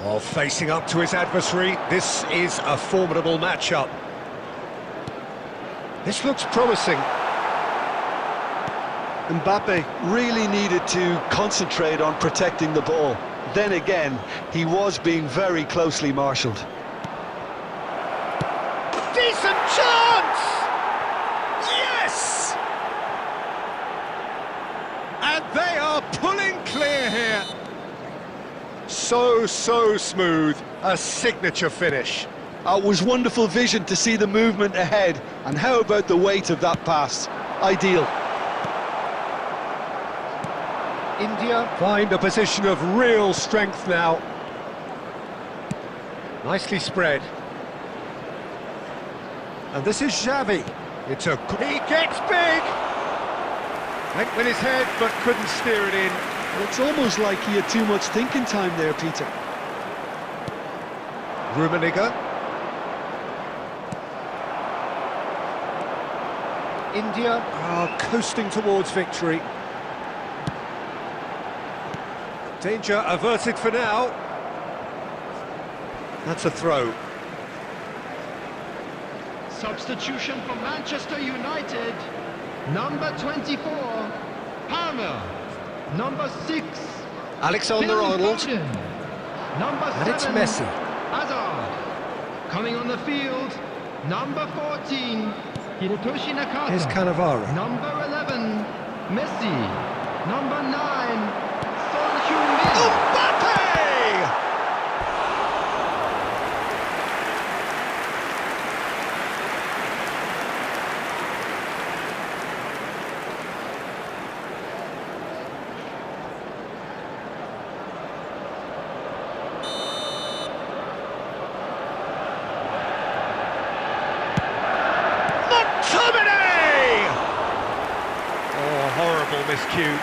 Oh, facing up to his adversary. This is a formidable matchup. This looks promising. Mbappe really needed to concentrate on protecting the ball. Then again, he was being very closely marshalled. Decent chance! Yes! And they are pulling clear here. So smooth. A signature finish. It was wonderful vision to see the movement ahead. And how about the weight of that pass? Ideal. India find a position of real strength now. Nicely spread. And this is Xavi. He gets big! Went with his head, but couldn't steer it in. It's almost like he had too much thinking time there, Peter. Rummenigge. India are coasting towards victory. Danger averted for now. That's a throw. Substitution for Manchester United. Number 24, Palmer. Number 6, Alexander-Arnold. Number And 7, it's Messi. Hazard. Coming on the field, number 14, Hirotoshi Nakata. Here's Cannavaro. Number 11, Messi. Number 9, Son Heung-min. Mbappe! Oh, horrible miscue.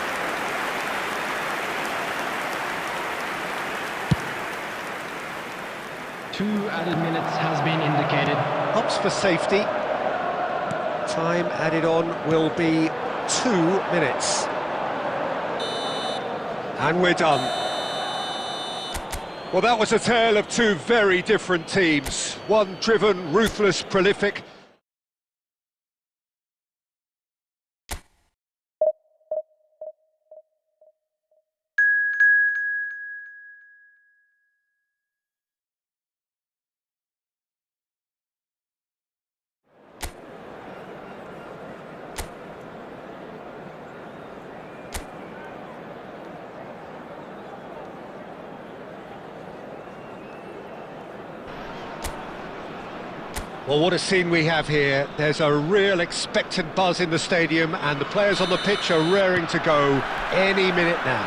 Two added minutes has been indicated. Hops for safety. Time added on will be 2 minutes. And we're done. Well, that was a tale of two very different teams. One driven, ruthless, prolific. Well, what a scene we have here. There's a real expectant buzz in the stadium, and the players on the pitch are raring to go any minute now.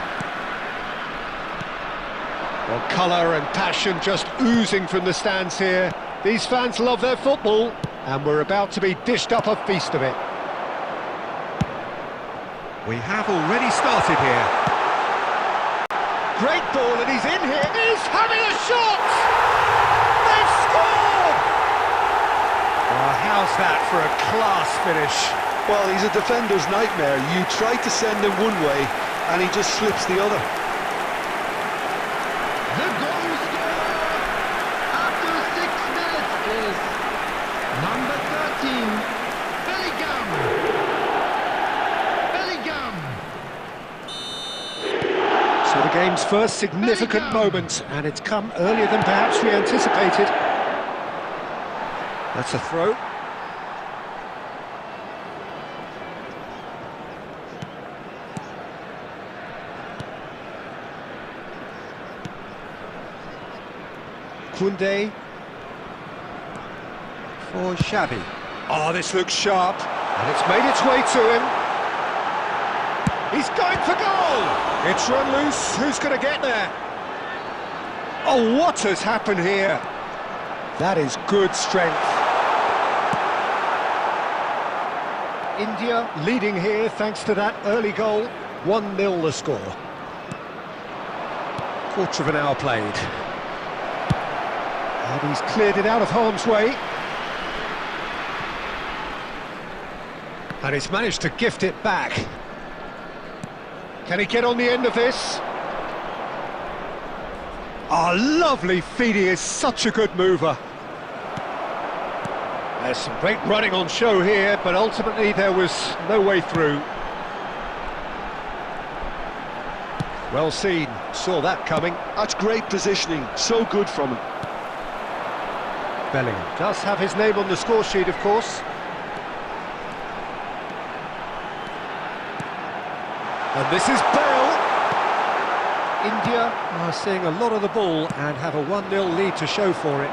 Well, colour and passion just oozing from the stands here. These fans love their football, and we're about to be dished up a feast of it. We have already started here. Great ball, and he's in here. He's having a shot! They've scored! Oh, how's that for a class finish? Well, he's a defender's nightmare. You try to send him one way, and he just slips the other. The goal scorer after 6 minutes is number 13, Bellingham. So So the game's first significant moment, and it's come earlier than perhaps we anticipated. That's a throw. Koundé for Xavi. Oh, this looks sharp, and it's made its way to him. He's going for goal! It's run loose, who's going to get there? Oh, what has happened here? That is good strength. India leading here thanks to that early goal. 1-0 the score. Quarter of an hour played. And he's cleared it out of harm's way. And he's managed to gift it back. Can he get on the end of this? Oh, lovely feed, he is such a good mover. There's some great running on show here, but ultimately there was no way through. Well seen, saw that coming. That's great positioning, so good from him. Bellingham does have his name on the score sheet, of course. And this is Bale. India are seeing a lot of the ball and have a 1-0 lead to show for it.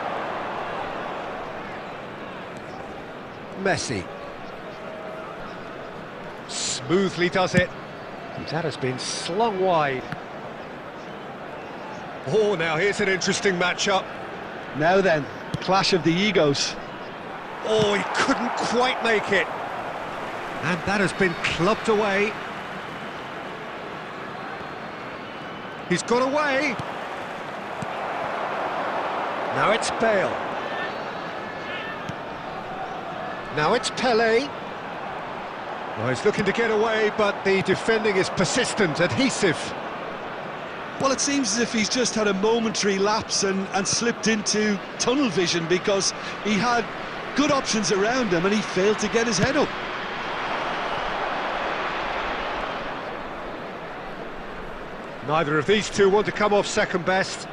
Messi. Smoothly does it. And that has been slung wide. Oh, now here's an interesting matchup. Now then, clash of the egos. Oh, he couldn't quite make it. And that has been clubbed away. He's got away. Now it's Bale. Now it's Pelé. Well, he's looking to get away, but the defending is persistent, adhesive. Well, it seems as if he's just had a momentary lapse and slipped into tunnel vision, because he had good options around him and he failed to get his head up. Neither of these two want to come off second best.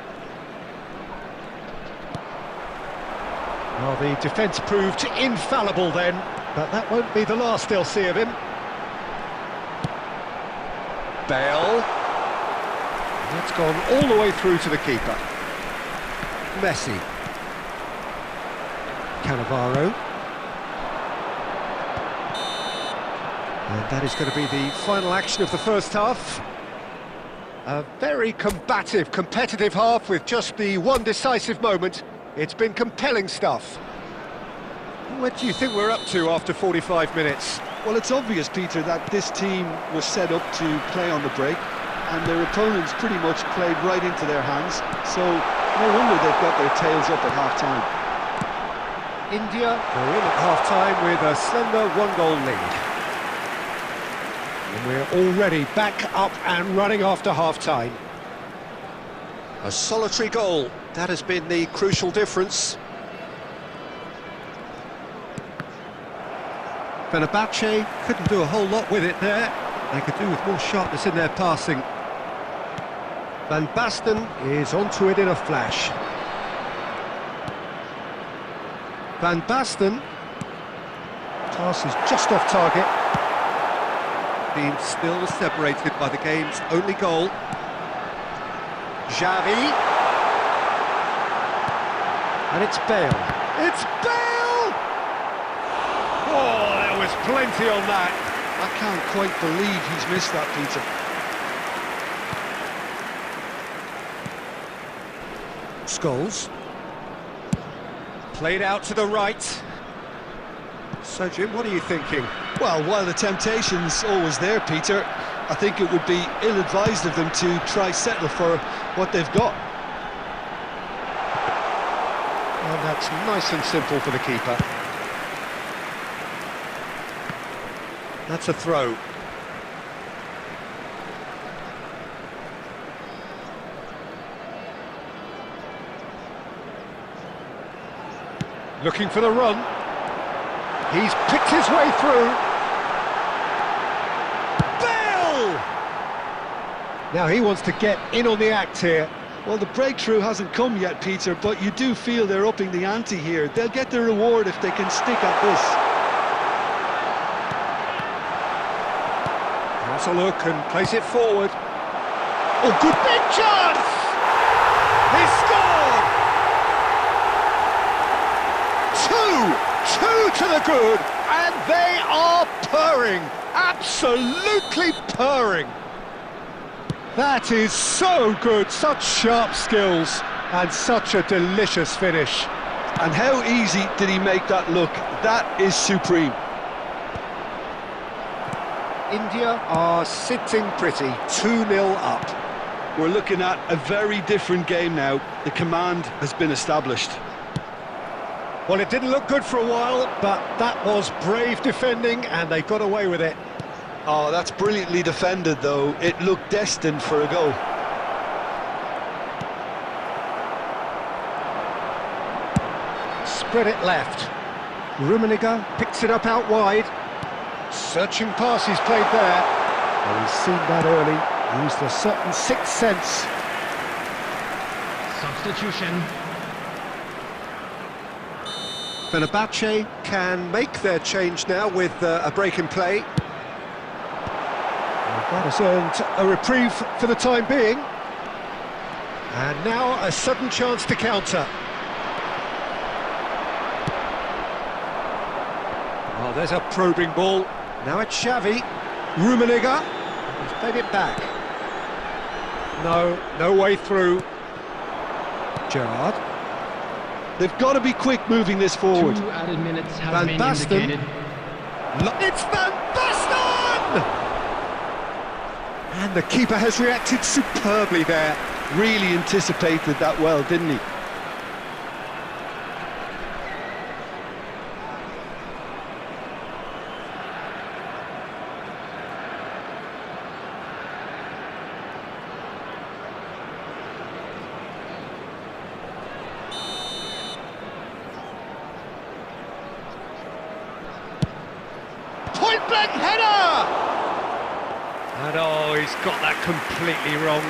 Well, the defence proved infallible then, but that won't be the last they'll see of him. Bale. That's gone all the way through to the keeper. Messi. Cannavaro. And that is going to be the final action of the first half. A very combative, competitive half with just the one decisive moment. It's been compelling stuff. What do you think we're up to after 45 minutes? Well, it's obvious, Peter, that this team was set up to play on the break, and their opponents pretty much played right into their hands, so no wonder they've got their tails up at half-time. India are in at half-time with a slender one-goal lead. And we're already back up and running after half-time. A solitary goal, that has been the crucial difference. Fenerbahce couldn't do a whole lot with it there. They could do with more sharpness in their passing. Van Basten is onto it in a flash. Van Basten. Pass is just off target. Being still separated by the game's only goal. Xavi. And it's Bale. It's Bale! Oh, there was plenty on that. I can't quite believe he's missed that, Peter. Scholes. Played out to the right. So, Jim, what are you thinking? Well, while the temptation's always there, Peter, I think it would be ill-advised of them to try settle for what they've got. And that's nice and simple for the keeper. That's a throw. Looking for the run. He's picked his way through. Bale! Now he wants to get in on the act here. Well, the breakthrough hasn't come yet, Peter, but you do feel they're upping the ante here. They'll get their reward if they can stick at this. Has a look and plays it forward. Oh, good big chance! He scored! Two to the good, and they are purring, absolutely purring. That is so good, such sharp skills, and such a delicious finish. And how easy did he make that look? That is supreme. India are sitting pretty, 2-0 up. We're looking at a very different game now. The command has been established. Well, it didn't look good for a while, but that was brave defending, and they got away with it. Oh, that's brilliantly defended, though. It looked destined for a goal. Spread it left. Rummenigge picks it up out wide. Searching pass he's played there. Well, he's seen that early. Used a certain sixth sense. Substitution. Fenerbahce can make their change now with a break in play. And that has earned a reprieve for the time being. And now a sudden chance to counter. Oh, there's a probing ball. Now it's Xavi. Rummenigge. He's played it back. No way through. Gerrard. They've got to be quick moving this forward. 2 added minutes have Van been Basten. indicated. It's Van Basten! And the keeper has reacted superbly there. Really anticipated that well, didn't he? Point-blank header! And oh, he's got that completely wrong.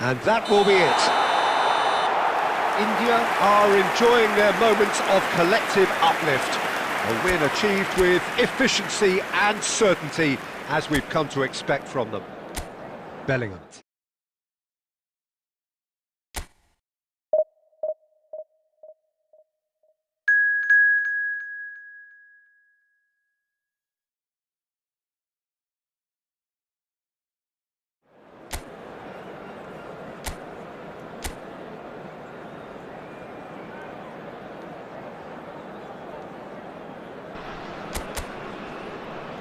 And that will be it. India are enjoying their moments of collective uplift. A win achieved with efficiency and certainty, as we've come to expect from them. Bellingham.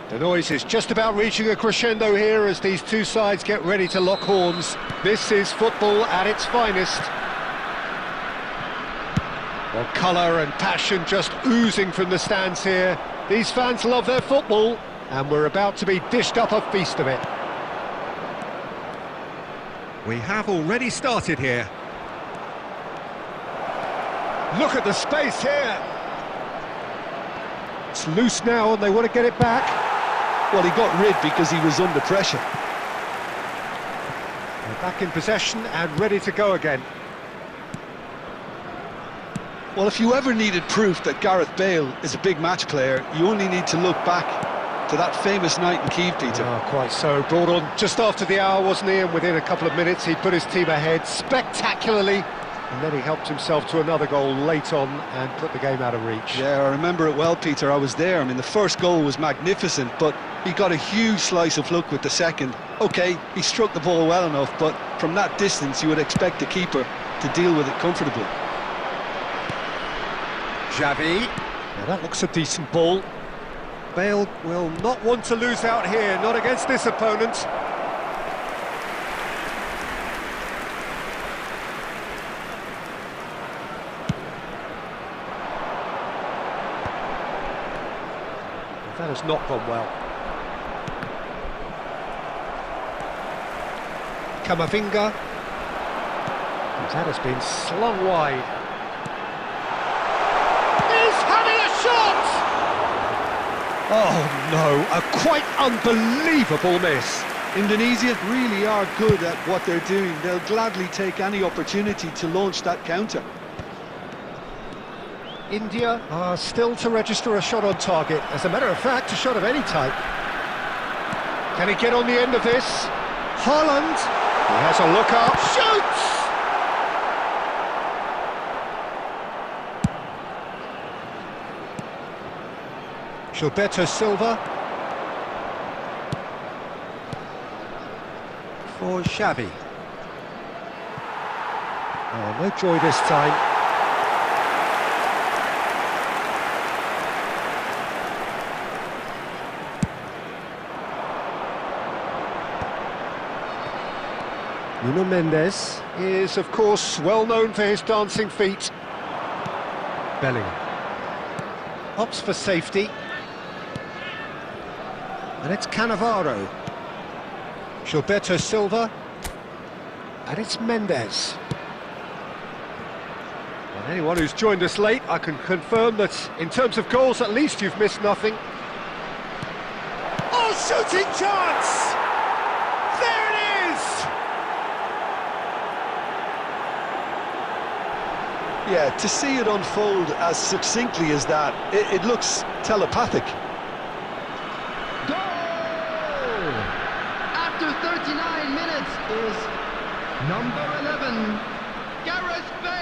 The noise is just about reaching a crescendo here as these two sides get ready to lock horns. This is football at its finest. Well, colour and passion just oozing from the stands here. These fans love their football, and we're about to be dished up a feast of it. We have already started here. Look at the space here. It's loose now and they want to get it back. Well, he got rid because he was under pressure. They're back in possession and ready to go again. Well, if you ever needed proof that Gareth Bale is a big match player, you only need to look back to that famous night in Kiev, Peter. Oh, quite so. Brought on just after the hour, wasn't he? And within a couple of minutes, he put his team ahead spectacularly. And then he helped himself to another goal late on and put the game out of reach. Yeah, I remember it well, Peter. I was there. I mean, the first goal was magnificent, but he got a huge slice of luck with the second. OK, he struck the ball well enough, but from that distance, you would expect the keeper to deal with it comfortably. Xavi. Now that looks a decent ball. Bale will not want to lose out here, not against this opponent. That has not gone well. Camavinga. That has been slung wide. He's having a shot! Oh no, a quite unbelievable miss. Indonesia really are good at what they're doing. They'll gladly take any opportunity to launch that counter. India are still to register a shot on target. As a matter of fact, a shot of any type. Can he get on the end of this? Haaland. He has a look up. Shoots! Gilberto Silva. For Xavi. Oh, no joy this time. Nuno Mendes is, of course, well known for his dancing feet. Bellingham. Opts for safety. And it's Cannavaro. Gilberto Silva. And it's Mendes. And anyone who's joined us late, I can confirm that in terms of goals, at least you've missed nothing. Oh, shooting chance! There it is! Yeah, to see it unfold as succinctly as that, it looks telepathic. Goal! After 39 minutes is number 11, Gareth Bale!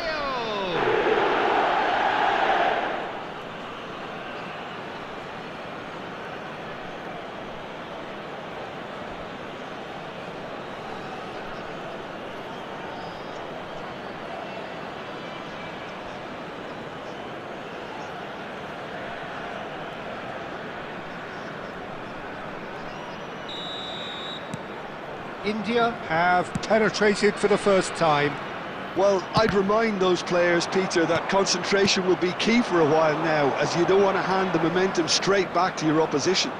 India have penetrated for the first time. Well, I'd remind those players, Peter, that concentration will be key for a while now, as you don't want to hand the momentum straight back to your opposition.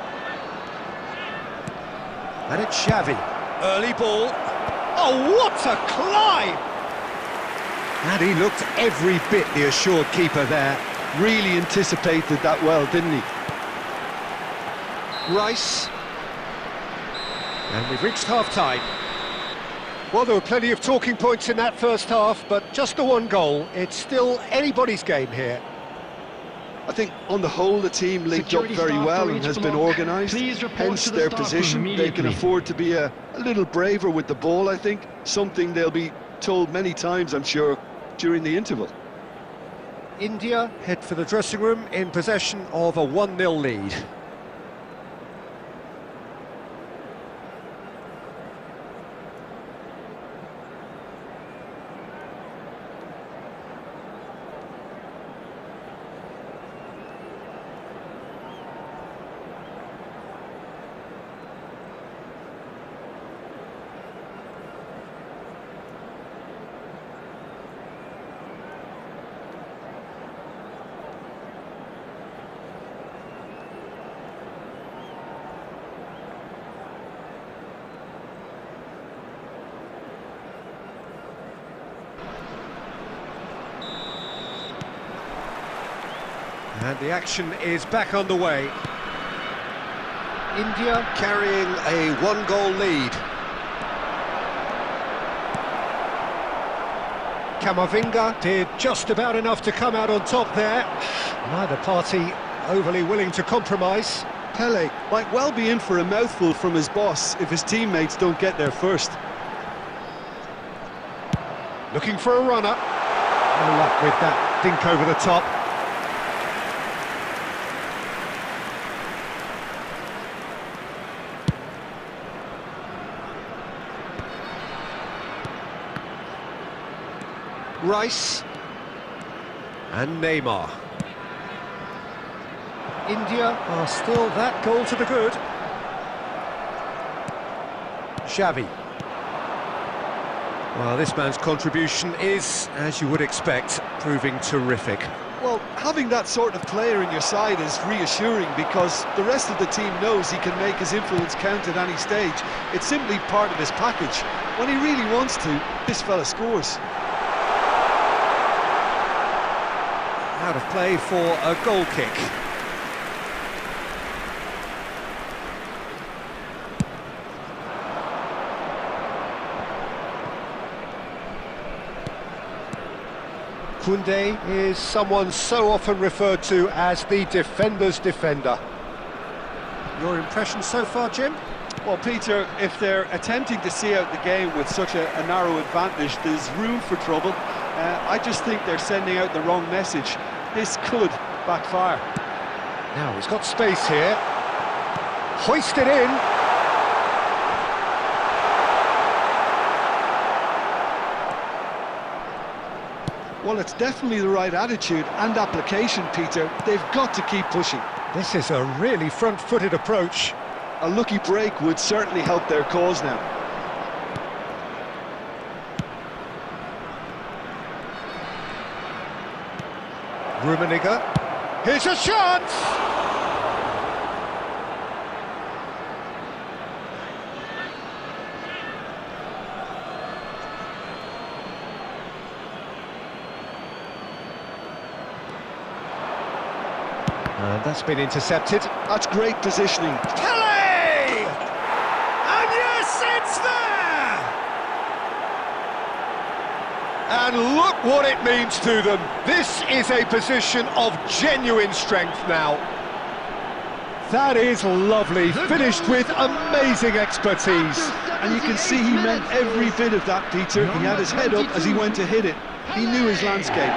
And it's Xavi. Early ball. Oh, what a climb! And he looked every bit the assured keeper there. Really anticipated that well, didn't he? Rice. And we've reached half-time. Well, there were plenty of talking points in that first half, but just the one goal. It's still anybody's game here. I think, on the whole, the team linked up very well and has been organised. Hence their position. They can afford to be a little braver with the ball, I think. Something they'll be told many times, I'm sure, during the interval. India head for the dressing room in possession of a 1-0 lead. And the action is back underway. India carrying a 1-goal lead. Camavinga did just about enough to come out on top there. Neither party overly willing to compromise. Pele might well be in for a mouthful from his boss if his teammates don't get there first. Looking for a runner. No luck with that dink over the top. Rice and Neymar. India are still that goal to the good. Xavi. Well, this man's contribution is, as you would expect, proving terrific. Well, having that sort of player in your side is reassuring because the rest of the team knows he can make his influence count at any stage. It's simply part of his package. When he really wants to, this fella scores. Out of play for a goal kick. Koundé is someone so often referred to as the defender's defender. Your impression so far, Jim? Well, Peter, if they're attempting to see out the game with such a narrow advantage, there's room for trouble. I just think they're sending out the wrong message. This could backfire. Now he's got space here. Hoisted in. Well, it's definitely the right attitude and application, Peter. They've got to keep pushing. This is a really front-footed approach. A lucky break would certainly help their cause now. Rummenigge. Here's a chance! And that's been intercepted. That's great positioning. Kelly! And yes, it's there! And look what it means to them. This is a position of genuine strength now. That is lovely, finished with amazing expertise. And you can see he meant every bit of that, Peter. He had his head up as he went to hit it. He knew his landscape.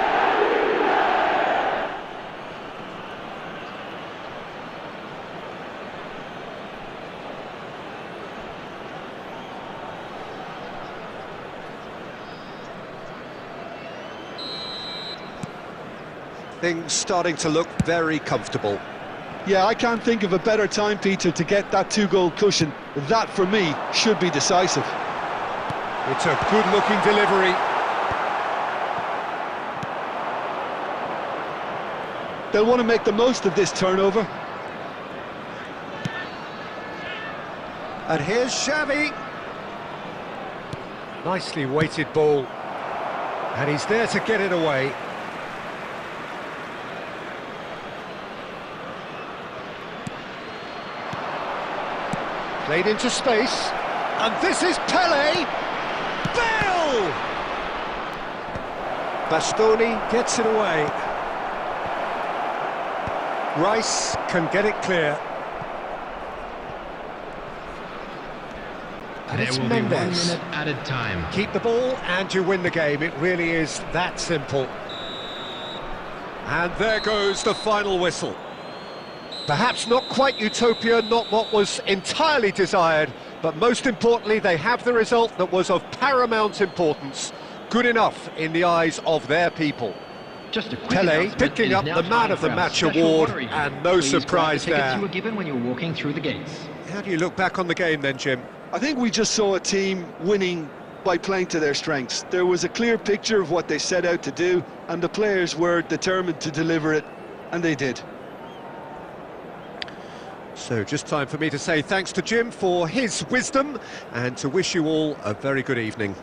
Things starting to look very comfortable. Yeah, I can't think of a better time, Peter, to get that two-goal cushion. That, for me, should be decisive. It's a good-looking delivery. They'll want to make the most of this turnover. And here's Xavi. Nicely weighted ball. And he's there to get it away. Played into space, and this is Pele! Bale! Bastoni gets it away. Rice can get it clear. And There it's will be 1 Mendes. minute added time. Keep the ball and you win the game. It really is that simple. And there goes the final whistle. Perhaps not quite utopia, not what was entirely desired, but most importantly, they have the result that was of paramount importance. Good enough in the eyes of their people. Just a quick Pele announcement, picking it is up now the time Man of for the our Match special award, lottery. and no Please grab surprise the tickets there. you were given when you were walking through the gates. How do you look back on the game then, Jim? I think we just saw a team winning by playing to their strengths. There was a clear picture of what they set out to do, and the players were determined to deliver it, and they did. So just time for me to say thanks to Jim for his wisdom and to wish you all a very good evening.